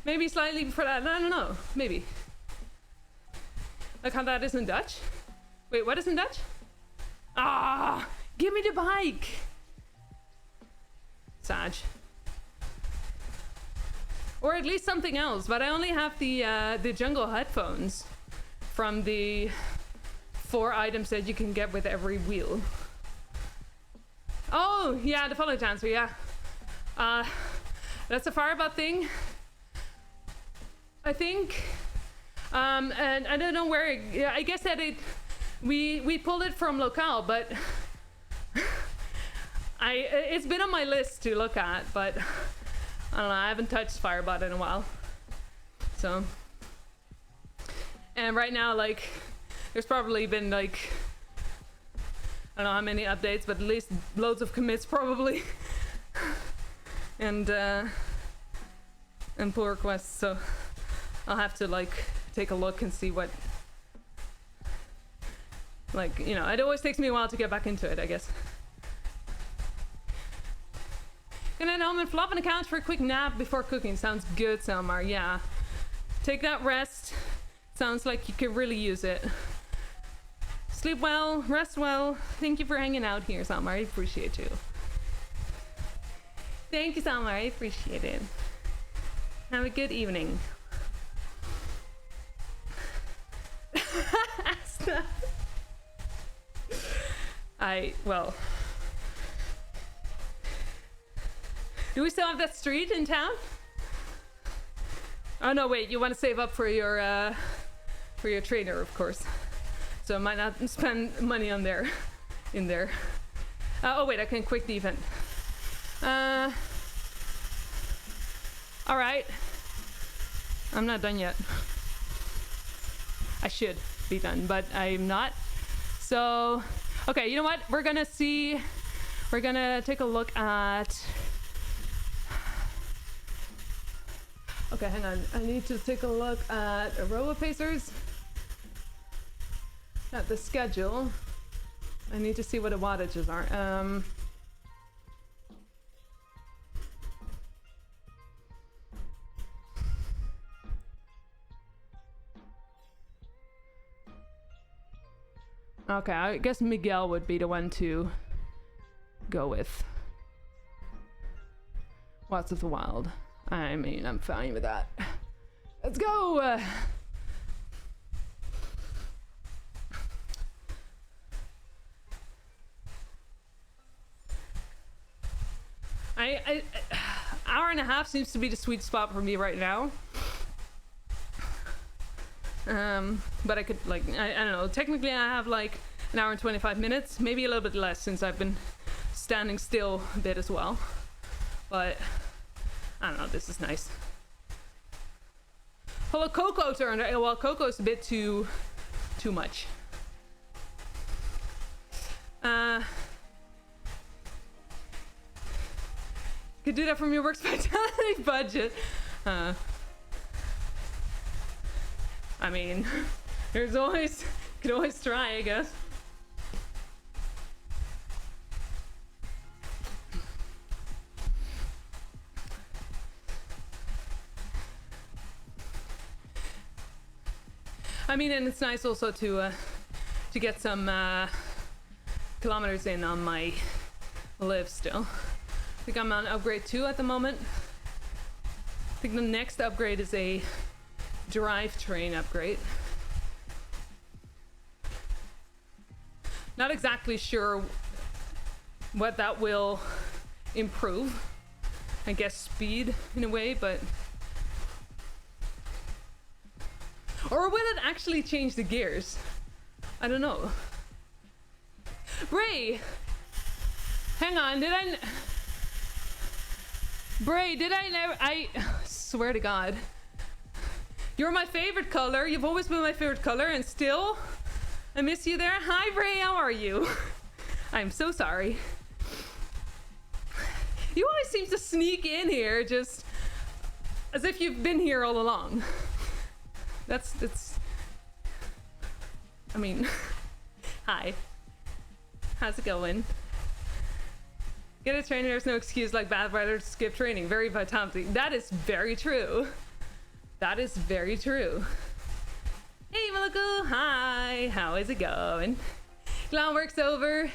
Maybe slightly before that, I don't know, maybe. Like how that is in Dutch? Wait, what is in Dutch? Ah, give me the bike! Sag. Or at least something else, but I only have the jungle headphones from the 4 items that you can get with every wheel. Oh, yeah, the follow transfer, yeah. That's a Firebot thing, I think. And I don't know where. Yeah, I guess that we pulled it from Locale, but it's been on my list to look at, but I don't know. I haven't touched Firebot in a while. So, and right now, like, there's probably been like, I don't know how many updates, but at least loads of commits probably. And pull requests, so I'll have to like take a look and see what, like, you know, it always takes me a while to get back into it, I guess. Good night home and flop on the couch for a quick nap before cooking. Sounds good, Selmar. Yeah, take that rest. Sounds like you could really use it. Sleep well, rest well. Thank you for hanging out here, Selmar. I appreciate you. Thank you, Salma. I appreciate it. Have a good evening. Well. Do we still have that street in town? Oh no, wait, you want to save up for your trainer, of course. So I might not spend money on there, in there. Oh wait, I can quick the event. All right. I'm not done yet. I should be done, but I'm not. So, okay, you know what? We're gonna take a look at. Okay, hang on. I need to take a look at Aroa Pacers. At the schedule. I need to see what the wattages are. Okay, I guess Miguel would be the one to go with. Watts of the Wild. I mean, I'm fine with that. Let's go! Hour and a half seems to be the sweet spot for me right now. But I could, like, I don't know, technically I have like an hour and 25 minutes, maybe a little bit less since I've been standing still a bit as well. But I don't know, this is nice. Hello, Coco turned. Well, Coco's a bit too much. Could do that from your work's vitality budget. I mean, there's always, could always try, I guess. I mean, and it's nice also to get some kilometers in on my live still. I think I'm on upgrade 2 at the moment. I think the next upgrade is a drivetrain upgrade. Not exactly sure what that will improve. I guess speed in a way, but... Or will it actually change the gears? I don't know. Bray! Hang on, did I... Bray, did I never... I swear to God. You're my favorite color. You've always been my favorite color, and still, I miss you there. Hi, Bray, how are you? I'm so sorry. You always seem to sneak in here, just as if you've been here all along. That's... I mean, hi. How's it going? Get a trainer, there's no excuse like bad weather to skip training. Very vitality. That is very true. That is very true. Hey, Maluku. Hi. How is it going? Clown work's over.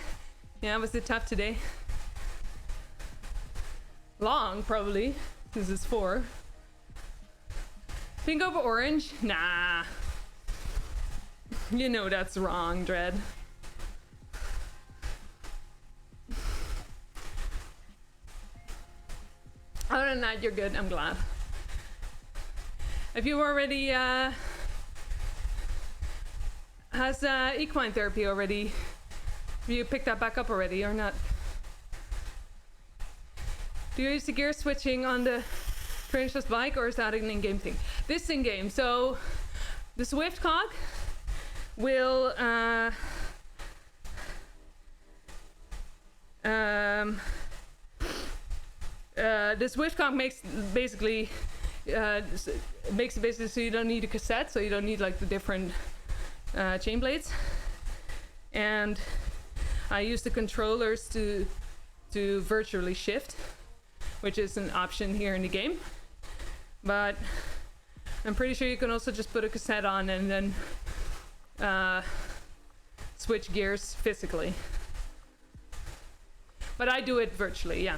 Yeah, was it tough today? Long, probably. This is 4. Pink over orange? Nah. You know that's wrong, Dread. Other than that, you're good. I'm glad. Have you already, has equine therapy already, have you picked that back up already or not? Do you use the gear switching on the Trainer's bike, or is that an in-game thing? This in-game. So the Zwift cog will, the Zwift cog makes basically makes it basically so you don't need a cassette, so you don't need like the different chain blades. And I use the controllers to virtually shift, which is an option here in the game. But I'm pretty sure you can also just put a cassette on and then switch gears physically. But I do it virtually, yeah.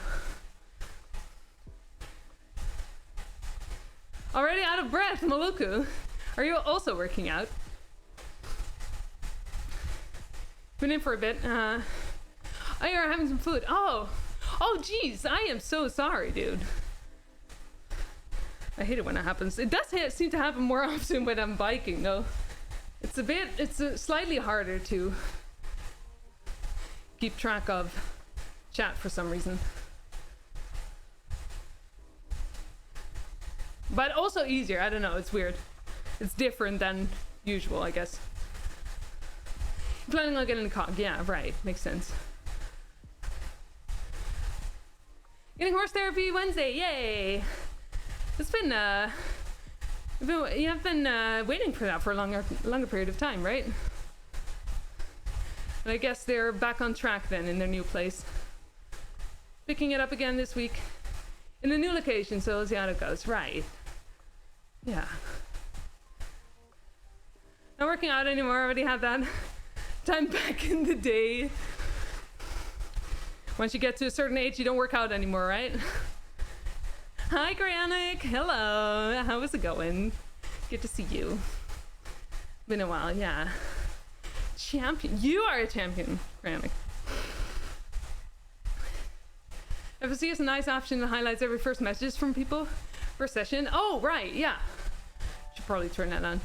Already out of breath, Maluku. Are you also working out? Been in for a bit. Oh, you're having some food. Oh, geez. I am so sorry, dude. I hate it when it happens. It does seem to happen more often when I'm biking, though. It's slightly harder to keep track of chat for some reason. But also easier. I don't know. It's weird. It's different than usual, I guess. Planning on getting a cog. Yeah, right. Makes sense. Getting horse therapy Wednesday. Yay! It's been you have been waiting for that for a longer period of time, right? And I guess they're back on track then in their new place. Picking it up again this week in a new location, so we'll see how it goes. Right. Yeah. Not working out anymore. I already had that time back in the day. Once you get to a certain age, you don't work out anymore, right? Hi, Granick. Hello. How is it going? Good to see you. Been a while, yeah. Champion. You are a champion, Granick. FOC is a nice option that highlights every first messages from people per session. Oh, right, yeah. Should probably turn that on.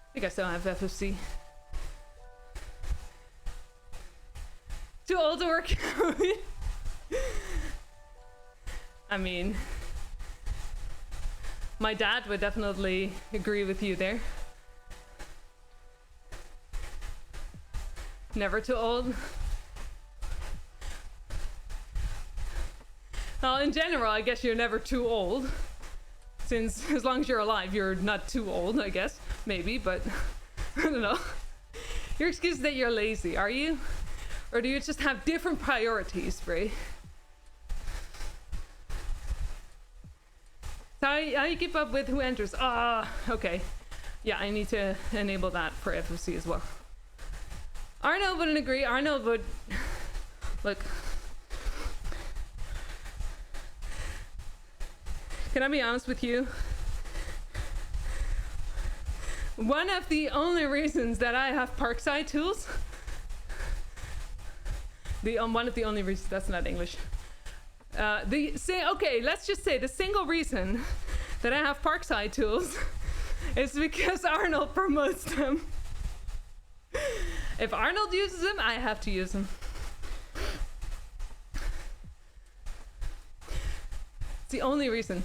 I think I still have FOC. Too old to work out. I mean, my dad would definitely agree with you there. Never too old. Well, in general, I guess you're never too old. Since as long as you're alive, you're not too old, I guess. Maybe, but I don't know. Your excuse is that you're lazy, are you? Or do you just have different priorities, Bray? So how you keep up with who enters? Okay. Yeah, I need to enable that for FOC as well. Arnold wouldn't agree. Arnold would... Look. Can I be honest with you? One of the only reasons that I have Parkside tools... one of the only reasons, that's not English. Okay, let's just say the single reason that I have Parkside tools is because Arnold promotes them. If Arnold uses them, I have to use them. It's the only reason.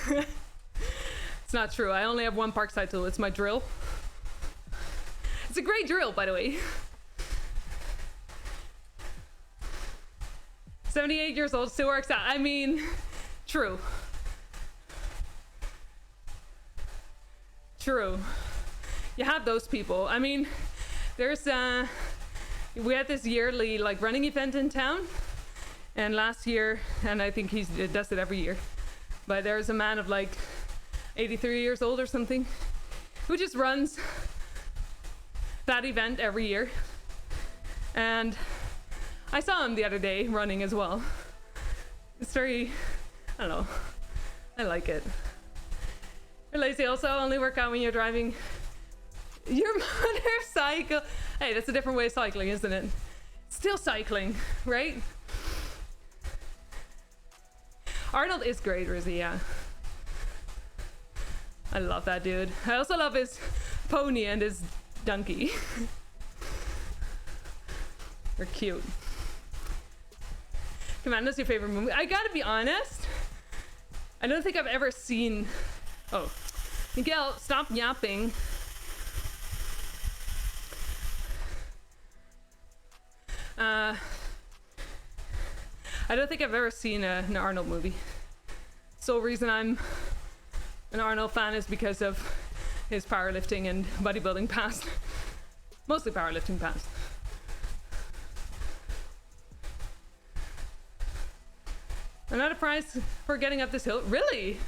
It's not true. I only have one Parkside tool. It's my drill. It's a great drill, by the way. 78 years old, still works out. I mean, true. True. You have those people. I mean, there's we had this yearly like running event in town, and last year, and I think he does it every year, but there's a man of like 83 years old or something who just runs that event every year. And I saw him the other day running as well. It's very, I don't know, I like it. You're lazy also, only work out when you're driving your motorcycle. Hey, that's a different way of cycling, isn't it? Still cycling, right? Arnold is great, Rizzy, yeah. I love that dude. I also love his pony and his donkey. They're cute. Commando's your favorite movie? I gotta be honest, I don't think I've ever seen... Oh. Miguel, stop yapping. I don't think I've ever seen an Arnold movie. Sole reason I'm an Arnold fan is because of his powerlifting and bodybuilding past. Mostly powerlifting past. Another prize for getting up this hill? Really?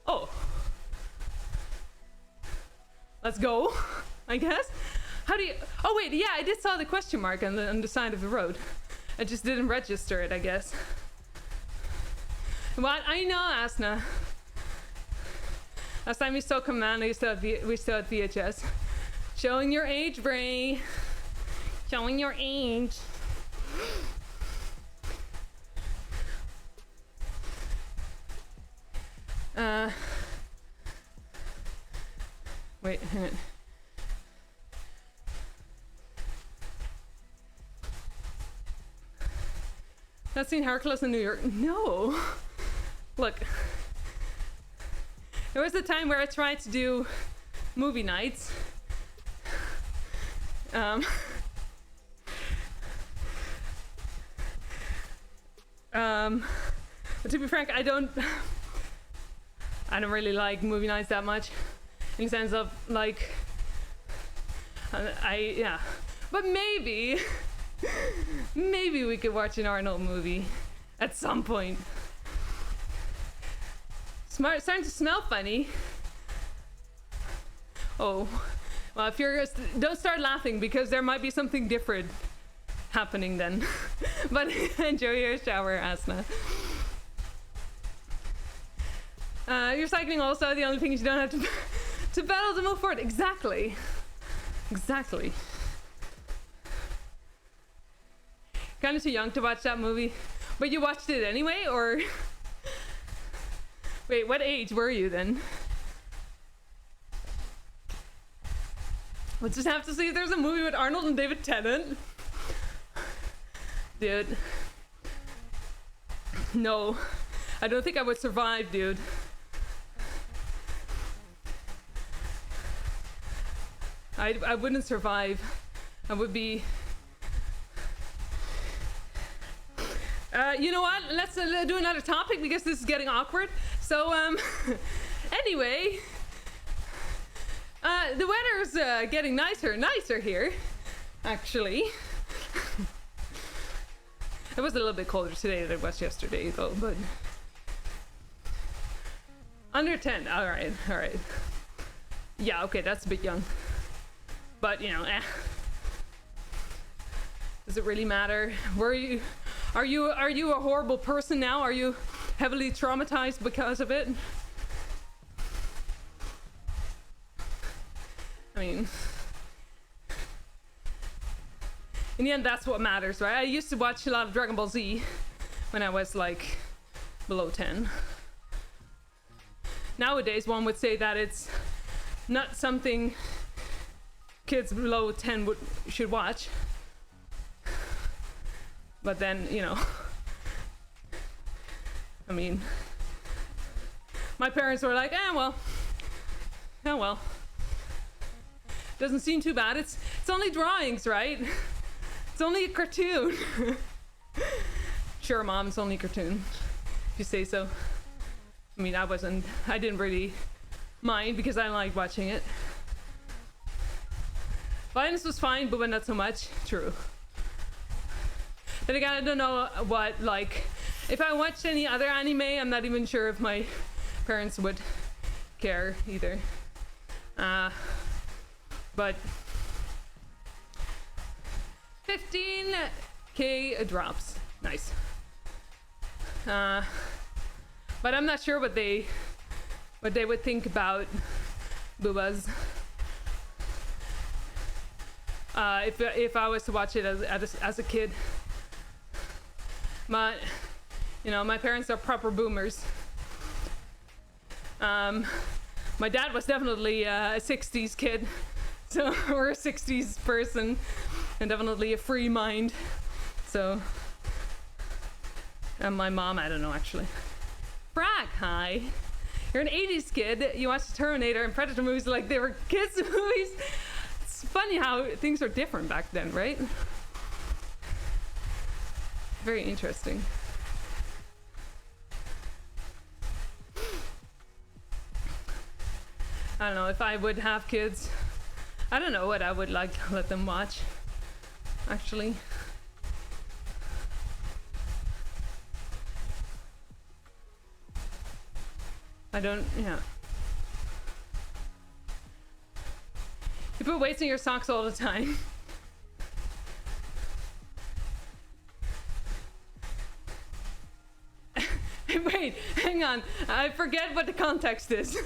Oh. Let's go, I guess. How do you... Oh wait, yeah, I did saw the question mark on the side of the road. I just didn't register it, I guess. What? I know, Asna. Last time we saw Command, we still had VHS. Showing your age, Bray. Showing your age. Wait, hang on. Not seen Hercules in New York? No. Look. There was a time where I tried to do movie nights. But to be frank, I don't really like movie nights that much, in the sense of like, yeah. But maybe we could watch an Arnold movie at some point. Starting to smell funny. Oh, well, if you're, don't start laughing because there might be something different happening then. But enjoy your shower, Asna. You're cycling also. The only thing is you don't have to pedal to move forward. Exactly. Exactly. Kind of too young to watch that movie, but you watched it anyway, or? Wait, what age were you then? We'll just have to see if there's a movie with Arnold and David Tennant. Dude. No. I don't think I would survive, dude. I wouldn't survive. I would be... you know what? Let's do another topic because this is getting awkward. So, anyway... the weather's getting nicer and nicer here, actually. It was a little bit colder today than it was yesterday, though, but... Under 10, alright. Yeah, okay, that's a bit young. But, you know, Does it really matter? Are you a horrible person now? Are you heavily traumatized because of it? I mean, in the end, that's what matters, right? I used to watch a lot of Dragon Ball Z when I was like below 10. Nowadays, one would say that it's not something kids below 10 should watch. But then, you know, I mean, my parents were like, oh well. Doesn't seem too bad. It's only drawings, right? It's only a cartoon. Sure, Mom, it's only a cartoon. If you say so. I mean, I didn't really mind because I liked watching it. Violence was fine, but not so much. True. Then again, I don't know what, like, if I watched any other anime, I'm not even sure if my parents would care either. But 15k drops. Nice. But I'm not sure what they would think about boobas. If I was to watch it as a kid. But you know, my parents are proper boomers. My dad was definitely a 60s kid. So we're a 60s person and definitely a free mind. So, and my mom, I don't know actually. Frag, hi. You're an 80s kid. You watched Terminator and Predator movies like they were kids movies. It's funny how things are different back then, right? Very interesting. I don't know if I would have kids. I don't know what I would like to let them watch, actually. Yeah. People wasting your socks all the time. Wait, hang on. I forget what the context is.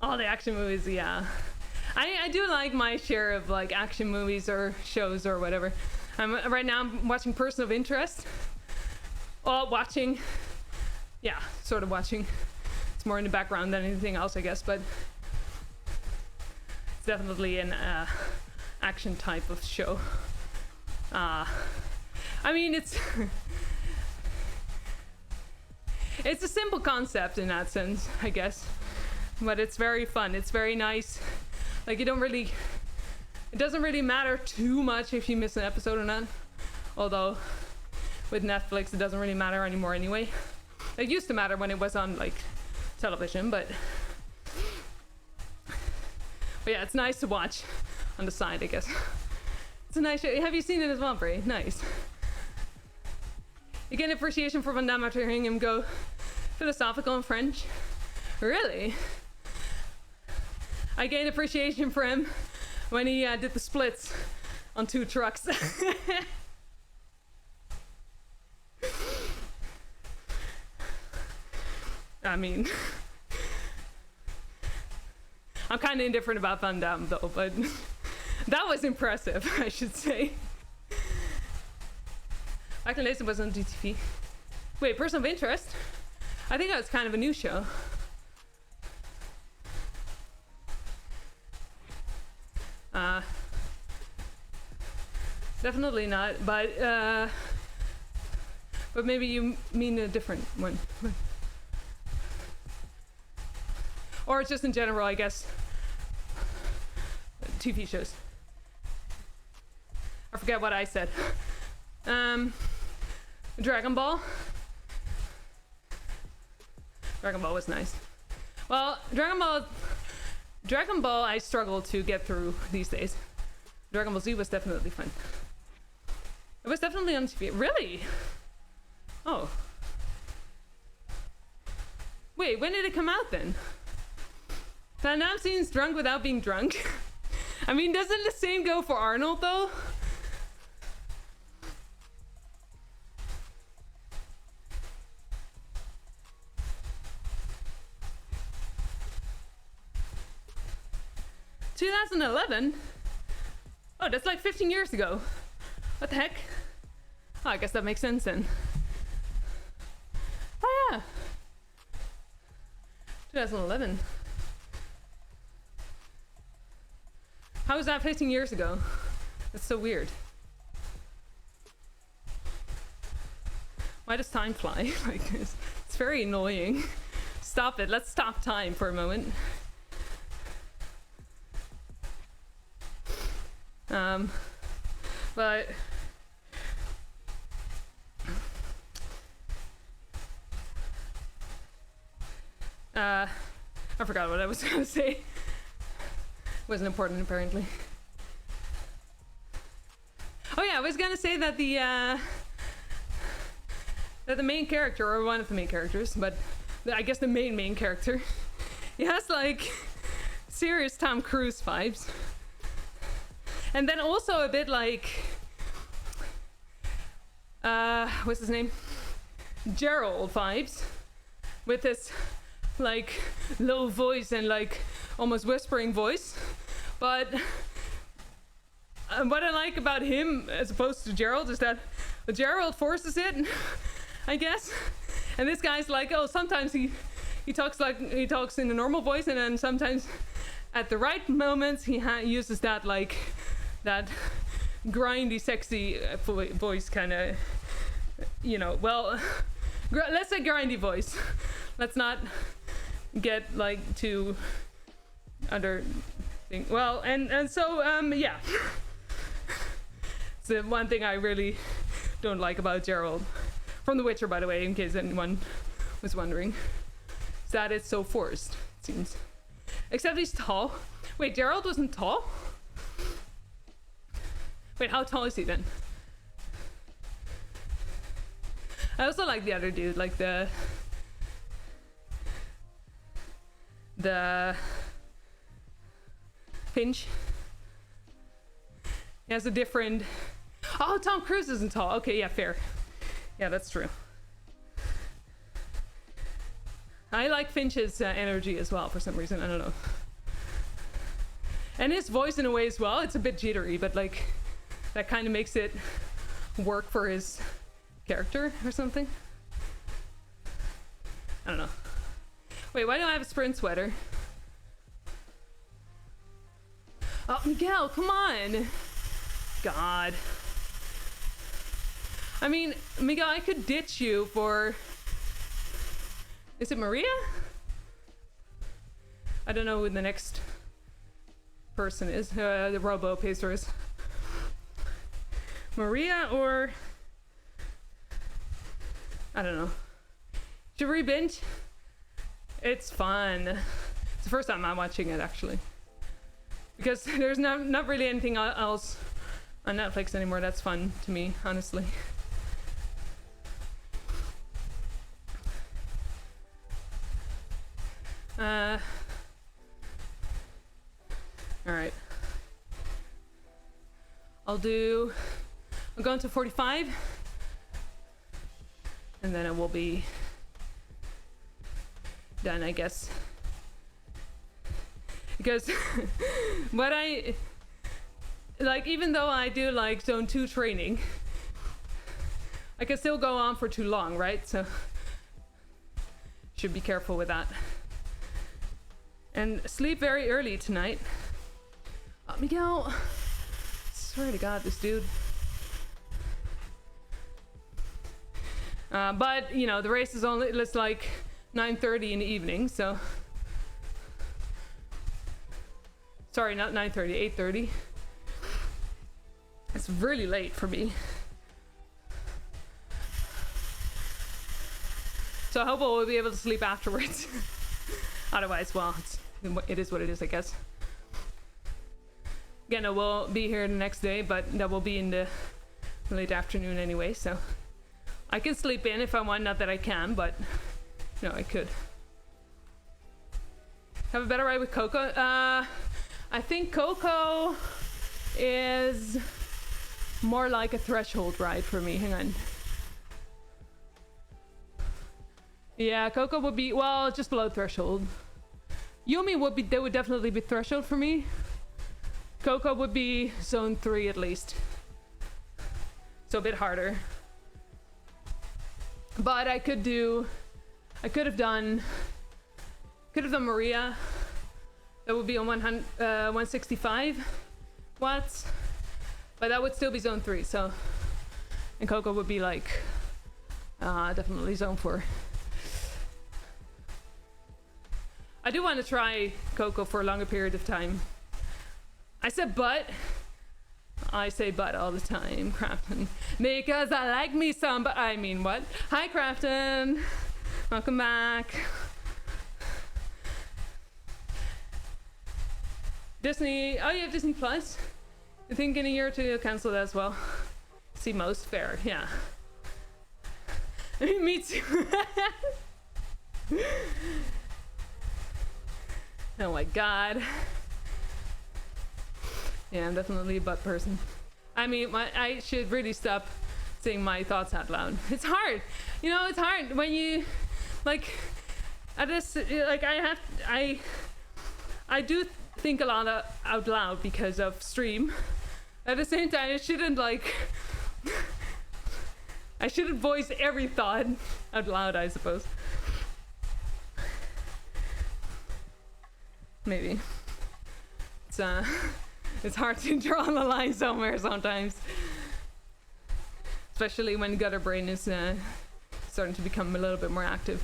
All the action movies, yeah. I do like my share of like action movies or shows or whatever. Right now I'm watching Person of Interest. Oh, watching. Yeah, sort of watching. It's more in the background than anything else, I guess, but it's definitely an action type of show. I mean, it's a simple concept in that sense, I guess. But it's very fun. It's very nice. Like, it doesn't really matter too much if you miss an episode or not. Although, with Netflix, it doesn't really matter anymore anyway. It used to matter when it was on, like, television, but yeah, it's nice to watch on the side, I guess. It's a nice show. Have you seen it as well, Bray? Nice. You gain appreciation for Van Damme after hearing him go philosophical in French. Really? I gained appreciation for him when he did the splits on 2 trucks. I mean, I'm kind of indifferent about Van Damme though, but that was impressive, I should say. Michael Nathan was on DTV. Wait, Person of Interest? I think that was kind of a new show. Definitely not, but maybe you mean a different one. Or it's just in general, I guess. TV shows. I forget what I said. Dragon Ball. Dragon Ball was nice. Well, Dragon Ball I struggle to get through these days. Dragon Ball Z was definitely fun. It was definitely on TV. Really? Oh. Wait, when did it come out then? Van Damme seems drunk without being drunk. I mean, doesn't the same go for Arnold though? (2011) Oh, that's like 15 years ago. What the heck? Oh, I guess that makes sense then. Oh yeah. 2011. How was that 15 years ago? That's so weird. Why does time fly? Like, it's very annoying. Stop it. Let's stop time for a moment. But I forgot what I was gonna say. Wasn't important apparently. Oh yeah, I was gonna say that the main character, or one of the main characters, but I guess the main character, he has like serious Tom Cruise vibes. And then also a bit like, what's his name? Gerald vibes. With this like low voice and like almost whispering voice. But what I like about him as opposed to Gerald is that Gerald forces it, I guess. And this guy's like, oh, sometimes he talks in a normal voice, and then sometimes at the right moments he uses that like that grindy, sexy voice kind of, you know, well, let's say grindy voice. Let's not get like too under thing. Well, and so yeah. It's the one thing I really don't like about Gerald from The Witcher, by the way, in case anyone was wondering, is that it's so forced, it seems. Except he's tall. Wait, Gerald wasn't tall? Wait, how tall is he then? I also like the other dude, like the Finch. He has a different... Oh, Tom Cruise isn't tall. Okay, yeah, fair. Yeah, that's true. I like Finch's energy as well for some reason. I don't know. And his voice in a way as well. It's a bit jittery, but like that kind of makes it work for his character or something. I don't know. Wait, why do I have a sprint sweater? Oh, Miguel, come on. God. I mean, Miguel, I could ditch you for... Is it Maria? I don't know who the next person is. The Robo Pacer is. Maria or... I don't know. Should we binge? It's fun. It's the first time I'm watching it, actually. Because there's not really anything else on Netflix anymore that's fun to me, honestly. Alright. I'm going to 45. And then it will be done, I guess. Because what I like, even though I do like zone 2 training, I can still go on for too long, right? So should be careful with that. And sleep very early tonight. Miguel, swear to God, this dude. But you know, the race is only, it's like 9:30 in the evening, so sorry, not 9:30, 8:30. It's really late for me. So I hope we'll be able to sleep afterwards. Otherwise, well, it is what it is, I guess. Again, I will be here the next day, but that will be in the late afternoon anyway, so I can sleep in if I want. Not that I can, but no, I could. Have a better ride with Coco? I think Coco is more like a threshold ride for me. Hang on. Yeah, Coco would be, well, just below threshold. Yumi would be, they would definitely be threshold for me. Coco would be zone 3 at least. So a bit harder. But I could have done Maria. That would be on 165 watts. But that would still be zone 3, so. And Coco would be like, definitely zone 4. I do want to try Coco for a longer period of time. I said but. I say but all the time, Crafton. Because I like me some, but I mean what? Hi, Crafton. Welcome back. Disney, oh, you have Disney Plus? I think in a year or two you'll cancel that as well. See, most fair, yeah. Me too. Oh my God. Yeah, I'm definitely a butt person. I mean, I should really stop saying my thoughts out loud. It's hard. You know, it's hard when you, like, I do think a lot out loud because of stream. At the same time, I shouldn't voice every thought out loud, I suppose. Maybe. It's hard to draw the line somewhere sometimes. Especially when gutter brain is starting to become a little bit more active.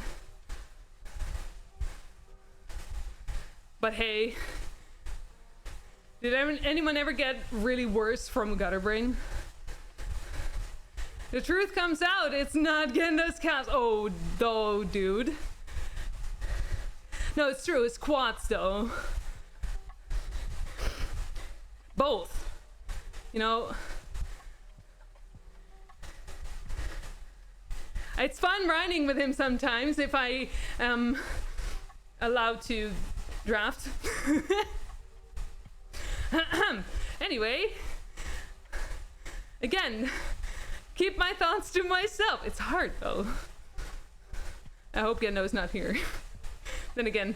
But hey, did anyone ever get really worse from gutter brain? The truth comes out, it's not getting those calves. Oh, though, dude. No, it's true, it's quads though. Both. You know, it's fun riding with him sometimes if I am allowed to draft. Anyway, again, keep my thoughts to myself. It's hard though. I hope Gendo's not here. Then again,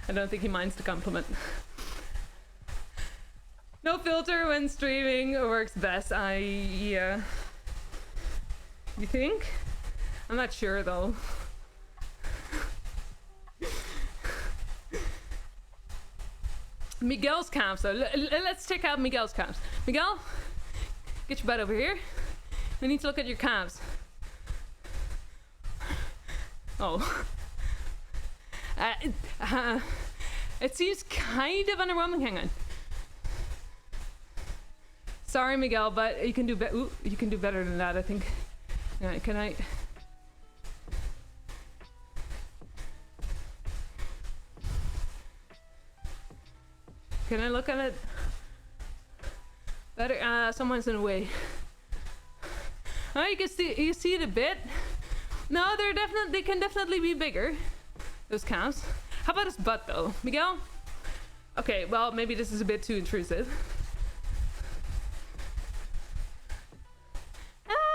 I don't think he minds the compliment. No filter when streaming works best. Yeah. You think? I'm not sure though. Miguel's calves though. Let's check out Miguel's calves. Miguel, get your butt over here. We need to look at your calves. Oh. It seems kind of underwhelming. Hang on. Sorry, Miguel, but you can do you can do better than that, I think. All right, can I? Can I look at it better? Someone's in the way. Oh, you see it a bit. No, they can definitely be bigger. Those calves. How about his butt though, Miguel? Okay, well maybe this is a bit too intrusive.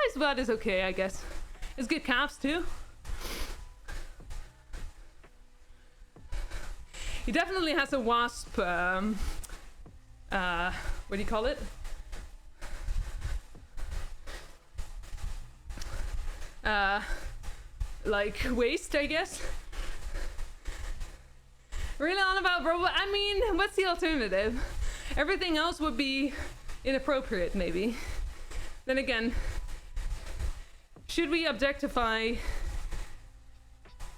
His butt is okay, I guess. His good calves too. He definitely has a wasp. What do you call it? Like waist, I guess. Really on about robot. I mean, what's the alternative? Everything else would be inappropriate, maybe. Then again, should we objectify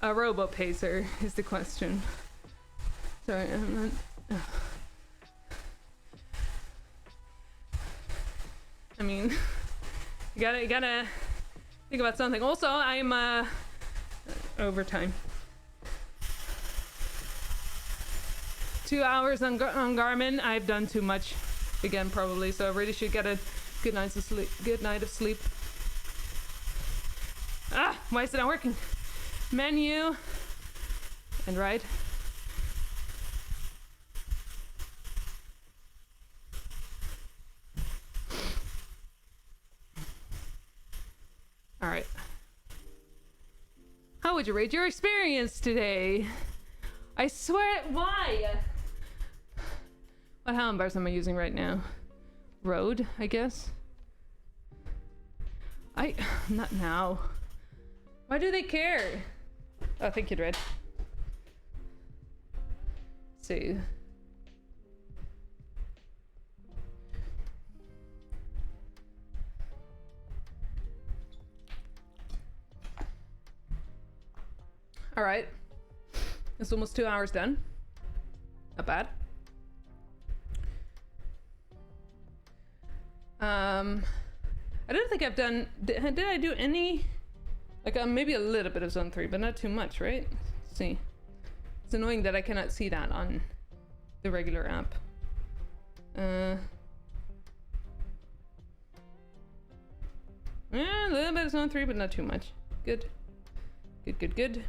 a robo pacer? Is the question. Sorry, I'm not. I mean, you gotta think about something. Also, I'm overtime. 2 hours on Garmin. I've done too much again, probably. So I really should get a good night of sleep. Good night of sleep. Ah, why is it not working? Menu and right. All right. How would you rate your experience today? I swear, why? What handlebars am I using right now? Road, I guess. Not now. Why do they care? Oh, thank you, Red. Let's see. All right. It's almost 2 hours done. Not bad. I don't think I've done. Did I do any? Like maybe a little bit of zone 3, but not too much, right? Let's see. It's annoying that I cannot see that on the regular app. Yeah, a little bit of zone 3, but not too much. Good. Good.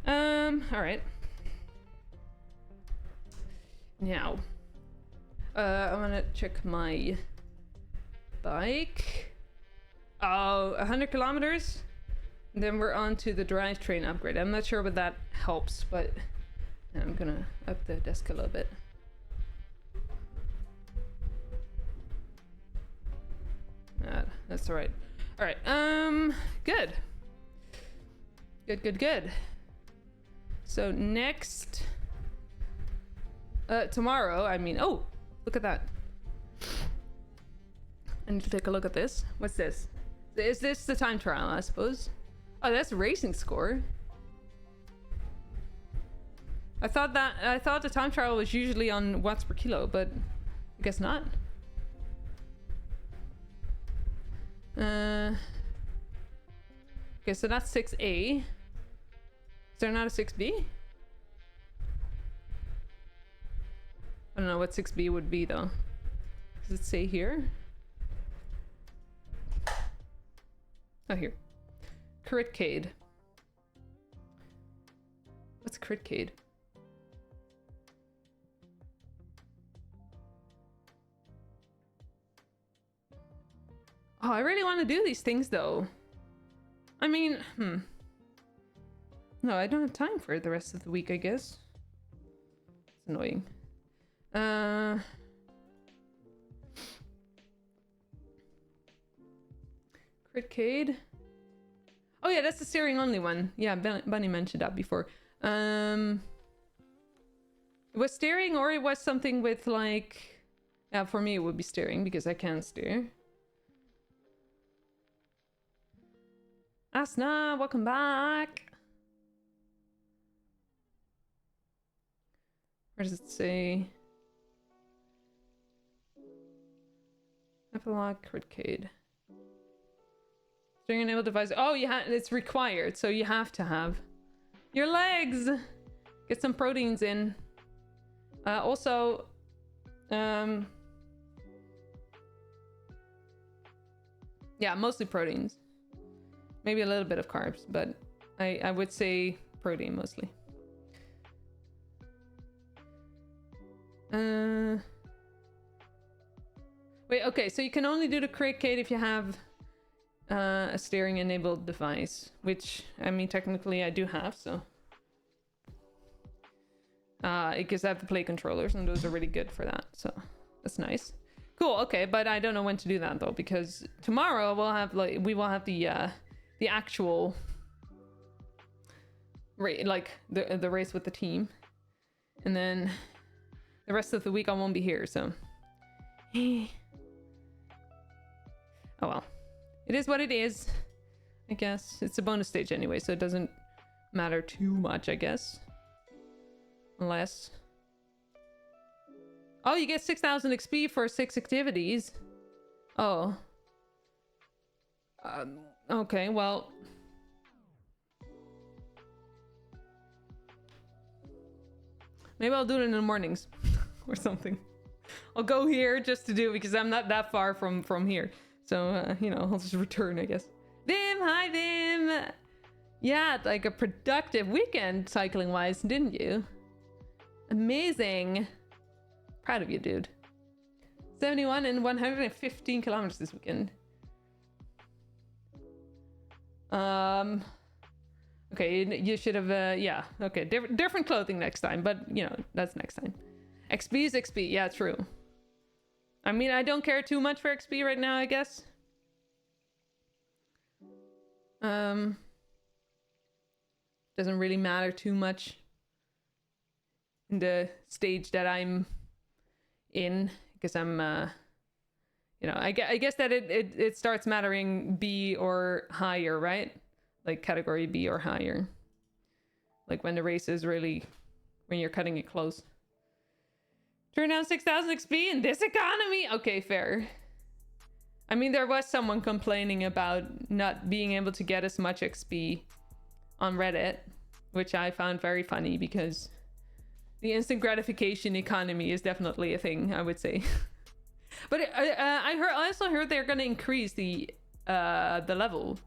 All right. Now, I want to check my bike. Oh, 100 kilometers. Then we're on to the drivetrain upgrade. I'm not sure what that helps, but I'm gonna up the desk a little bit. That's all right. All right. Good. Good. So next, tomorrow. I mean, oh, look at that. I need to take a look at this. What's this? Is this the time trial, I suppose? Oh, that's a racing score. I thought the time trial was usually on watts per kilo, but I guess not. Okay, so that's 6A. Is there not a 6B? I don't know what 6B would be though. Does it say here? Oh, here. Critcade. What's Critcade? Oh, I really want to do these things though. I mean, no, I don't have time for it the rest of the week, I guess. It's annoying. Critcade. Oh yeah, that's the steering only one. Yeah, Bunny mentioned that before. It was steering, or it was something with like... Yeah, for me it would be steering because I can steer. Asna, welcome back. Where does it say? Epilogue Critcade. Steering enabled device. Oh, it's required, so you have to have your legs. Get some proteins in. Also, yeah, mostly proteins. Maybe a little bit of carbs, but I would say protein mostly. Wait, okay, so you can only do the cricket if you have a steering enabled device, which, I mean, technically I do have, so. Because I have the play controllers, and those are really good for that, so that's nice. Cool, okay, but I don't know when to do that, though, because tomorrow we will have the actual, the race with the team. And then the rest of the week I won't be here, so. Oh well. It is what it is, I guess. It's a bonus stage anyway, so it doesn't matter too much, I guess. Unless... Oh, you get 6,000 XP for 6 activities. Oh. Okay, well... Maybe I'll do it in the mornings or something. I'll go here just to do it because I'm not that far from here. So, you know, I'll just return, I guess. Vim, hi Vim! Yeah, like a productive weekend cycling-wise, didn't you? Amazing. Proud of you, dude. 71 and 115 kilometers this weekend. Okay, you should have, yeah, okay, different clothing next time, but, you know, that's next time. XP is XP, yeah, true. I mean, I don't care too much for XP right now, I guess. Doesn't really matter too much in the stage that I'm in, because I'm, you know, I guess that it starts mattering B or higher, right? Like category B or higher. Like when the race is really, when you're cutting it close. Turn down 6,000 XP in this economy? Okay, fair. I mean, there was someone complaining about not being able to get as much XP on Reddit, which I found very funny because the instant gratification economy is definitely a thing, I would say. But I also heard they're going to increase the levels.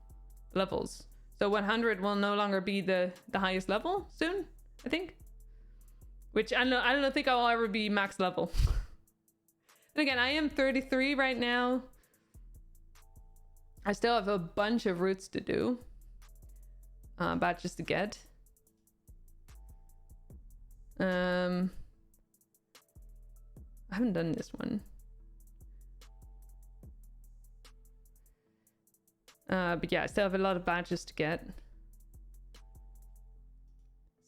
So 100 will no longer be the highest level soon, I think. Which I don't think I'll ever be max level. And again, I am 33 right now. I still have a bunch of routes to do. Badges to get. I haven't done this one. But yeah, I still have a lot of badges to get.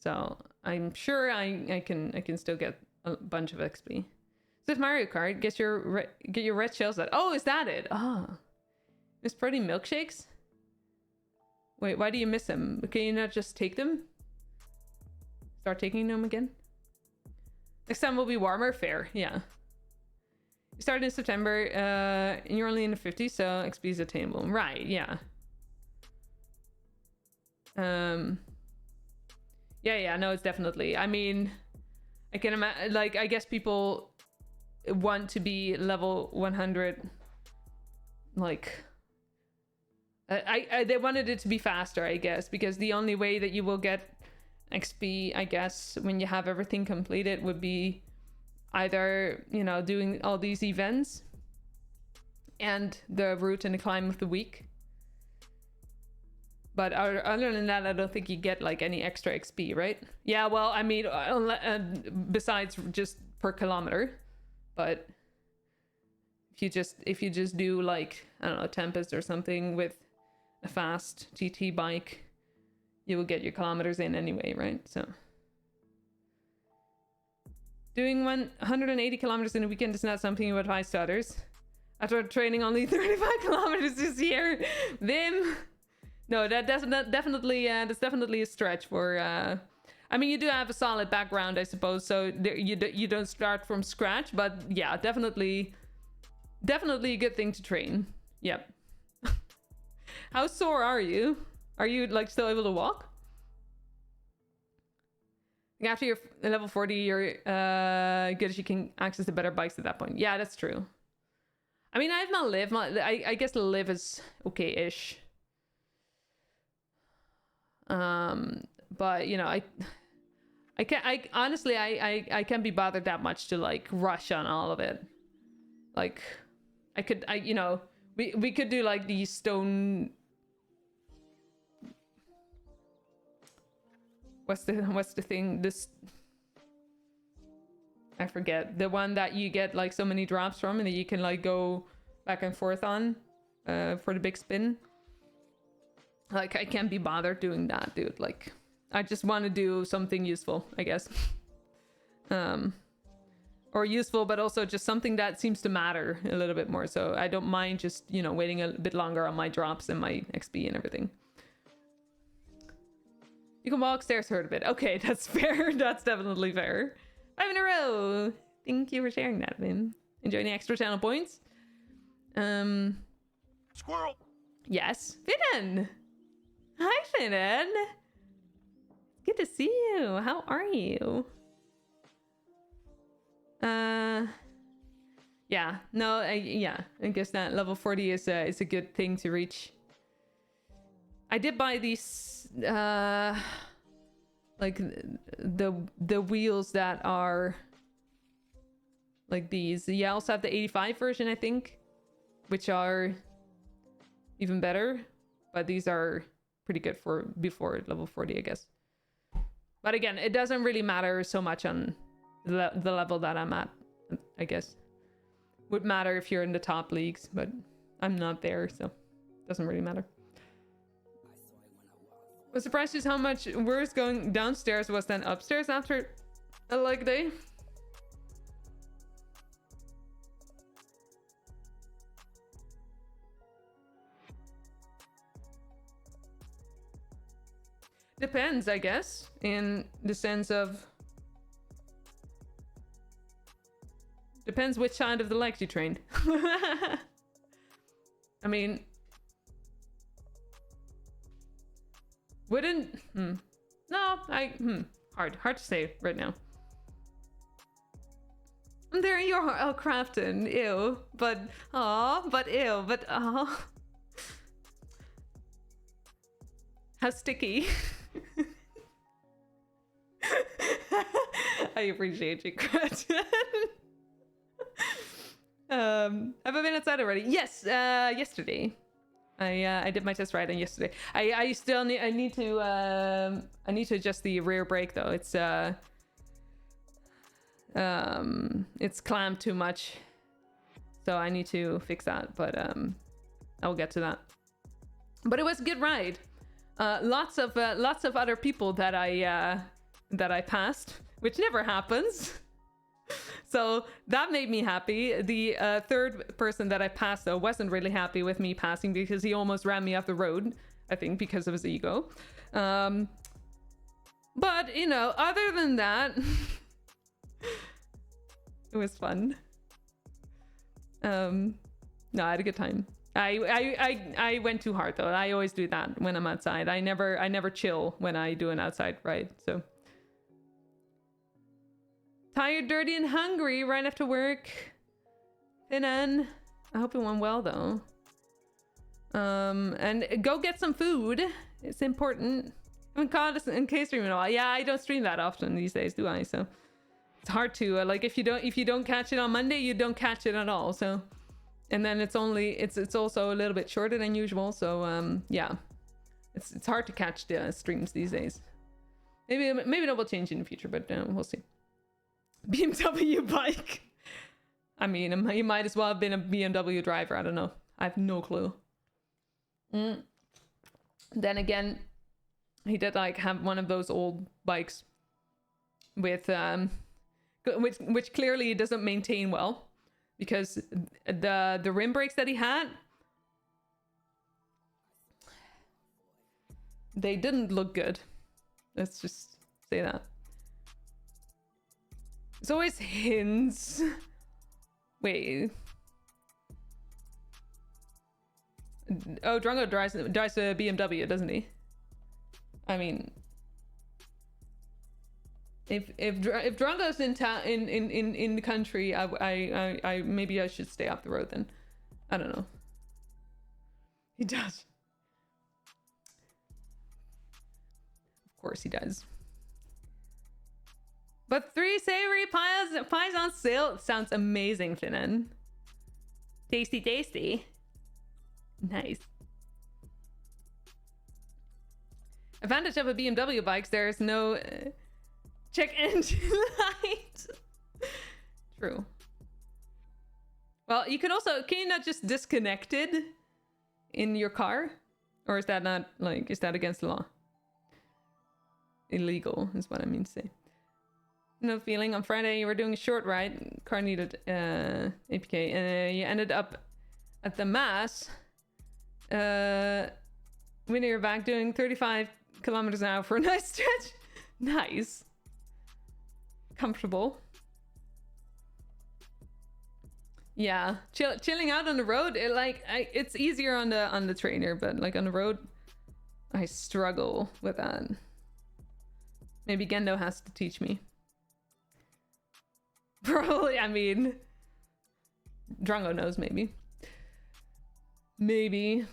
So I'm sure I can still get a bunch of XP. So it's Mario Kart. Get your red shells out. Oh, is that it? Ah, Miss Pretty milkshakes. Wait, why do you miss them? Can you not just take them? Start taking them again. Next time will be warmer. Fair, yeah. You started in September, and you're only in the 50s, so XP is attainable. Right, yeah. Yeah, no, it's definitely. I mean, I can imagine, like, I guess people want to be level 100, like, they wanted it to be faster, I guess, because the only way that you will get XP, I guess, when you have everything completed would be either, you know, doing all these events and the route and the climb of the week. But other than that, I don't think you get like any extra XP, right? Yeah, well, I mean, besides just per kilometer. But if you just do like, I don't know, Tempest or something with a fast GT bike, you will get your kilometers in anyway, right? So doing 180 kilometers in a weekend is not something you would advise to others. After training only 35 kilometers this year, Vim. No, that's definitely a stretch for. I mean, you do have a solid background, I suppose, so you don't start from scratch. But yeah, definitely a good thing to train. Yep. How sore are you? Are you like still able to walk? After you're level 40, you're good as you can access the better bikes at that point. Yeah, that's true. I mean, I have my live. I guess the live is okay-ish. But you know, I can't. I honestly, I can't be bothered that much to like rush on all of it. Like, you know, we could do like these stone. What's the thing? This. I forget the one that you get like so many drops from, and that you can like go back and forth on, for the big spin. Like, I can't be bothered doing that, dude. Like, I just want to do something useful, I guess. Or useful, but also just something that seems to matter a little bit more. So I don't mind just, you know, waiting a bit longer on my drops and my XP and everything. You can walk stairs, heard of it. Okay, that's fair. That's definitely fair. 5 in a row. Thank you for sharing that, Vin. Enjoy the extra channel points. Squirrel. Yes, Finan. Hi, Finan. Good to see you. How are you? Yeah. No. Yeah. I guess that level 40 is a good thing to reach. I did buy these like the wheels that are like these. Yeah, I also have the 85 version, I think, which are even better, but these are pretty good for before level 40, I guess. But again, it doesn't really matter so much on the level that I'm at, I guess. Would matter if you're in the top leagues, but I'm not there, so it doesn't really matter. I was surprised just how much worse going downstairs was than upstairs after a leg day. Depends, I guess, in the sense of... Depends which side of the legs you trained. I mean... Wouldn't... No, hard to say right now. There you are, oh, Crafton, ew. But aw. How sticky. I appreciate you, Crafton. Have I been outside already? Yes, yesterday. I did my test ride on yesterday. I still need I need to adjust the rear brake though. It's clamped too much, so I need to fix that. But I'll get to that. But it was a good ride. Lots of other people that I passed, which never happens. So that made me happy. The third person that I passed, though, wasn't really happy with me passing because he almost ran me off the road, I think, because of his ego. But, you know, other than that, it was fun. No, I had a good time. I went too hard, though. I always do that when I'm outside. I never chill when I do an outside ride, so... Tired, dirty, and hungry right after work. Finan. I hope it went well, though. And go get some food. It's important. I haven't caught in case stream in a while. Yeah, I don't stream that often these days, do I? So it's hard to like if you don't catch it on Monday, you don't catch it at all. So, and then it's also a little bit shorter than usual. So yeah, it's hard to catch the streams these days. Maybe that will change in the future, but we'll see. BMW bike. I mean, he might as well have been a BMW driver. I don't know. I have no clue. Then again, he did like have one of those old bikes with which clearly doesn't maintain well, because the rim brakes that he had, they didn't look good. Let's just say that. It's always hints. Wait. Oh, Drongo drives a BMW, doesn't he? I mean, if Drongo's in town in the country, I maybe I should stay off the road then. I don't know. He does. Of course he does. But 3 savory pies on sale. Sounds amazing, Finnan. Tasty, tasty. Nice. Advantage of a BMW bike, there's no check engine light. True. Well, you can also, can you not just disconnect it in your car? Or is that not, like, is that against the law? Illegal is what I mean to say. No feeling, on Friday you were doing a short ride, car needed APK, and you ended up at the Mass. When you're back doing 35 kilometers an hour for a nice stretch. Nice. Comfortable. Yeah, chilling out on the road. It's easier on the trainer, but like on the road, I struggle with that. Maybe Gendo has to teach me. Probably. I mean, Drongo knows. Maybe. Maybe.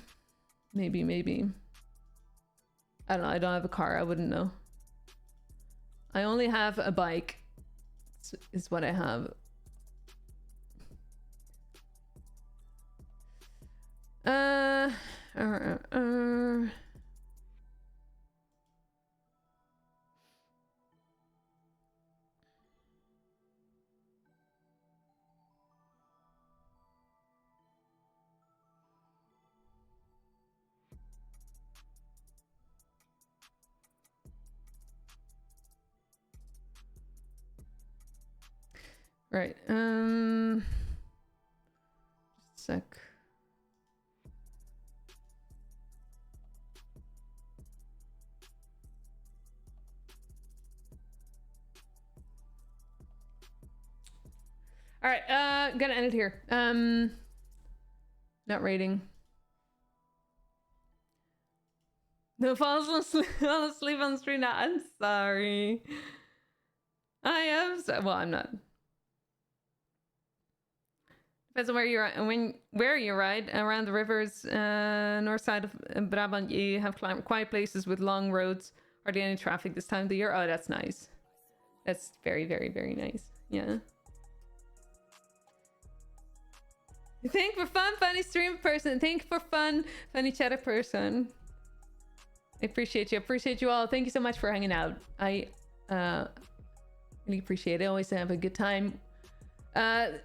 I don't know. I don't have a car. I wouldn't know. I only have a bike. Is what I have. Right. Just a sec. All right, gonna end it here. Not rating. No, fall asleep on the street now. I'm sorry. I am well, I'm not. Depends on where you ride. Around the rivers, north side of Brabant, you have quiet places with long roads. Hardly any traffic this time of the year. Oh, that's nice. That's very, very, very nice. Yeah. Thank for fun, funny stream person. Thank for fun, funny chatter person. I appreciate you. I appreciate you all. Thank you so much for hanging out. I really appreciate it. Always have a good time.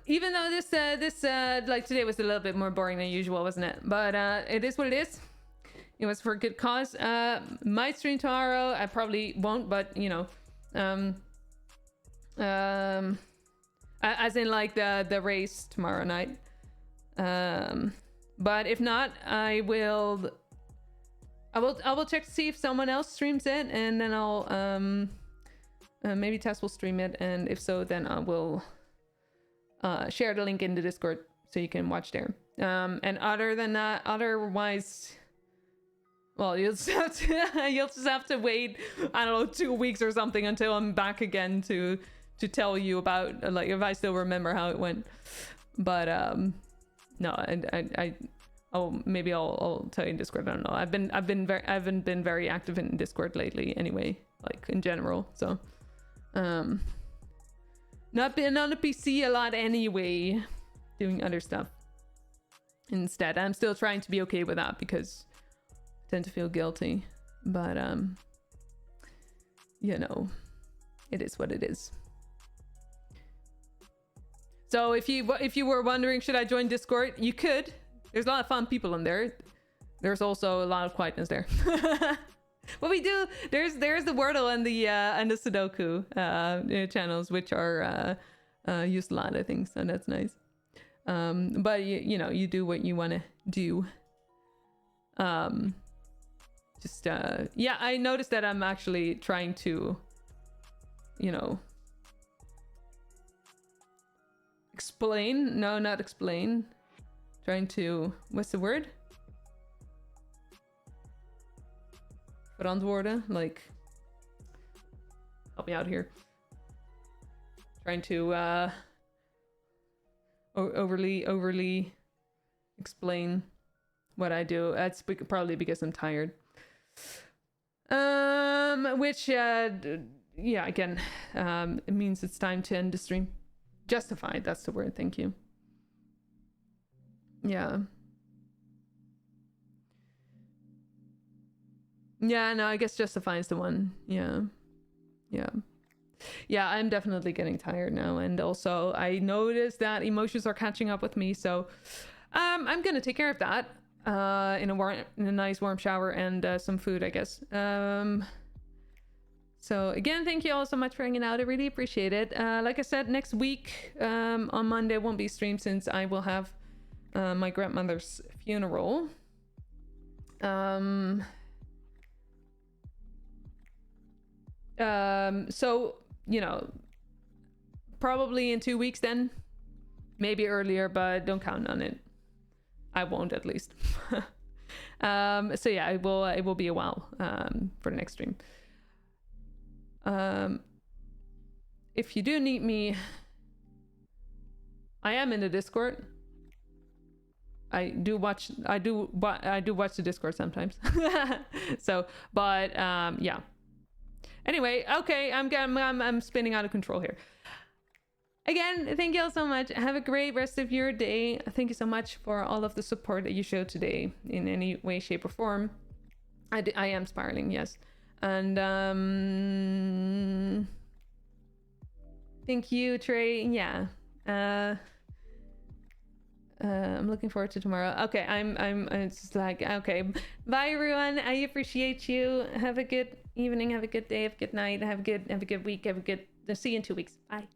Even though this like today was a little bit more boring than usual, wasn't it? But it is what it is. It was for a good cause. Might stream tomorrow. I probably won't, but you know, as in like the race tomorrow night. But if not, I will check to see if someone else streams it, and then I'll maybe Tess will stream it, and if so, then I will share the link in the Discord so you can watch there. And other than that, otherwise, well, you'll just have to wait, I don't know, 2 weeks or something until I'm back again to tell you about, like, if I still remember how it went. But no, maybe I'll tell you in Discord. I don't know. I haven't been very active in Discord lately anyway, like in general. So not been on the PC a lot anyway, doing other stuff instead. I'm still trying to be okay with that because I tend to feel guilty, but you know, it is what it is. So if you were wondering, should I join Discord? You could. There's a lot of fun people in there. There's also a lot of quietness there. What we do, there's the Wordle and the Sudoku channels, which are used a lot, I think, so that's nice. But you know, you do what you want to do. Yeah, I noticed that I'm actually trying to, you know, explain. No, not explain. Trying to, what's the word? Verantwoorden, like, help me out here. Trying to overly explain what I do. That's probably because I'm tired. Which yeah, again, it means it's time to end the stream. Justified, that's the word. Thank you. Yeah. Yeah, no, I guess Justify is the one. Yeah. Yeah, I'm definitely getting tired now, and also I noticed that emotions are catching up with me, so I'm gonna take care of that in a nice warm shower and some food, I guess. So again, thank you all so much for hanging out. I really appreciate it. Like I said, next week on Monday won't be stream since I will have my grandmother's funeral. So, you know, probably in 2 weeks then, maybe earlier, but don't count on it. I won't, at least. So yeah, it will be a while for the next stream. If you do need me, I am in the Discord. I do watch the Discord sometimes. So, but yeah. Anyway, okay, I'm spinning out of control here. Again, thank you all so much. Have a great rest of your day. Thank you so much for all of the support that you showed today in any way, shape, or form. I am spiraling, yes. And thank you, Trey. Yeah. I'm looking forward to tomorrow. Okay, it's just like, okay. Bye everyone. I appreciate you. Have a good evening, have a good day, have a good night, have a good week, see you in 2 weeks. Bye.